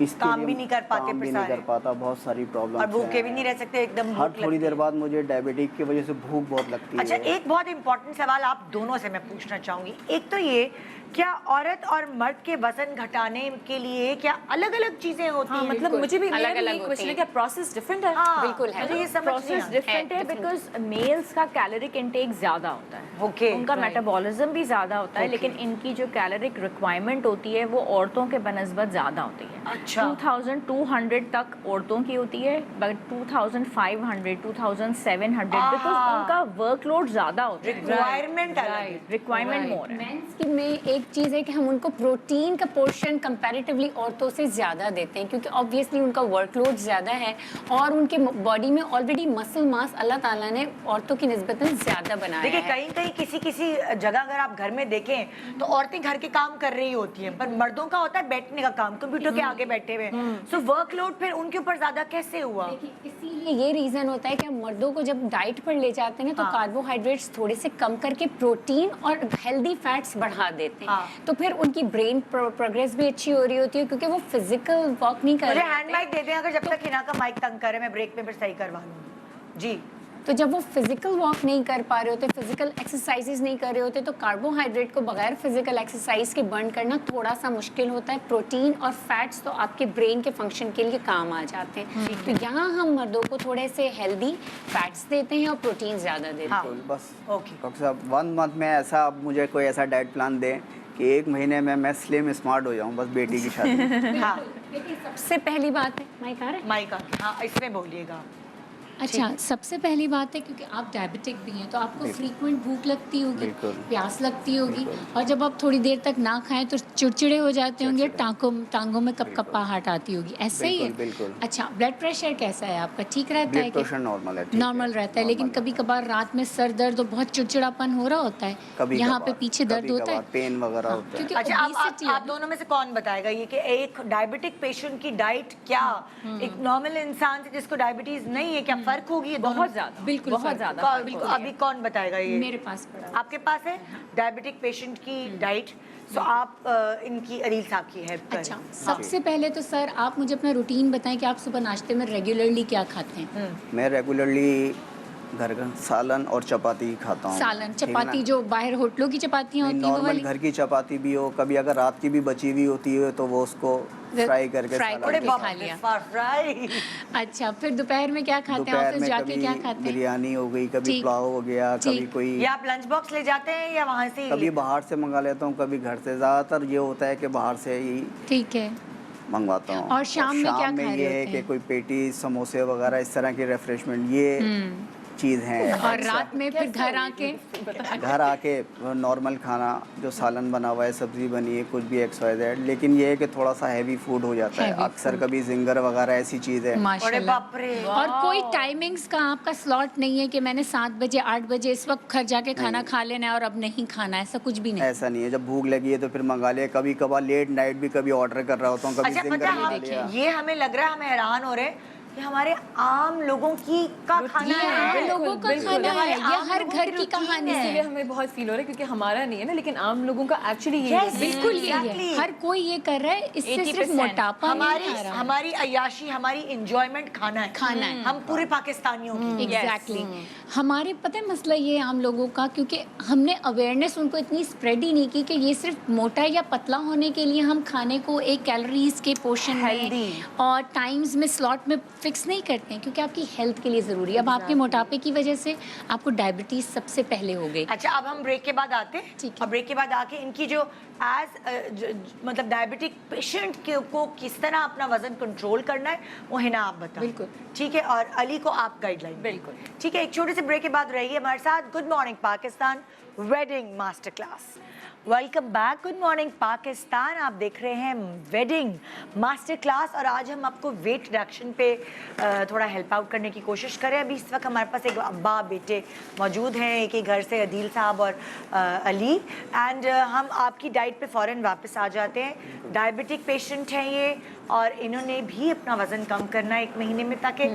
इसके काम लिए भी नहीं कर पाते काम फिर भी नहीं सारे। कर पाता, बहुत सारी प्रॉब्लम। और भूखे भी नहीं रह सकते, एकदम हर भूख थोड़ी लगती देर है। बाद मुझे डायबिटिक की वजह से भूख बहुत लगती अच्छा, है। एक बहुत इंपॉर्टेंट सवाल आप दोनों से मैं पूछना चाहूंगी। एक तो ये, क्या औरत और मर्द के वजन घटाने के लिए क्या अलग अलग चीजें होती हाँ, हैं? मतलब मुझे भी अलग-अलग होती क्वेश्चन है, हैं। क्या प्रोसेस डिफरेंट है? हाँ, बिल्कुल है। मुझे ये समझ नहीं प्रोसेस आता। डिफरेंट है different बिकॉज मेल्स का कैलोरिक इंटेक ज़्यादा होता है, ओके, उनका मेटाबॉलिज्म भी ज़्यादा होता है, लेकिन इनकी जो कैलोरिक रिक्वायरमेंट होती है वो औरतों के बनस्बत ज़्यादा होती है। अच्छा। 2200 तक औरतों की होती है, बट 2500, 2700 बिकॉज उनका वर्कलोड ज़्यादा होता है, रिक्वायरमेंट अलग है। रिक्वायरमेंट मोर है। मेंस की में एक चीज़ है कि हम उनको प्रोटीन का पोर्शन कंपैरेटिवली औरतों से ज़्यादा देते हैं, क्योंकि ऑब्वियसली उनका वर्कलोड ज़्यादा है और उनके बॉडी में ऑलरेडी मसल मास अल्लाह ताला ने औरतों की निस्बतन ज़्यादा बनाया देखिए, है। कहीं कहीं किसी किसी जगह अगर आप घर में देखें तो औरतें घर के काम कर रही होती हैं, पर मर्दों का होता है बैठने का काम, कंप्यूटर के आगे बैठे हुए। सो वर्कलोड फिर उनके ऊपर ज्यादा कैसे हुआ? इसीलिए ये रीज़न होता है कि हम मर्दों को जब डाइट पर ले जाते हैं ना तो कार्बोहाइड्रेट्स थोड़े से कम करके प्रोटीन और हेल्दी फैट्स बढ़ा देते हैं। हाँ। तो फिर उनकी ब्रेन प्रोग्रेस भी अच्छी हो रही होती है, क्योंकि वो फिजिकल वर्क नहीं कर मुझे रहे हैंड होते। माइक दे दें, अगर जब तक हिना का माइक तंग करे मैं ब्रेक में फिर सही करवा लूंगी जी। तो जब वो फिजिकल वॉक नहीं कर पा रहे होते, फिजिकल एक्सरसाइजेज नहीं कर रहे होते, तो कार्बोहाइड्रेट को बगैर फिजिकल एक्सरसाइज के बर्न करना थोड़ा सा मुश्किल होता है। प्रोटीन और फैट्स तो आपके ब्रेन के फंक्शन के लिए काम आ जाते हैं। तो यहाँ हम मर्दों को थोड़े से हेल्दी फैट्स देते हैं और प्रोटीन ज़्यादा देते हैं। तो बस ओके। डॉक्टर साहब, 1 मंथ में ऐसा अब मुझे कोई ऐसा डाइट प्लान दें कि 1 महीने में मैं स्लिम स्मार्ट हो जाऊं, बस बेटी की शादी में। हाँ, देखिए, सबसे पहली बात है, माइक आ रहा है? माइक आके, हाँ इसमें बोलिएगा। अच्छा, सबसे पहली बात है क्योंकि आप डायबिटिक भी हैं तो आपको फ्रीक्वेंट भूख लगती होगी, बिल्कुल। प्यास लगती होगी, और जब आप थोड़ी देर तक ना खाएं तो चिड़चिड़े हो जाते होंगे, टांगों में कपकपाहट आती होगी, ऐसा ही है? बिल्कुल। अच्छा, ब्लड प्रेशर कैसा है आपका? ठीक रहता है ब्लड प्रेशर नॉर्मल है, ठीक है। नॉर्मल रहता है, लेकिन नॉर्मल कभी कभार रात में सर दर्द और बहुत चिड़चिड़ापन हो रहा होता है, कभी यहाँ पे कभार, पीछे दर्द कभी होता है? कभार पेन वगैरह होता है। क्योंकि अच्छा, obesity आप दोनों में से कौन बताएगा ये कि एक डायबिटिक पेशेंट की डाइट क्या एक नॉर्मल इंसान से जिसको डायबिटीज नहीं है, क्या फर्क होगी ये दोनों? बहुत ज़्यादा, बिल्कुल बहुत फर्क ज़्यादा। अभी कौन बताएगा ये? मेरे पास पड़ा। आपके पास है डायबिटिक पेशेंट की डाइट, सो आप इनकी अदील साहब की हेल्प करें। अच्छा, सबसे पहले तो सर आप मुझे अपना रूटीन बताएं कि आप सुबह नाश्ते में रेगुलरली क्या खाते हैं? मैं रेगुलरली घर का सालन और चपाती खाता हूँ। सालन, ठीक है ना? चपाती जो बाहर होटलों की चपातियाँ होती हैं वो नॉर्मल वाली? घर की चपाती भी हो, कभी अगर रात की भी बची हुई होती है तो वो उसको फ्राई करके फ्राई सलाद बड़े के खा बाप लिया। फ्राई। अच्छा, फिर दोपहर में क्या खाते हैं? दोपहर ऑफिस में जाके कभी क्या खाते हैं? बिरयानी हो गई, कभी ठीक। पुलाव हो गया, कभी ठीक। कोई या आप लंच बॉक्स ले जाते हैं या वहाँ से ही कभी लेते बाहर से मंगा लेता हूँ, कभी घर से। ज़्यादातर ये होता है कि बाहर से ही ठीक है। मंगवाता हूँ। और शाम में क्या खा रहे ये है होते कि हैं? कोई पेटी, समोसे वगैरह इस तरह की रिफ्रेशमेंट ये चीज़ हैं। और रात में फिर घर आके घर आके नॉर्मल खाना, जो सालन बना हुआ है, सब्जी बनी है, कुछ भी XYZ, लेकिन ये है कि थोड़ा सा हैवी फूड हो जाता है। Heavy अक्सर food। कभी जिंगर वगैरह ऐसी चीज़ है। अरे माशाल्लाह। बाप रे। और कोई टाइमिंग्स का आपका स्लॉट नहीं है कि मैंने 7 बजे 8 बजे इस वक्त घर जाके खाना खा लेना है और अब नहीं खाना है, ऐसा कुछ भी नहीं? ऐसा नहीं है, जब भूख लगी है तो फिर मंगा लिया। कभी कभार लेट नाइट भी कभी ऑर्डर कर रहा होता हूँ, कभी अच्छा जिंगर पता मंगा है लिया। ये हमें लग रहा है, हम हैरान हो रहे हैं कि हमारे आम लोगों की का खाना ये है। आम लोगों का बिल्कुल, खाना हमारे है, ये आम हर लोगों घर की की routine कहानी है। इसीलिए हमें बहुत फील हो रहा है क्योंकि हमारा नहीं है ना, लेकिन आम लोगों का एक्चुअली ये Yes, है। बिल्कुल यही Exactly। है, हर कोई ये कर रहा है, इससे सिर्फ 80% मोटापा हमारी नहीं आ रहा है। हमारी अय्याशी, हमारी इंजॉयमेंट खाना है। खाना है। हम पूरे पाकिस्तानियों की। एग्जैक्टली हमारे पता है मसला ये है आम लोगों का, क्योंकि हमने अवेयरनेस उनको इतनी स्प्रेड ही नहीं की कि ये सिर्फ मोटा या पतला होने के लिए हम खाने को एक कैलोरीज के पोर्शन में Healthy। और टाइम्स में स्लॉट में फिक्स नहीं करते हैं, क्योंकि आपकी हेल्थ के लिए ज़रूरी है। अब आपके मोटापे की वजह से आपको डायबिटीज़ सबसे पहले हो गई। अच्छा अब हम ब्रेक के बाद आते हैं। ठीक है। और ब्रेक के बाद आके इनकी जो मतलब डायबिटिक पेशेंट को किस तरह अपना वजन कंट्रोल करना है वो हिना आप बताएं। बिल्कुल। ठीक है, और अली को आप गाइडलाइन। बिल्कुल। ठीक है, एक छोटे से ब्रेक के बाद रहिए हमारे साथ। Good morning Pakistan wedding master class. Welcome back. Good morning Pakistan, आप देख रहे हैं वेडिंग मास्टर क्लास और आज हम आपको वेट रिडक्शन पे थोड़ा हेल्प आउट करने की कोशिश करें। अभी इस वक्त हमारे पास एक अब्बा बेटे मौजूद हैं, एक ही घर से, अदील साहब और अली। एंड हम आपकी डाइट पे फ़ौरन वापस आ जाते हैं। डायबिटिक पेशेंट हैं ये और इन्होंने भी अपना वज़न कम करना है 1 महीने में, ताकि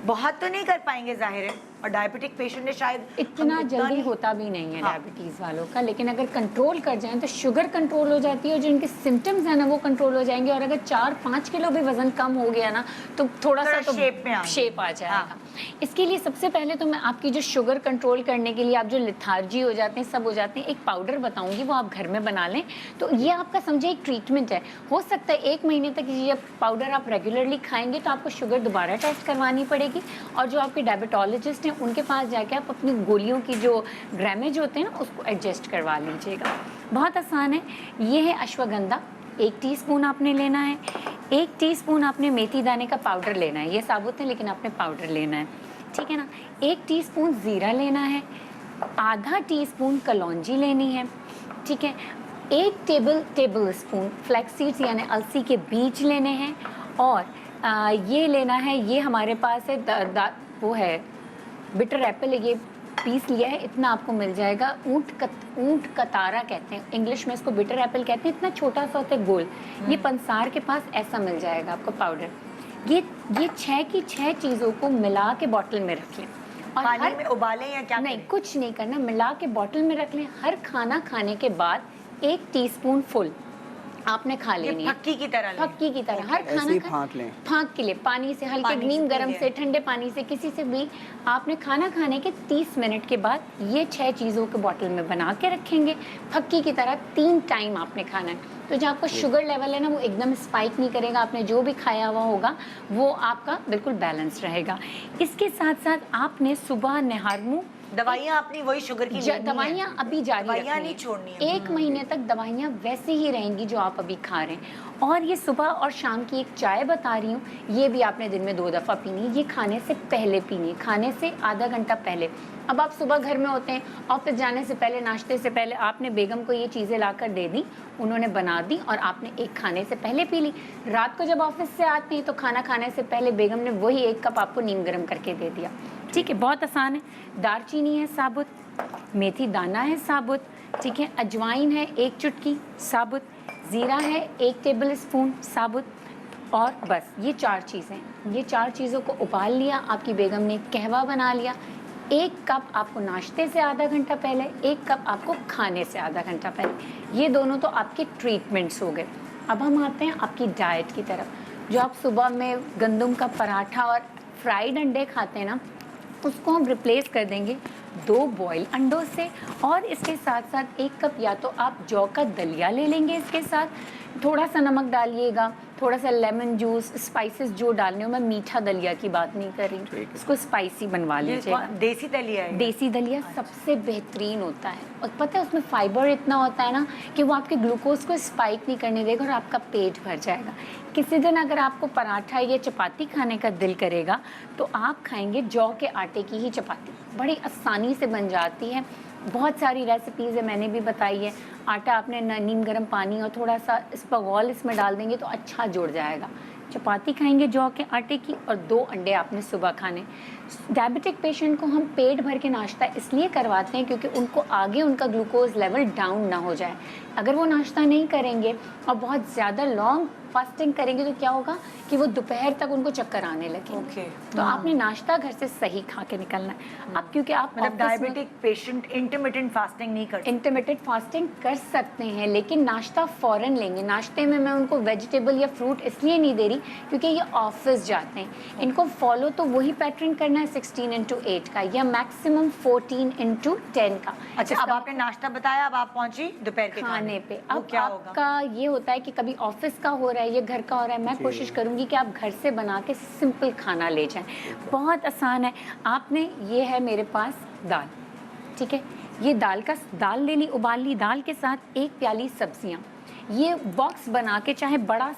बहुत तो नहीं कर पाएंगे ज़ाहिर है, और डायबिटिक पेशेंट ने शायद इतना हम जल्दी नहीं- होता भी नहीं है हाँ। डायबिटीज़ वालों का, लेकिन अगर कंट्रोल कर जाएं तो शुगर कंट्रोल हो जाती है और जो इनके सिम्टम्स हैं ना वो कंट्रोल हो जाएंगे। और अगर 4-5 किलो भी वजन कम हो गया ना तो थोड़ा सा तो shape में आएंगे। शेप आ जाएगा। हाँ। इसके लिए सबसे पहले तो मैं आपकी जो शुगर कंट्रोल करने के लिए आप जो लिथार्जी हो जाते हैं, सब हो जाते हैं, एक पाउडर बताऊंगी, वो आप घर में बना लें। तो ये आपका समझे एक ट्रीटमेंट है। हो सकता है 1 महीने तक ये पाउडर आप रेगुलरली खाएंगे तो आपको शुगर दोबारा टेस्ट करवानी पड़ेगी और जो आपके डायबिटोलॉजिस्ट हैं उनके पास जाके आप अपनी गोलियों की जो ग्रामेज होते हैं ना उसको एडजस्ट करवा लीजिएगा। बहुत आसान है। ये है अश्वगंधा, 1 टीस्पून आपने लेना है। 1 टीस्पून आपने मेथी दाने का पाउडर लेना है। ये साबुत है लेकिन आपने पाउडर लेना है, ठीक है ना। 1 टीस्पून ज़ीरा लेना है। आधा टीस्पून कलौंजी लेनी है, ठीक है। 1 टेबल स्पून फ्लैक्स सीड्स यानी अलसी के बीज लेने हैं। और ये लेना है, ये हमारे पास है वो है बिटर एप्पल, ये पीस लिया है, इतना आपको मिल जाएगा। ऊंट कतारा कहते हैं, इंग्लिश में इसको बिटर एप्पल कहते हैं। इतना छोटा सा होता है गोल, ये पंसार के पास ऐसा मिल जाएगा आपको पाउडर। ये 6 की 6 चीज़ों को मिला के बॉटल में रख लें और पानी में उबालें या क्या नहीं, करें? कुछ नहीं करना, मिला के बॉटल में रख लें। हर खाना खाने के बाद 1 टीस्पून फुल आपने खा ये लेनी है, फक्की की तरह लें। फक्की की तरह। हर ऐसे खाना ही खा फाँक लें। फाँक के लिए पानी से, हल्के पानी नीम से गर्म पी से, ठंडे पानी से, किसी से भी आपने खाना खाने के 30 मिनट के बाद ये 6 चीज़ों के बॉटल में बना के रखेंगे फक्की की तरह। 3 टाइम आपने खाना है, तो जो आपका शुगर लेवल है ना वो एकदम स्पाइक नहीं करेगा। आपने जो भी खाया हुआ होगा वो आपका बिल्कुल बैलेंस रहेगा। इसके साथ साथ आपने सुबह निहार मुँह, दवाइयाँ अपनी वही शुगर की लेनी है। दवाइयाँ अभी जारी दवाइयाँ रखनी नहीं है। छोड़नी है। 1 महीने तक दवाइयाँ वैसे ही रहेंगी जो आप अभी खा रहे हैं। और ये सुबह और शाम की एक चाय बता रही हूँ, ये भी आपने दिन में 2 दफ़ा पीनी है। ये खाने से पहले पीनी है, खाने से आधा घंटा पहले। अब आप सुबह घर में होते हैं, ऑफिस जाने से पहले, नाश्ते से पहले आपने बेगम को ये चीज़ें ला कर दे दी, उन्होंने बना दी और आपने एक खाने से पहले पी ली। रात को जब ऑफिस से आते हैं तो खाना खाने से पहले बेगम ने वही 1 कप आपको नीम गर्म करके दे दिया, ठीक है। बहुत आसान है। दालचीनी है साबुत, मेथी दाना है साबुत, ठीक है। अजवाइन है 1 चुटकी साबुत, ज़ीरा है 1 टेबल स्पून साबुत, और बस ये 4 चीज़ें। ये 4 चीज़ों को उबाल लिया, आपकी बेगम ने कहवा बना लिया। 1 कप आपको नाश्ते से आधा घंटा पहले, 1 कप आपको खाने से आधा घंटा पहले। ये दोनों तो आपके ट्रीटमेंट्स हो गए। अब हम आते हैं आपकी डाइट की तरफ। जो आप सुबह में गंदम का पराठा और फ्राइड अंडे खाते हैं ना, उसको हम रिप्लेस कर देंगे 2 बॉयल अंडों से। और इसके साथ साथ 1 कप या तो आप जौ का दलिया ले लेंगे इसके साथ, थोड़ा सा नमक डालिएगा, थोड़ा सा लेमन जूस, स्पाइसेस जो डालने हो, मैं मीठा दलिया की बात नहीं कर रही, इसको स्पाइसी बनवा लीजिए। देसी दलिया है? देसी दलिया सबसे बेहतरीन होता है, और पता है उसमें फाइबर इतना होता है ना कि वो आपके ग्लूकोज को स्पाइक नहीं करने देगा और आपका पेट भर जाएगा। किसी दिन अगर आपको पराठा या चपाती खाने का दिल करेगा तो आप खाएंगे जौ के आटे की ही चपाती, बड़ी आसानी से बन जाती है। बहुत सारी रेसिपीज़ है, मैंने भी बताई है। आटा आपने नीम गर्म पानी और थोड़ा सा स्पगॉल इसमें डाल देंगे तो अच्छा जुड़ जाएगा। चपाती खाएंगे जौ के आटे की, और 2 अंडे आपने सुबह खाने। डायबिटिक पेशेंट को हम पेट भर के नाश्ता इसलिए करवाते हैं क्योंकि उनको आगे उनका ग्लूकोज लेवल डाउन ना हो जाए। अगर वो नाश्ता नहीं करेंगे और बहुत ज़्यादा लॉन्ग फास्टिंग करेंगे तो क्या होगा कि वो दोपहर तक उनको चक्कर आने लगेंगे। तो आपने नाश्ता घर से सही खा के निकलना है। अब क्योंकि आप मतलब डायबिटिक पेशेंट इंटरमिटेंट फास्टिंग नहीं करते? इंटरमिटेंट फास्टिंग कर सकते हैं, लेकिन नाश्ता फ़ौरन लेंगे। नाश्ते में मैं उनको वेजिटेबल या फ्रूट इसलिए नहीं दे रही क्योंकि ये ऑफिस जाते हैं। इनको फॉलो तो वही पैटर्न करना है 16:8 का या मैक्सिमम 14:10 का। अच्छा, अब आपने नाश्ता बताया, अब आप पहुंची दोपहर के खाने पे। अब क्या आपका ये होता है कि कभी ऑफिस का हो रहा है या घर का हो रहा है, मैं कोशिश करूंगी कि आप घर से बना के सिंपल खाना ले जाएं। बहुत आसान है। आपने ये है मेरे पास दाल, ठीक है, ये दाल ले ली, उबाल ली। दाल के साथ 1 प्याली सब्जियां, ये बॉक्स बना के, चाहे बड़ा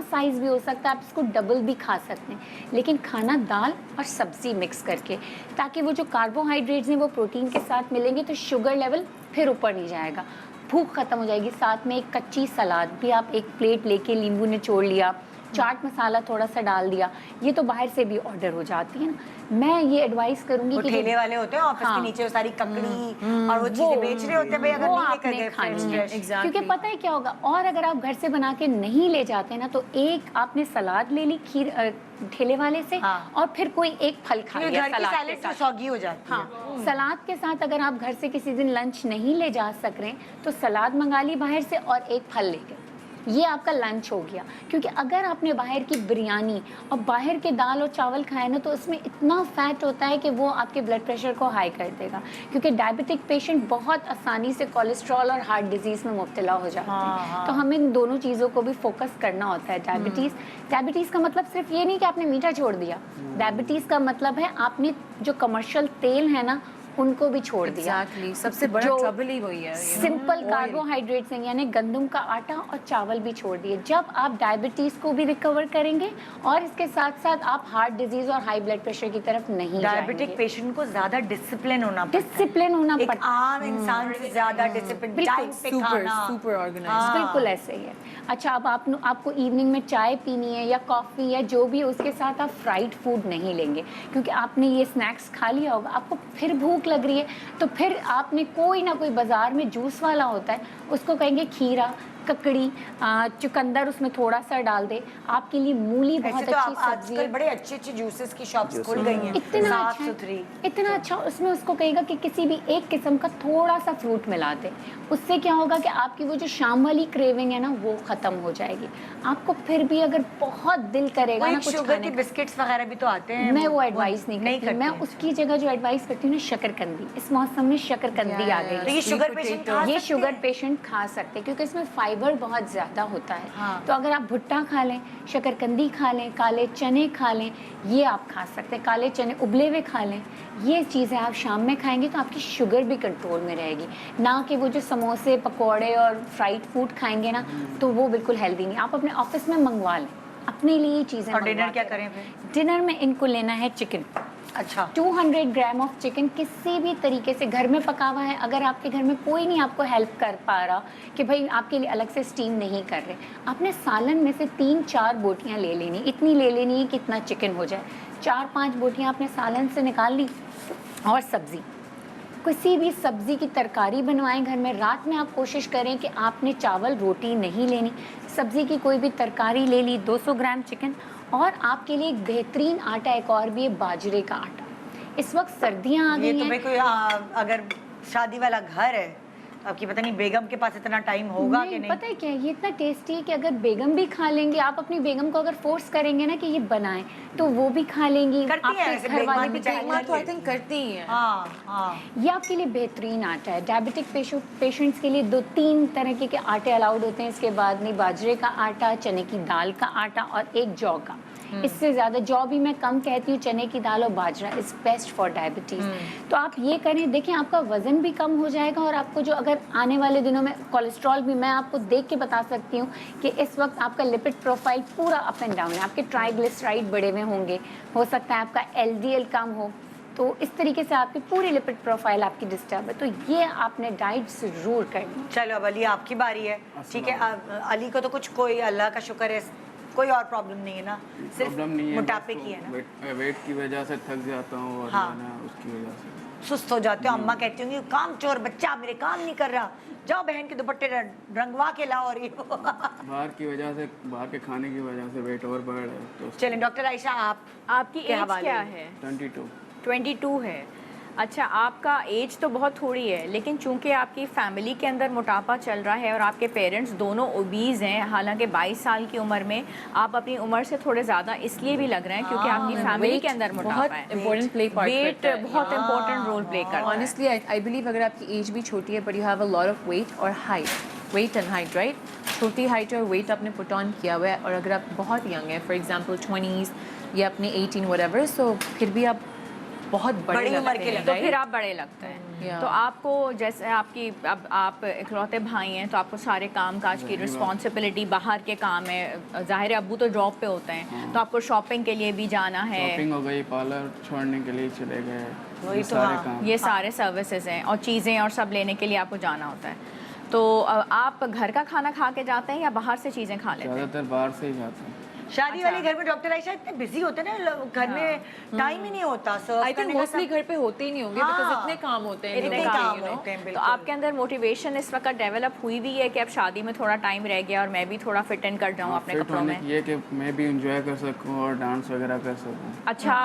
साइज भी हो सकता है, आप इसको डबल भी खा सकते हैं, लेकिन खाना दाल और सब्जी मिक्स करके, ताकि वो जो कार्बोहाइड्रेट्स हैं वो प्रोटीन के साथ मिलेंगे तो शुगर लेवल फिर ऊपर नहीं जाएगा, भूख खत्म हो जाएगी। साथ में एक कच्ची सलाद भी आप 1 प्लेट लेके नींबू निचोड़ लिया, चाट मसाला थोड़ा सा डाल दिया। ये तो बाहर से भी ऑर्डर हो जाती है ना। मैं ये एडवाइस करूंगी कि ठेले वाले होते हैं ऑफिस के नीचे, वो सारी ककड़ी और वो चीजें बेच रहे होते हैं, भाई अगर नहीं लेकर गए खानी है, Exactly. क्योंकि पता है क्या होगा, और अगर आप घर से बना के नहीं ले जाते ना तो एक आपने सलाद ले ली खीर ठेले वाले से, और फिर कोई एक फल खा लिया घर की सलाद के सैलेड तो साथ। सौगी हो जाती है। हाँ, सलाद के साथ अगर आप घर से किसी दिन लंच नहीं ले जा सक रहे तो सलाद मंगा ली बाहर से और एक फल ले गए, ये आपका लंच हो गया। क्योंकि अगर आपने बाहर की बिरयानी और बाहर के दाल और चावल खाए ना तो उसमें इतना फैट होता है कि वो आपके ब्लड प्रेशर को हाई कर देगा। क्योंकि डायबिटिक पेशेंट बहुत आसानी से कोलेस्ट्रॉल और हार्ट डिजीज़ में मुब्तला हो जाते हैं। तो हमें इन दोनों चीज़ों को भी फोकस करना होता है। डायबिटीज़ का मतलब सिर्फ ये नहीं कि आपने मीठा छोड़ दिया। डायबिटीज़ का मतलब है आपने जो कमर्शियल तेल है ना उनको भी छोड़ दिया। Exactly. सबसे बड़ा ट्रबल ही वही है। सिंपल कार्बोहाइड्रेट्स हैं, यानी गंदम का आटा और चावल भी छोड़ दिए। जब आप डायबिटीज को भी रिकवर करेंगे और इसके साथ साथ आप हार्ट डिजीज और हाई ब्लड प्रेशर की तरफ नहीं डायबिटिक पेशेंट को ज्यादा डिसिप्लिन होना पड़ता है। डिसिप्लिन होना एक पड़ता आम इंसान से ज्यादा डिसिप्लिन, टाइम पे खाना, super organized. बिल्कुल ऐसे ही है। अच्छा, अब आपको इवनिंग में चाय पीनी है या कॉफ़ी या जो भी, उसके साथ आप फ्राइड फूड नहीं लेंगे क्योंकि आपने ये स्नैक्स खा लिया होगा, आपको फिर भूख लग रही है तो फिर आपने कोई ना कोई बाजार में जूस वाला होता है, उसको कहेंगे खीरा, ककड़ी, चुकंदर उसमें थोड़ा सा डाल दे। आपके लिए मूली बहुत तो अच्छी सब्जी आजकल है, बड़े अच्छे जूसेस की शॉप्स खुल गई हैं, इतना साफ अच्छा है, सुथरी। इतना अच्छा। उसमें उसको कहेगा कि किसी भी एक किस्म का थोड़ा सा फ्रूट मिला दे। उससे क्या होगा कि आपकी वो जो शाम वाली क्रेविंग है ना वो खत्म हो जाएगी। आपको फिर भी अगर बहुत दिल करेगा ना कुछ शुगर खाने के का, बिस्किट्स वगैरह भी तो आते हैं, मैं वो एडवाइस नहीं करती। मैं उसकी जगह जो एडवाइस करती हूँ ना, शकरकंदी। इस मौसम में शकरकंदी आ गई, तो ये शुगर पेशेंट खा ये सकते शुगर हैं? पेशेंट खा सकते हैं क्योंकि इसमें फाइबर बहुत ज़्यादा होता है। तो अगर आप भुट्टा खा लें, शकरकंदी खा लें, काले चने खा लें, ये आप खा सकते हैं। काले चने उबले हुए खा लें, ये चीज़ें आप शाम में खाएंगे तो आपकी शुगर भी कंट्रोल में रहेगी। ना कि वो जो समोसे, पकौड़े और फ्राइड फूड खाएंगे ना तो वो बिल्कुल हेल्दी नहीं। आप अपने ऑफिस में मंगवा लें, अपने लिए चीज़ें। और डिनर क्या करें फिर? डिनर में इनको लेना है चिकन। अच्छा, 200 ग्राम ऑफ चिकन किसी भी तरीके से घर में पका हुआ है। अगर आपके घर में कोई नहीं आपको हेल्प कर पा रहा कि भाई आपके लिए अलग से स्टीम नहीं कर रहे, आपने सालन में से 3-4 बोटियां ले लेनी, इतनी ले लेनी है कि इतना चिकन हो जाए। 4-5 बोटियां आपने सालन से निकाल ली और सब्ज़ी, किसी भी सब्ज़ी की तरकारी बनवाएं घर में। रात में आप कोशिश करें कि आपने चावल रोटी नहीं लेनी, सब्ज़ी की कोई भी तरकारी ले ली, 200 ग्राम चिकन। और आपके लिए एक बेहतरीन आटा एक और भी है, बाजरे का आटा। इस वक्त सर्दियां आ गई ये तो हैं। भाई कोई अगर शादी वाला घर है आपकी पता नहीं बेगम के पास इतना टाइम होगा कि नहीं। पता है क्या है, ये इतना टेस्टी है कि अगर बेगम भी खा लेंगे, आप अपनी बेगम को अगर फोर्स करेंगे ना कि ये बनाएं तो वो भी खा लेंगी, करती हैं आपके ऐसे घर वाले बेगम भी भी चाहे बेगमा तो आई थिंक करती ही है। हाँ। ये आपके लिए बेहतरीन आटा है। डायबिटिक पेशेंट्स के लिए 2-3 तरह के आटे अलाउड होते हैं। इसके बाद में बाजरे का आटा, चने की दाल का आटा और एक जौ का। इससे ज़्यादा जौ भी मैं कम कहती हूँ, चने की दाल और बाजरा इज़ बेस्ट फॉर डायबिटीज़। तो आप ये करें, देखें आपका वज़न भी कम हो जाएगा और आपको जो अगर आने वाले दिनों में कोलेस्ट्रॉल भी, मैं आपको देख के बता सकती हूँ कि इस वक्त आपका लिपिड प्रोफाइल पूरा अप एंड डाउन है। आपके ट्राइग्लिसराइड बढ़े हुए होंगे, हो सकता है आपका LDL कम हो, तो इस तरीके से आपकी पूरी लिपिड प्रोफाइल आपकी डिस्टर्ब है। तो ये आपने डाइट ज़रूर करनी। चलो अब अली आपकी बारी है, ठीक है। अली को तो कुछ कोई अल्लाह का शुक्र है कोई और प्रॉब्लम नहीं है ना, सिर्फ मोटापे की है ना। वेट की वजह से थक जाता हूँ और हाँ। उसकी वजह से सुस्त हो जाते हो। अम्मा कहती होंगी काम चोर बच्चा मेरे काम नहीं कर रहा, जाओ बहन के दुपट्टे रंगवा के लाओ। और ये बाहर की वजह से, बाहर के खाने की वजह से वेट और बढ़ रहा है। तो चलें डॉक्टर आयशा आपकी के एज हवाले क्या है? 22 है। अच्छा, आपका एज तो बहुत थोड़ी है, लेकिन चूंकि आपकी फैमिली के अंदर मोटापा चल रहा है और आपके पेरेंट्स दोनों ओबीज़ हैं, हालांकि 22 साल की उम्र में आप अपनी उम्र से थोड़े ज़्यादा इसलिए भी लग रहे हैं क्योंकि आपकी फैमिली के अंदर मोटापा है। इम्पोर्टेंट प्ले पार्ट वेट बहुत इंपॉर्टेंट रोल प्ले करता है। ऑनेस्टली आई बिलीव अगर आपकी एज भी छोटी है but you have a lot of weight और height, weight and height, right? छोटी हाइट और वेट आपने पुट ऑन किया हुआ है, और अगर आप बहुत यंग हैं, फॉर एग्जांपल 20s या अपने 18 व्हाटएवर, सो फिर भी आप बहुत बड़ी उम्र के तो फिर आप बड़े लगते हैं। तो आपको जैसे आपकी अब आप इकलौते भाई हैं तो आपको सारे काम काज की रिस्पॉन्सिबिलिटी, बाहर के काम है, ज़ाहिर है अब्बू तो जॉब पे होते हैं, तो आपको शॉपिंग के लिए भी जाना है, शॉपिंग हो गई, पार्लर छोड़ने के लिए चले गए, वही तो सारे हाँ। काम। ये सारे सर्विसेज हैं और चीज़ें और सब लेने के लिए आपको जाना होता है। तो आप घर का खाना खा के जाते हैं या बाहर से चीज़ें खा लेते हैं? ज़्यादातर बाहर से ही जाते हैं। शादी वाले घर में डॉक्टर आयशा इतने बिजी होते हैं ना, घर में टाइम ही नहीं होता। आई थिंक मोस्टली घर पे होते ही नहीं होंगे बिकॉज इतने काम होते हैं, इतने लोगों के, काम you know। होते हैं, तो बिल्कुल। आपके अंदर मोटिवेशन इस वक्त डेवलप हुई भी है कि अब शादी में थोड़ा टाइम रह गया और मैं भी थोड़ा फिट इन कर जाऊँ अपने फिट कपड़ों होने में। की ये कि मैं भी इंजॉय कर सकूँ और डांस वगैरह कर सकूँ। अच्छा,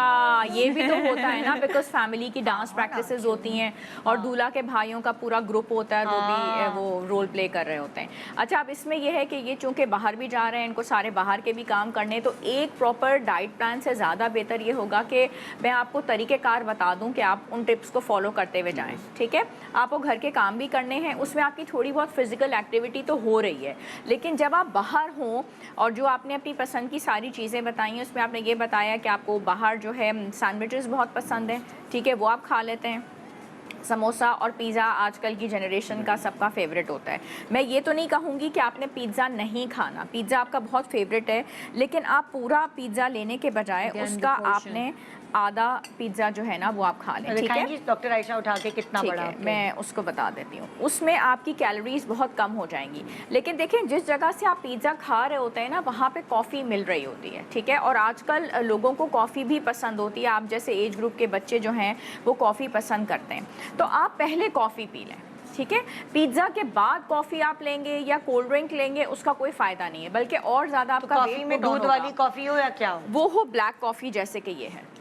ये भी तो होता है ना, बिकॉज फैमिली की डांस प्रैक्टिसेस होती हैं और दूल्हा के भाइयों का पूरा ग्रुप होता है, वो भी वो रोल प्ले कर रहे होते हैं। अच्छा, अब इसमें यह है कि ये चूंकि बाहर भी जा रहे हैं, इनको सारे बाहर के भी काम करने, तो एक प्रॉपर डाइट प्लान से ज़्यादा बेहतर ये होगा कि मैं आपको तरीक़ेकार बता दूं कि आप उन टिप्स को फॉलो करते हुए जाएं, ठीक है? आपको घर के काम भी करने हैं, उसमें आपकी थोड़ी बहुत फिजिकल एक्टिविटी तो हो रही है, लेकिन जब आप बाहर हों और जो आपने अपनी पसंद की सारी चीज़ें बताई हैं, उसमें आपने ये बताया कि आपको बाहर जो है सैंडविचेस बहुत पसंद हैं, ठीक है, वो आप खा लेते हैं। समोसा और पिज़्ज़ा आजकल की जनरेशन का सबका फेवरेट होता है। मैं ये तो नहीं कहूँगी कि आपने पिज़्ज़ा नहीं खाना, पिज़्ज़ा आपका बहुत फेवरेट है, लेकिन आप पूरा पिज़्ज़ा लेने के बजाय उसका आपने आधा पिज़्ज़ा जो है ना वो आप खा लें, ठीक है? डॉक्टर आयशा उठा के कितना ठीक बड़ा है, मैं उसको बता देती हूँ। उसमें आपकी कैलोरीज बहुत कम हो जाएंगी, लेकिन देखें जिस जगह से आप पिज़्ज़ा खा रहे होते हैं ना, वहाँ पे कॉफ़ी मिल रही होती है, ठीक है? और आजकल लोगों को कॉफ़ी भी पसंद होती है। आप जैसे एज ग्रुप के बच्चे जो हैं वो कॉफ़ी पसंद करते हैं, तो आप पहले कॉफ़ी पी लें, ठीक है? पिज़्ज़ा के बाद कॉफ़ी आप लेंगे या कोल्ड ड्रिंक लेंगे, उसका कोई फ़ायदा नहीं है, बल्कि और ज़्यादा आपका कॉफी में दूध वाली कॉफी हो या क्या हो? वो हो ब्लैक कॉफ़ी जैसे कि ये है,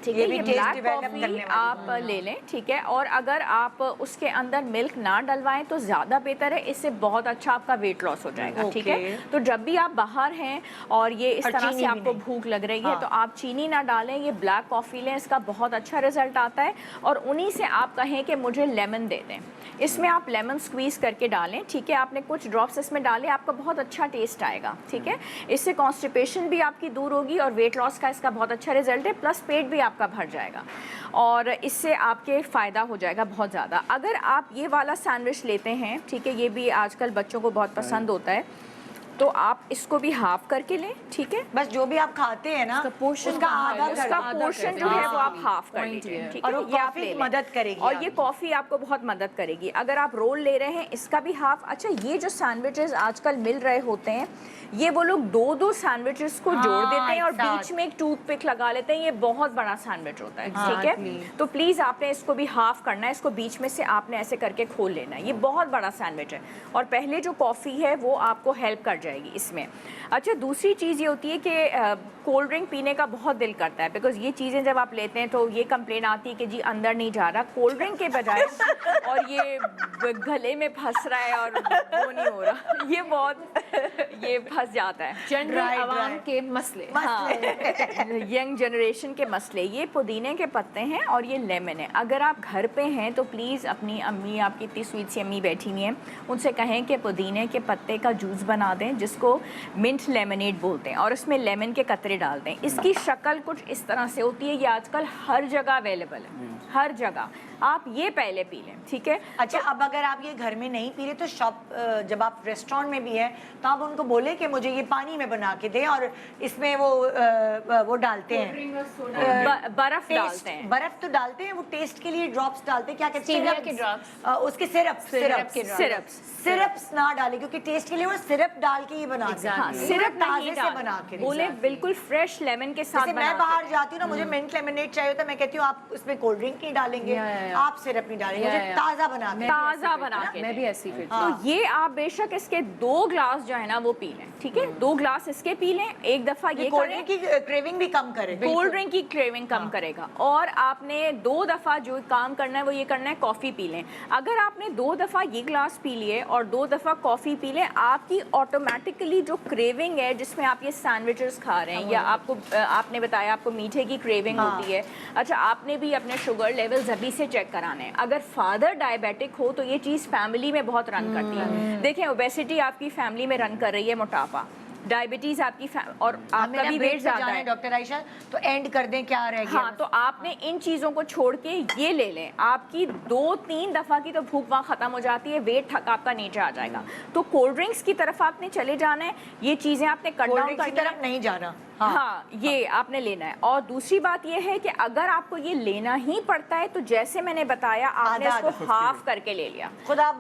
ठीक है? ये भी ये taste ब्लैक develop कॉफ़ी करने वाली आप ले लें, ठीक है? और अगर आप उसके अंदर मिल्क ना डलवाएं तो ज़्यादा बेहतर है, इससे बहुत अच्छा आपका वेट लॉस हो जाएगा, ठीक है? Okay. तो जब भी आप बाहर हैं और ये इस और तरह चीनी से भी आपको नहीं। भूख लग रही है, हाँ। तो आप चीनी ना डालें, ये ब्लैक कॉफ़ी लें, इसका बहुत अच्छा रिजल्ट आता है। और उन्हीं से आप कहें कि मुझे लेमन दे दें, इसमें आप लेमन स्क्वीज़ करके डालें, ठीक है? आपने कुछ ड्रॉप्स इसमें डालें, आपका बहुत अच्छा टेस्ट आएगा, ठीक है? इससे कॉन्स्टिपेशन भी आपकी दूर होगी और वेट लॉस का इसका बहुत अच्छा रिजल्ट है, प्लस पेट भी आपका भर जाएगा और इससे आपके फ़ायदा हो जाएगा बहुत ज़्यादा। अगर आप ये वाला सैंडविच लेते हैं, ठीक है, ये भी आजकल बच्चों को बहुत पसंद होता है, तो आप इसको भी हाफ करके लें, ठीक है? बस जो भी आप खाते हैं ना उसका पोर्शन उसका आधा कर उसका दो। पोर्शन जो है वो आप हाफ कर Point लीजिए, है। ठीक और है? वो ये आप कॉफी ले लें। मदद करेगी और ये आपकी। कॉफ़ी आपको बहुत मदद करेगी। अगर आप रोल ले रहे हैं, इसका भी हाफ। अच्छा, ये जो सैंडविचेस आजकल मिल रहे होते हैं, ये वो लोग दो सैंडविचेस को हाँ, जोड़ देते हैं और एक साथ। बीच में एक टूथपिक लगा लेते हैं, ये बहुत बड़ा सैंडविच होता है, ठीक है? Exactly. तो प्लीज़ आपने इसको भी हाफ करना है, इसको बीच में से आपने ऐसे करके खोल लेना है, ये बहुत बड़ा सैंडविच है। और पहले जो कॉफ़ी है वो आपको हेल्प कर जाएगी इसमें। अच्छा, दूसरी चीज़ ये होती है कि कोल्ड ड्रिंक पीने का बहुत दिल करता है, बिकॉज ये चीज़ें जब आप लेते हैं तो ये कंप्लेन आती है कि जी अंदर नहीं जा रहा कोल्ड ड्रिंक के बजाय और ये गले में फंस रहा है और वो नहीं हो रहा, ये बहुत ये फंस जाता है। जनरल आवाम के मसले, हाँ, यंग जनरेशन के मसले। ये पुदीने के पत्ते हैं और ये लेमन है। अगर आप घर पे हैं तो प्लीज़ अपनी अम्मी, आपकी इतनी स्वीट सी अम्मी बैठी हुई हैं, उनसे कहें कि पुदीने के पत्ते का जूस बना दें, जिसको मिंट लेमनेड बोलते हैं, और उसमें लेमन के कतरे डाल दें। इसकी शक्ल कुछ इस तरह से होती है, ये आजकल हर जगह अवेलेबल है, हर जगह। आप ये पहले पी लें, ठीक है। अच्छा, अब अगर आप ये घर में नहीं पी रहे तो शॉप, जब आप रेस्टोरेंट में भी हैं तो आप उनको बोले कि मुझे ये पानी में बना के दें, और इसमें वो डालते हैं बर्फ डालते हैं। बर्फ तो डालते हैं, वो टेस्ट के लिए ड्रॉप्स डालते हैं, क्या कहते हैं, Stevia के drops। उसके सिरप्स ना डालें, क्योंकि टेस्ट के लिए वो सिरप डाल के ही बनाते हैं। हाँ, सिरप ताजे से बना के बोले बिल्कुल फ्रेश लेमन के साथ जैसे मैं बाहर जाती हूँ ना, मुझे मिंट लेमनेड चाहिए होता है, मैं कहती हूँ आप इसमें कोल्ड ड्रिंक नहीं डालेंगे, आप सिरप नहीं डालेंगे, मुझे ताज़ा बना के मैं भी ऐसी फिर तो ये आप बेशक इसके 2 ग्लास जो है ना वो पी लें, ठीक है। 2 ग्लास इसके पी लें, एक दफ़ा ये कोल्ड ड्रिंक की क्रेविंग भी कम करे, कोल्ड ड्रिंक की क्रेविंग कम करेगा। और आपने 2 दफ़ा जो काम करना है वो ये करना है, कॉफ़ी पी लें। अगर आपने 2 दफ़ा ये ग्लास पी लिए और 2 दफ़ा कॉफ़ी पी लें, आपकी ऑटोमेटिकली जो क्रेविंग है, जिसमें आप ये सैंडविचेस खा रहे हैं या आपको आपने बताया आपको मीठे की क्रेविंग होती है, अच्छा आपने भी अपने शुगर लेवल्स अभी से चेक कराने हैं। अगर फादर डायबिटिक हो तो ये चीज़ फैमिली में बहुत रन करती है। देखें, ओबेसिटी आपकी फैमिली में रन कर रही है, मोटापा, डायबिटीज आपकी और आपका भी वेट ज़्यादा है। डॉक्टर आयशा, तो एंड कर दें, क्या रह गया? हाँ, तो आपने इन चीज़ों को छोड़ के ये ले लें, आपकी 2-3 दफ़ा की तो भूख वहाँ ख़त्म हो जाती है, वेट आपका नीचे आ जाएगा। तो कोल्ड ड्रिंक्स की तरफ आपने चले जाना है, ये चीज़ें आपने कट डाउन की तरफ नहीं जाना। हाँ, ये आपने लेना है। और दूसरी बात ये है कि अगर आपको ये लेना ही पड़ता है तो जैसे मैंने बताया, आपने इसको हाफ करके ले लिया। खुद आप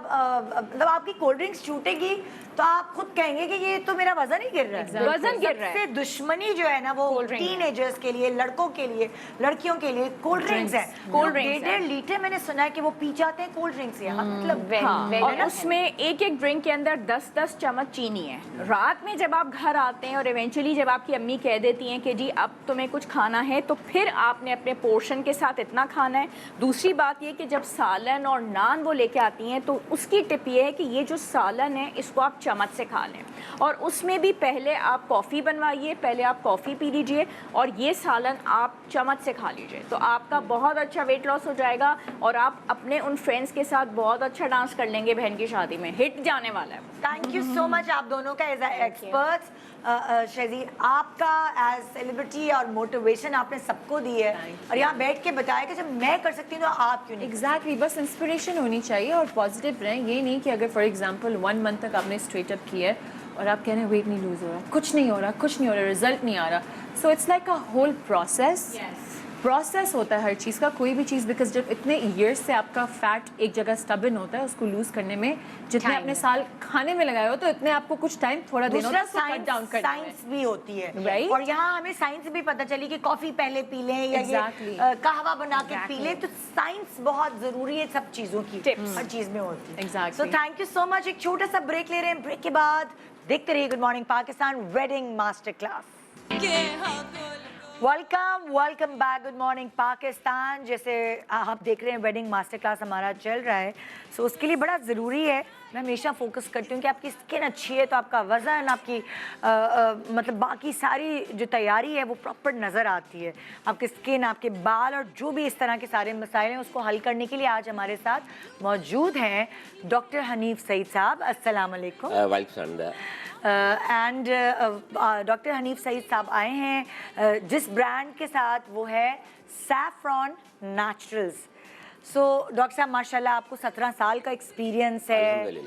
मतलब आपकी कोल्ड ड्रिंक्स छूटेगी तो आप खुद कहेंगे कि ये तो मेरा वजन ही गिर रहा है। वजन गिर रहा है। सबसे दुश्मनी जो है ना वो टीनेजर्स के लिए, लड़कों के लिए, लड़कियों के लिए कोल्ड ड्रिंक्स है। कोल्ड ड्रिंक्स 1.5 लीटर मैंने सुना है कि वो पी जाते हैं कोल्ड ड्रिंक्स यहाँ, मतलब हाँ, और उसमें एक ड्रिंक के अंदर 10-10 चम्मच चीनी है। रात में जब आप घर आते हैं और इवेंचुअली जब आपकी अम्मी कह देती हैं कि जी अब तुम्हें कुछ खाना है, तो फिर आपने अपने पोर्शन के साथ इतना खाना है। दूसरी बात ये कि जब सालन और नान वो लेके आती हैं तो उसकी टिप ये है कि ये जो सालन है इसको आप चम्मच से खा लें, और उसमें भी पहले आप कॉफ़ी बनवाइए, पहले आप कॉफ़ी पी लीजिए और ये सालन आप चम्मच से खा लीजिए, तो आपका बहुत अच्छा वेट लॉस हो जाएगा और आप अपने उन फ्रेंड्स के साथ बहुत अच्छा डांस कर लेंगे बहन की शादी में, हिट जाने वाला है। थैंक यू सो मच आप दोनों का एज एक्सपर्ट्स। शहजी, आपका एज सेलिब्रिटी और मोटिवेशन आपने सबको दी है, और यहाँ बैठ के बताया कि जब मैं कर सकती हूँ तो आप क्यों नहीं? एग्जैक्टली, बस इंस्पिरेशन होनी चाहिए और पॉजिटिव रहें। ये नहीं कि अगर फॉर एग्जांपल 1 मंथ तक आपने स्ट्रेट अप किया है और आप कह रहे हैं वेट नहीं लूज हो रहा, कुछ नहीं हो रहा, कुछ नहीं हो रहा, रिजल्ट नहीं आ रहा। So it's like a whole process होता है हर चीज़ का, कोई भी चीज़, बिकॉज जब इतने ईयर्स से आपका फैट एक जगह स्टबन होता है, उसको लूज करने में जितने आपने साल खाने में लगाए हो, तो इतने आपको कुछ टाइम थोड़ा देना होता है कट डाउन करने में। साइंस भी होती है, राइट? और यहाँ हमें साइंस भी पता चली कि कॉफी पहले पी लें या ये कहवा बना के पी लें, तो साइंस बहुत जरूरी है सब चीजों की, हर चीज में होती है। Exactly. So thank you so much. एक छोटा सा ब्रेक ले रहे हैं, ब्रेक के बाद देखते रहिए good morning Pakistan wedding master class. Welcome back, good morning Pakistan. जैसे आप देख रहे हैं वेडिंग मास्टर क्लास हमारा चल रहा है, सो उसके लिए बड़ा ज़रूरी है, मैं हमेशा फोकस करती हूँ कि आपकी स्किन अच्छी है तो आपका वज़न, आपकी मतलब बाकी सारी जो तैयारी है वो प्रॉपर नज़र आती है। आपकी स्किन, आपके बाल और जो भी इस तरह के सारे मसाइल हैं उसको हल करने के लिए आज हमारे साथ मौजूद हैं डॉक्टर हनीफ सईद साहब। अस्सलाम वालेकुम। एंड डॉक्टर हनीफ सईद साहब आए हैं जिस ब्रांड के साथ, वो है सैफ्रॉन नेचुरल्स। सो डॉक्टर साहब माशाल्लाह आपको 17 साल का एक्सपीरियंस है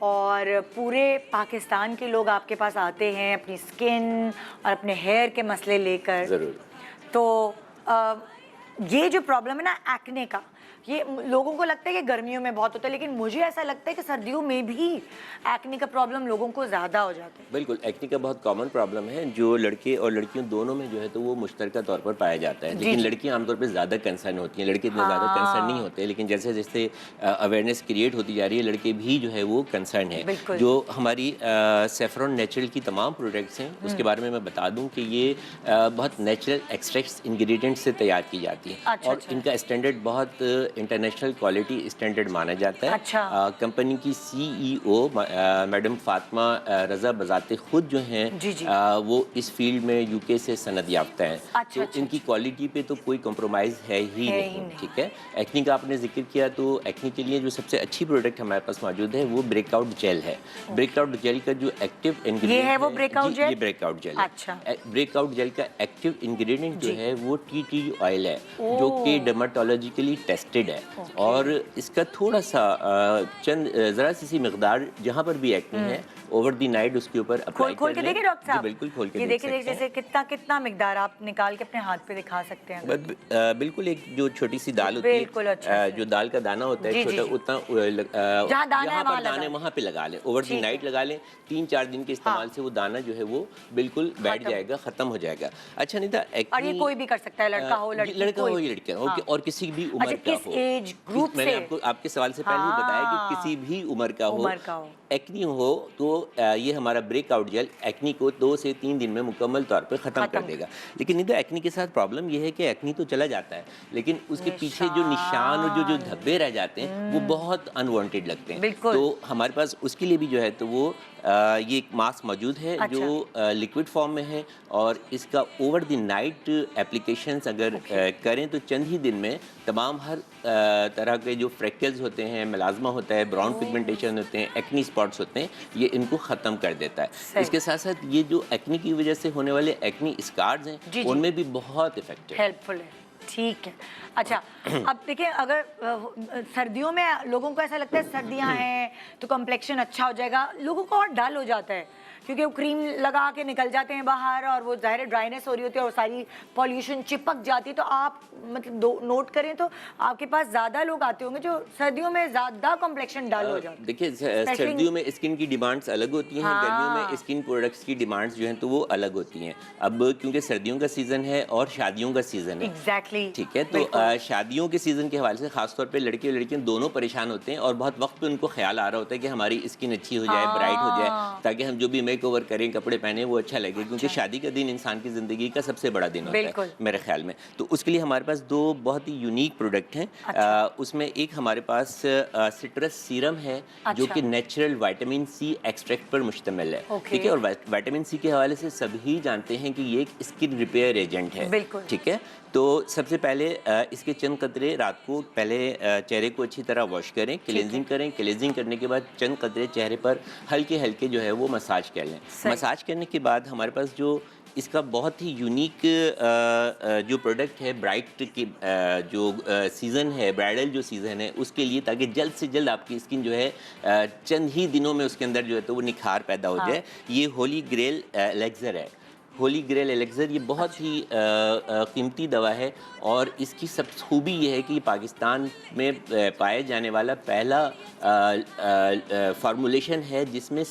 और पूरे पाकिस्तान के लोग आपके पास आते हैं अपनी स्किन और अपने हेयर के मसले लेकर। ज़रूर। तो ये जो प्रॉब्लम है ना एक्ने का, ये लोगों को लगता है कि गर्मियों में बहुत होता है, लेकिन मुझे ऐसा लगता है कि सर्दियों में भी एक्ने का प्रॉब्लम लोगों को ज़्यादा हो जाता है। बिल्कुल, एक्ने का बहुत कॉमन प्रॉब्लम है जो लड़के और लड़कियों दोनों में जो है तो वो मुश्तरका तौर पर पाया जाता है, लेकिन लड़कियां आमतौर पर ज़्यादा कंसर्न होती हैं, लड़के इतने ज़्यादा कंसर्न नहीं होते, लेकिन जैसे जैसे अवेयरनेस क्रिएट होती जा रही है लड़के भी जो है वो कंसर्न है। जो हमारी सेफ्रॉन नेचुरल की तमाम प्रोडक्ट्स हैं उसके बारे में मैं बता दूं कि ये बहुत नेचुरल एक्सट्रैक्ट्स इंग्रेडिएंट्स से तैयार की जाती है। और इनका स्टैंडर्ड बहुत इंटरनेशनल क्वालिटी स्टैंडर्ड माना जाता है। कंपनी की CEO मैडम फातिमा रज़ा बजाते खुद जो हैं वो इस फील्ड में UK से सनद याफ्ता हैं। तो इनकी क्वालिटी पे तो कोई कॉम्प्रोमाइज़ है ही नहीं, ठीक है। एक्ने का आपने जिक्र किया, तो एक्ने के लिए जो सबसे अच्छी प्रोडक्ट हमारे पास मौजूद है वो ब्रेकआउट जेल है। ब्रेकआउट जेल का जो एक्टिव इंग्रेडिएंट ये है वो ब्रेकआउट जेल, ये ब्रेकआउट जेल है। ब्रेकआउट जेल का एक्टिव इंग्रेडिएंट जो है वो टी ऑयल है जो कि डर्माटोलॉजिकली टेस्टेड है, और इसका थोड़ा सा चंद ज़रा सी मिकदार जहाँ पर भी एक्ने है ओवर द नाइट उसके ऊपर अप्लाई खोल के देखिए डॉक्टर साहब। बिल्कुल खोल के ये देखिए जैसे कितना मिकदार आप निकाल के अपने हाथ पे दिखा सकते हैं। बिल्कुल एक जो छोटी सी दाल होती है, जो दाल का दाना होता है छोटा, उतना जहाँ दाना पर दाने वहाँ पे लगा लें, ओवर दी नाइट लगा लें। 3-4 दिन के इस्तेमाल से वो दाना जो है वो बिल्कुल बैठ जाएगा, खत्म हो जाएगा। अच्छा नहीं था, और ये कोई भी कर सकता है, लड़का हो लड़की हो या लड़का हो, और किसी भी उम्र का हो। एज ग्रुप मैंने आपको आपके सवाल से पहले भी बताया कि किसी भी उम्र का हो एक्नी हो तो ये हमारा ब्रेकआउट जेल एक्नी को 2 से 3 दिन में मुकम्मल तौर पे ख़त्म कर देगा। लेकिन नहीं तो एक्नी के साथ प्रॉब्लम ये है कि एक्नी तो चला जाता है, लेकिन उसके पीछे जो निशान और जो धब्बे रह जाते हैं वो बहुत अनवांटेड लगते हैं। तो हमारे पास उसके लिए भी जो है तो वो ये एक मास्क मौजूद है जो लिक्विड फॉर्म में है, और इसका ओवर द नाइट एप्लीकेशंस अगर करें तो चंद ही दिन में तमाम हर तरह के जो फ्रेक्चर्स होते हैं, मेलाज़मा होता है, ब्राउन पिगमेंटेशन होते हैं, एक्नी स्पॉट्स होते हैं, ये इनको ख़त्म कर देता है। इसके साथ साथ ये जो एक्नी की वजह से होने वाले एक्नी स्कार्स हैं उनमें भी बहुत इफेक्टिव हेल्पफुल है। ठीक है, अच्छा अब देखिए, अगर सर्दियों में लोगों को ऐसा लगता है सर्दियां हैं तो कॉम्प्लेक्शन अच्छा हो जाएगा, लोगों को और डल हो जाता है क्योंकि वो क्रीम लगा के निकल जाते हैं बाहर और वो ज़ाहिर ड्राइनेस हो रही होती है और सारी पॉल्यूशन चिपक जाती है। तो आप मतलब नोट करें तो आपके पास ज़्यादा लोग आते होंगे जो सर्दियों में ज़्यादा कॉम्प्लेक्शन डल हो जाता है। देखिए, सर्दियों में स्किन की डिमांड्स अलग होती हैं, गर्मियों में स्किन प्रोडक्ट्स की डिमांड्स जो हैं तो वो अलग होती हैं। अब क्योंकि सर्दियों का सीज़न है और शादियों का सीज़न है, एग्जैक्टली ठीक है, तो शादियों के सीज़न के हवाले से खासतौर पर लड़के और लड़कियाँ दोनों परेशान होते हैं और बहुत वक्त पे उनको ख्याल आ रहा होता है कि हमारी स्किन अच्छी हो जाए, ब्राइट हो जाए, ताकि हम जो भी मेकओवर करें, कपड़े पहने, वो अच्छा लगे, क्योंकि शादी का दिन इंसान की ज़िंदगी का सबसे बड़ा दिन होता है मेरे ख्याल में। तो उसके लिए हमारे पास 2 बहुत ही यूनिक प्रोडक्ट हैं। उसमें एक हमारे पास सिट्रस सीरम है जो कि नेचुरल विटामिन C एक्सट्रैक्ट पर मुश्तमिल है, ठीक है, और विटामिन C के हवाले से सभी जानते हैं कि ये एक स्किन रिपेयर एजेंट है, ठीक है। तो सबसे पहले इसके चंद कतरे रात को पहले चेहरे को अच्छी तरह वॉश करें, क्लेंजिंग करें, क्लेंजिंग करने के बाद चंद कतरे चेहरे पर हल्के हल्के जो है वो मसाज कर लें। मसाज करने के बाद हमारे पास जो इसका बहुत ही यूनिक जो प्रोडक्ट है ब्राइट की जो सीज़न है, ब्राइडल जो सीज़न है उसके लिए, ताकि जल्द से जल्द आपकी स्किन जो है चंद ही दिनों में उसके अंदर जो है तो वो निखार पैदा हो जाए, ये होली ग्रेल एलेक्सर है। होली ग्रेल एलेक्सर ये बहुत ही कीमती दवा है और इसकी सब खूबी ये है कि पाकिस्तान में पाए जाने वाला पहला फार्मूलेशन है जिसमें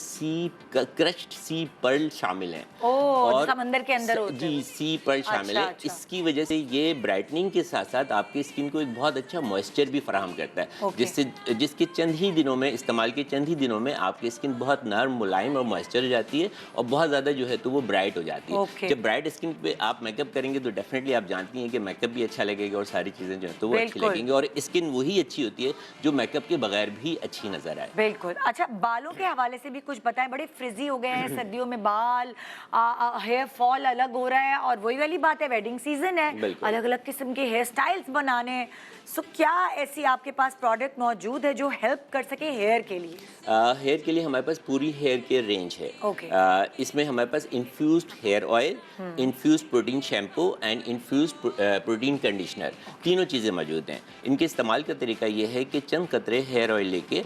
क्रश्ड सी पर्ल शामिल है। और समंदर के अंदर होते जी सी पर्ल शामिल है। इसकी वजह से ये ब्राइटनिंग के साथ साथ आपकी स्किन को एक बहुत अच्छा मॉइस्चर भी फराहम करता है, जिसके चंद ही दिनों में, इस्तेमाल के चंद ही दिनों में आपकी स्किन बहुत नर्म, मुलायम और मॉइस्चर हो जाती है और बहुत ज़्यादा जो है तो वो ब्राइट हो जाती है। जब ब्राइट स्किन पे आप मेकअप करेंगे तो डेफिनेटली आप जानती हैं कि मेकअप भी अच्छा लगेगा और सारी चीज़ें जो है तो वो अच्छी लगेंगी, और स्किन वही अच्छी होती है जो मेकअप के बगैर भी अच्छी नजर आए। बिल्कुल। अच्छा, बालों के हवाले से भी कुछ बताएं, बड़े फ्रिजी हो गए हैं सर्दियों में बाल, हेयर फॉल अलग हो रहा है और वही वाली बात है, वेडिंग सीजन है, अलग अलग किस्म के हेयर स्टाइल्स बनाने। सो क्या ऐसी आपके पास प्रोडक्ट मौजूद है जो हेल्प कर सके हेयर के लिए? हेयर के लिए हमारे पास पूरी हेयर केयर रेंज है। इसमें हमारे पास infused hair oil, infuse protein shampoo and infuse protein conditioner, तीनों चीज़ें मौजूद हैं। इनके इस्तेमाल का तरीका ये है कि चंद कतरे हेयर ऑयल लेके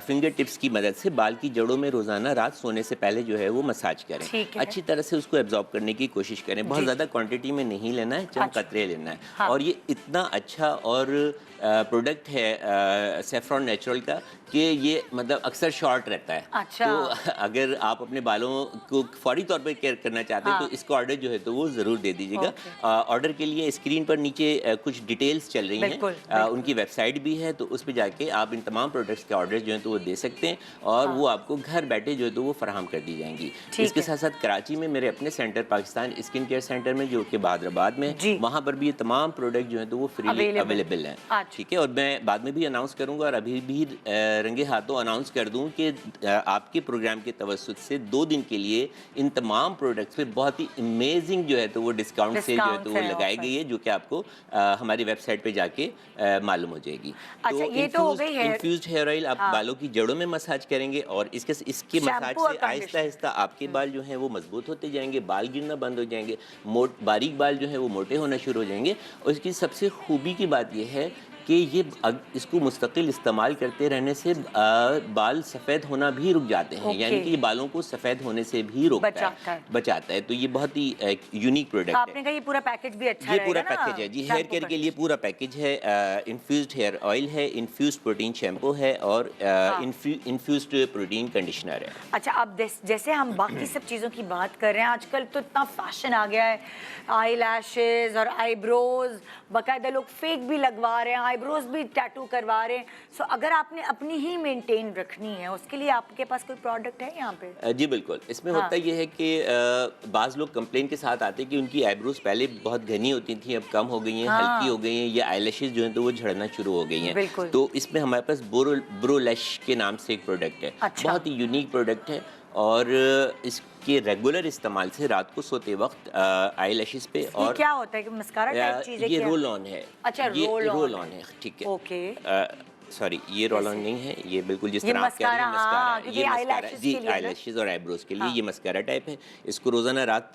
फिंगर टिप्स की मदद से बाल की जड़ों में रोजाना रात सोने से पहले जो है वो मसाज करें, अच्छी तरह से उसको एब्जॉर्ब करने की कोशिश करें। बहुत ज़्यादा क्वांटिटी में नहीं लेना है, चंद कतरे लेना है। हाँ। और ये इतना अच्छा और प्रोडक्ट है सेफ्रॉन नेचुरल का कि ये मतलब अक्सर शॉर्ट रहता है। अच्छा। तो अगर आप अपने बालों को फौरी तौर पर केयर करना चाहते हैं तो इसका ऑर्डर जो है तो वो ज़रूर दे दीजिएगा। ऑर्डर के लिए स्क्रीन पर नीचे कुछ डिटेल्स चल रही हैं, उनकी वेबसाइट भी है, तो उस पर जाके आप इन तमाम प्रोडक्ट्स के ऑर्डर जो है तो वो दे सकते हैं और वो आपको घर बैठे जो है तो वो फराहम कर दी जाएंगी। इसके साथ साथ कराची में मेरे अपने centre Pakistan skin care centre में जो कि बहादराबाद में, वहाँ पर भी ये तमाम प्रोडक्ट जो है तो वो फ्रीली अवेलेबल हैं। ठीक है, और मैं बाद में भी अनाउंस करूंगा और अभी भी रंगे हाथों अनाउंस कर दूं कि आपके प्रोग्राम के तवस्सुत से 2 दिन के लिए इन तमाम प्रोडक्ट्स पे बहुत ही अमेजिंग जो है तो वो डिस्काउंट सेल जो है तो वो लगाई गई है, जो कि आपको हमारी वेबसाइट पे जाके मालूम हो जाएगी। अच्छा, ये तो हो गई है इन्फ्यूज्ड हेयर ऑयल आप बालों की जड़ों में मसाज करेंगे और इसके मसाज से आहिस्ता आहिस्ता आपके बाल जो हैं वो मजबूत होते जाएंगे, बाल गिरना बंद हो जाएंगे, बारीक बाल जो है वो मोटे होना शुरू हो जाएंगे। और इसकी सबसे खूबी की बात यह है कि ये इसको मुस्तकिल इस्तेमाल करते रहने से बाल सफ़ेद होना भी रुक जाते हैं, यानी कि ये बालों को सफ़ेद होने से भी बचाता है। तो ये बहुत ही यूनिक प्रोडक्ट है। आपने कहा ये पूरा पैकेज भी अच्छा है, ये पूरा पैकेज है जी। हेयर केयर के लिए पूरा पैकेज है। इन्फ्यूज्ड हेयर ऑयल है, इन्फ्यूज्ड प्रोटीन शैम्पू है और इन्फ्यूज्ड प्रोटीन कंडीशनर है। अच्छा, अब जैसे हम बाकी सब चीज़ों की बात कर रहे हैं, आजकल तो इतना फैशन आ गया है, आई लैशेज और आईब्रोज, बाकायदा लोग फेक भी लगवा रहे हैं, आईब्रोज भी टैटू करवा रहे हैं। सो अगर आपने अपनी ही मेंटेन रखनी है, उसके लिए आपके पास कोई प्रोडक्ट है यहाँ पे? जी बिल्कुल। इसमें होता ये है कि बाज़ लोग कंप्लेन के साथ आते हैं कि उनकी आईब्रोज पहले बहुत घनी होती थी, अब कम हो गई हैं, हल्की हो गई हैं, या आईलैशेज जो हैं तो वो झड़ना शुरू हो गई हैं। तो इसमें हमारे पास ब्रोलैश के नाम से एक प्रोडक्ट है। बहुत ही यूनिक प्रोडक्ट है और इसके रेगुलर इस्तेमाल से रात को सोते वक्त आई लैशेस पे और क्या होता है कि मस्कारा टाइप चीज़ है? ये रोल ऑन है। अच्छा, रोल ऑन है, ठीक है। ओके, सॉरी, ये रोल ऑन नहीं है, ये बिल्कुल जिस तरह आप कह रहे हैं मस्कारा है। ये मस्कारा जी, आईलैशेस और आईब्रोज के लिए ये मस्कारा टाइप है। इसको रोज़ाना रात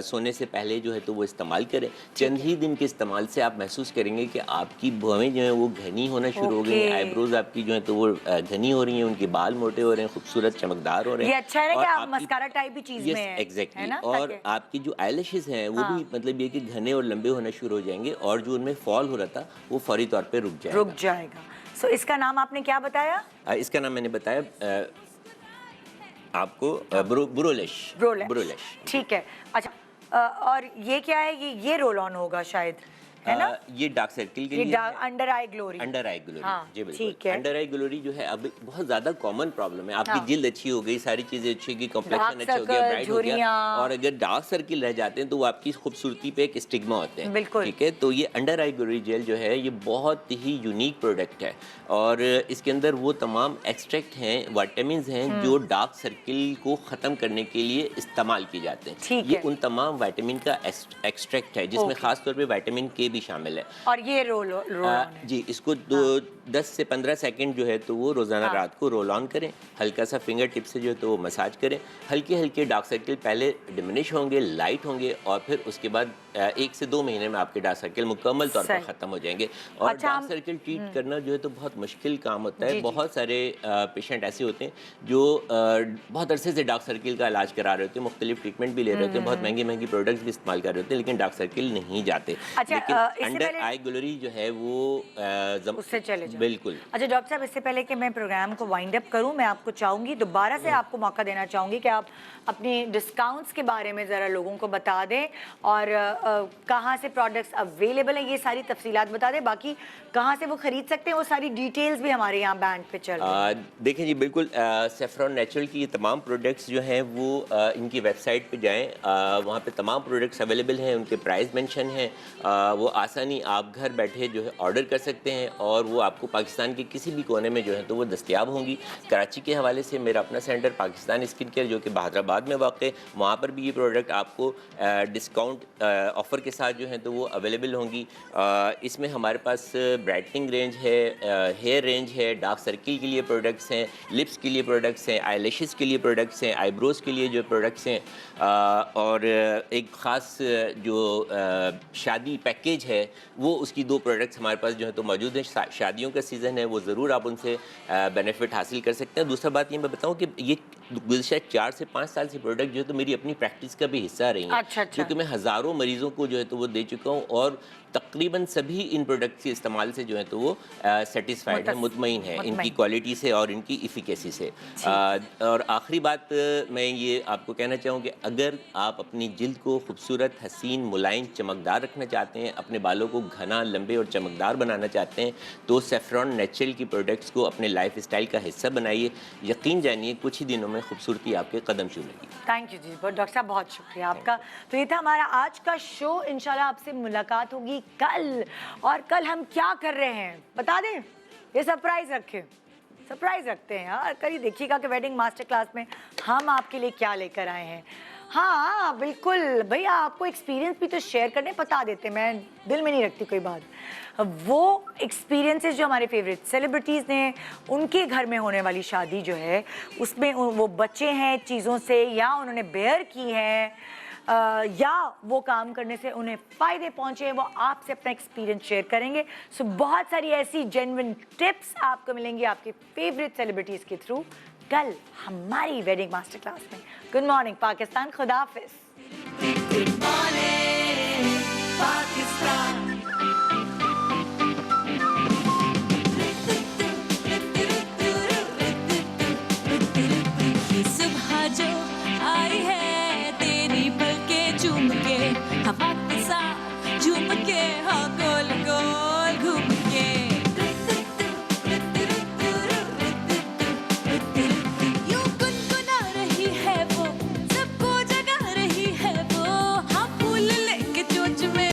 सोने से पहले जो है तो वो इस्तेमाल करें। चंद ही दिन के इस्तेमाल से आप महसूस करेंगे कि आपकी भवें जो है वो घनी होना शुरू हो गई हैं, आईब्रोज आपकी जो है तो वो घनी हो रही हैं, उनके बाल मोटे हो रहे हैं, खूबसूरत चमकदार हो रहे हैं। ये अच्छा है कि आप मस्कारा टाइप भी चीज़ में है। एग्जैक्टली। और आपकी जो आईलैशेस हैं वो भी मतलब ये कि घने और लंबे होना शुरू हो जाएंगे और जो उनमें फॉल हो रहा था वो फौरी तौर पे रुक जाएगा। सो इसका नाम आपने क्या बताया? इसका नाम मैंने बताया आपको ब्रोलैश। ठीक है। अच्छा, और ये क्या है? ये रोल ऑन होगा शायद, है ना? ये डार्क सर्किल के लिए अंडर आई ग्लोरी। जी बिल्कुल। अंडर आई ग्लोरी जो है अब बहुत ज्यादा कॉमन प्रॉब्लम है। आपकी जिल्द अच्छी हो गई, सारी चीजें अच्छी हो गई, कॉम्प्लेक्शन अच्छा हो गया, ब्राइट हो गया, और अगर डार्क सर्किल रह जाते हैं तो वो आपकी खूबसूरती पे एक स्टिग्मा होते हैं। बिल्कुल, ठीक है। तो ये अंडर आई ग्लोरी जेल जो है ये बहुत ही यूनिक प्रोडक्ट है और इसके अंदर वो तमाम एक्सट्रैक्ट हैं, विटामिन हैं जो डार्क सर्किल को ख़त्म करने के लिए इस्तेमाल किए जाते हैं। ये उन तमाम विटामिन का एक्सट्रैक्ट है जिसमें खासतौर पर विटामिन के भी शामिल है। और ये रोल जी, इसको 10 से 15 सेकंड जो है तो वो रोज़ाना रात को रोल ऑन करें, हल्का सा फिंगर टिप से जो है तो वो मसाज करें। हल्के हल्के डार्क सर्किल पहले डिमिनिश होंगे, लाइट होंगे और फिर उसके बाद 1 से 2 महीने में आपके डार्क सर्किल मुकम्मल तौर पर ख़त्म हो जाएंगे। और डार्क सर्किल ट्रीट करना जो है तो बहुत मुश्किल काम होता है। बहुत सारे पेशेंट ऐसे होते हैं जो बहुत अरसे से डार्क सर्किल का इलाज करा रहे होते हैं, मुख्तलिफ ट्रीटमेंट भी ले रहे होते हैं, बहुत महंगी महंगी प्रोडक्ट्स भी इस्तेमाल कर रहे होते हैं, लेकिन डार्क सर्किल नहीं जाते। लेकिन अंडर आई ग्लोरी जो है वो उससे चले जाओ। बिल्कुल। अच्छा डॉक्टर साहब, इससे पहले कि मैं प्रोग्राम को वाइंड अप करूं, मैं आपको चाहूंगी दोबारा से आपको मौका देना चाहूंगी कि आप अपनी डिस्काउंट्स के बारे में ज़रा लोगों को बता दें और कहाँ से प्रोडक्ट्स अवेलेबल हैं, ये सारी तफसीलात बता दें। बाकी कहाँ से वो खरीद सकते हैं वो सारी डिटेल्स भी हमारे यहाँ बैंड पे चल रही हैं। देखें जी, बिल्कुल सेफ्रॉन नेचुरल की ये तमाम प्रोडक्ट्स जो हैं वो इनकी वेबसाइट पे जाएं, वहाँ पे तमाम प्रोडक्ट्स अवेलेबल हैं, उनके प्राइस मेंशन हैं, वो आसानी आप घर बैठे जो है ऑर्डर कर सकते हैं और वो आपको पाकिस्तान के किसी भी कोने में जो है तो वो दस्तयाब होंगी। कराची के हवाले से मेरा अपना सेंटर पाकिस्तान स्किन केयर जो कि बहादराबाद में वाक़ है, वहाँ पर भी ये प्रोडक्ट आपको डिस्काउंट ऑफ़र के साथ जो है तो वो अवेलेबल होंगी। इसमें हमारे पास ब्राइटनिंग रेंज है, हेयर रेंज है, डार्क सर्किल के लिए प्रोडक्ट्स हैं, लिप्स के लिए प्रोडक्ट्स हैं, आईलैशेस के लिए प्रोडक्ट्स हैं, आईब्रोज़ के लिए जो प्रोडक्ट्स हैं, और एक ख़ास जो शादी पैकेज है वो उसकी 2 प्रोडक्ट्स हमारे पास जो है तो मौजूद हैं। शादियों का सीज़न है, वो ज़रूर आप उनसे बेनिफिट हासिल कर सकते हैं। दूसरा बात ये मैं बताऊँ कि ये गुज़श्ता 4 से 5 साल से प्रोडक्ट जो है तो मेरी अपनी प्रैक्टिस का भी हिस्सा रही हैं, क्योंकि मैं हज़ारों मरीज़ों को जो है तो वो दे चुका हूँ और तकरीबन सभी इन प्रोडक्ट्स के इस्तेमाल से जो है तो वो सेटिस्फाइड है, मुतमईन है इनकी क्वालिटी से और इनकी इफ़िकेसी से। और आखिरी बात मैं ये आपको कहना चाहूँ कि अगर आप अपनी जिल्द को खूबसूरत, हसीन, मुलायम, चमकदार रखना चाहते हैं, अपने बालों को घना, लंबे और चमकदार बनाना चाहते हैं, तो सेफ्रॉन नेचुरल की प्रोडक्ट्स को अपने लाइफ स्टाइल का हिस्सा बनाइए। यकीन जानिए कुछ ही दिनों में खूबसूरती आपके कदम चूमेगी। थैंक यू जी, डॉक्टर साहब बहुत शुक्रिया आपका। तो ये था हमारा आज का शो। इंशाल्लाह आपसे मुलाकात होगी कल, और कल हम क्या कर रहे हैं बता दें, ये सरप्राइज रखते हैं यार। कल ही देखिएगा कि वेडिंग मास्टर क्लास में हम आपके लिए क्या लेकर आए हैं। हाँ बिल्कुल भैया, आपको एक्सपीरियंस भी तो शेयर करने बता देते, मैं दिल में नहीं रखती कोई बात। वो एक्सपीरियंसेस जो हमारे फेवरेट सेलिब्रिटीज़ ने, उनके घर में होने वाली शादी जो है उसमें वो बच्चे हैं चीज़ों से, या उन्होंने बेयर की है, या वो काम करने से उन्हें फ़ायदे पहुंचे हैं, वो आपसे अपना एक्सपीरियंस शेयर करेंगे। सो बहुत सारी ऐसी जेन्युइन टिप्स आपको मिलेंगी आपके फेवरेट सेलिब्रिटीज़ के थ्रू कल हमारी वेडिंग मास्टर क्लास में। गुड मॉर्निंग पाकिस्तान, खुदा हाफिज़। Good morning Pakistan. सुबह जो आई है तेरी पलके चूम के, हवा के साथ झूम के, हाँ गोल गोल घूम के।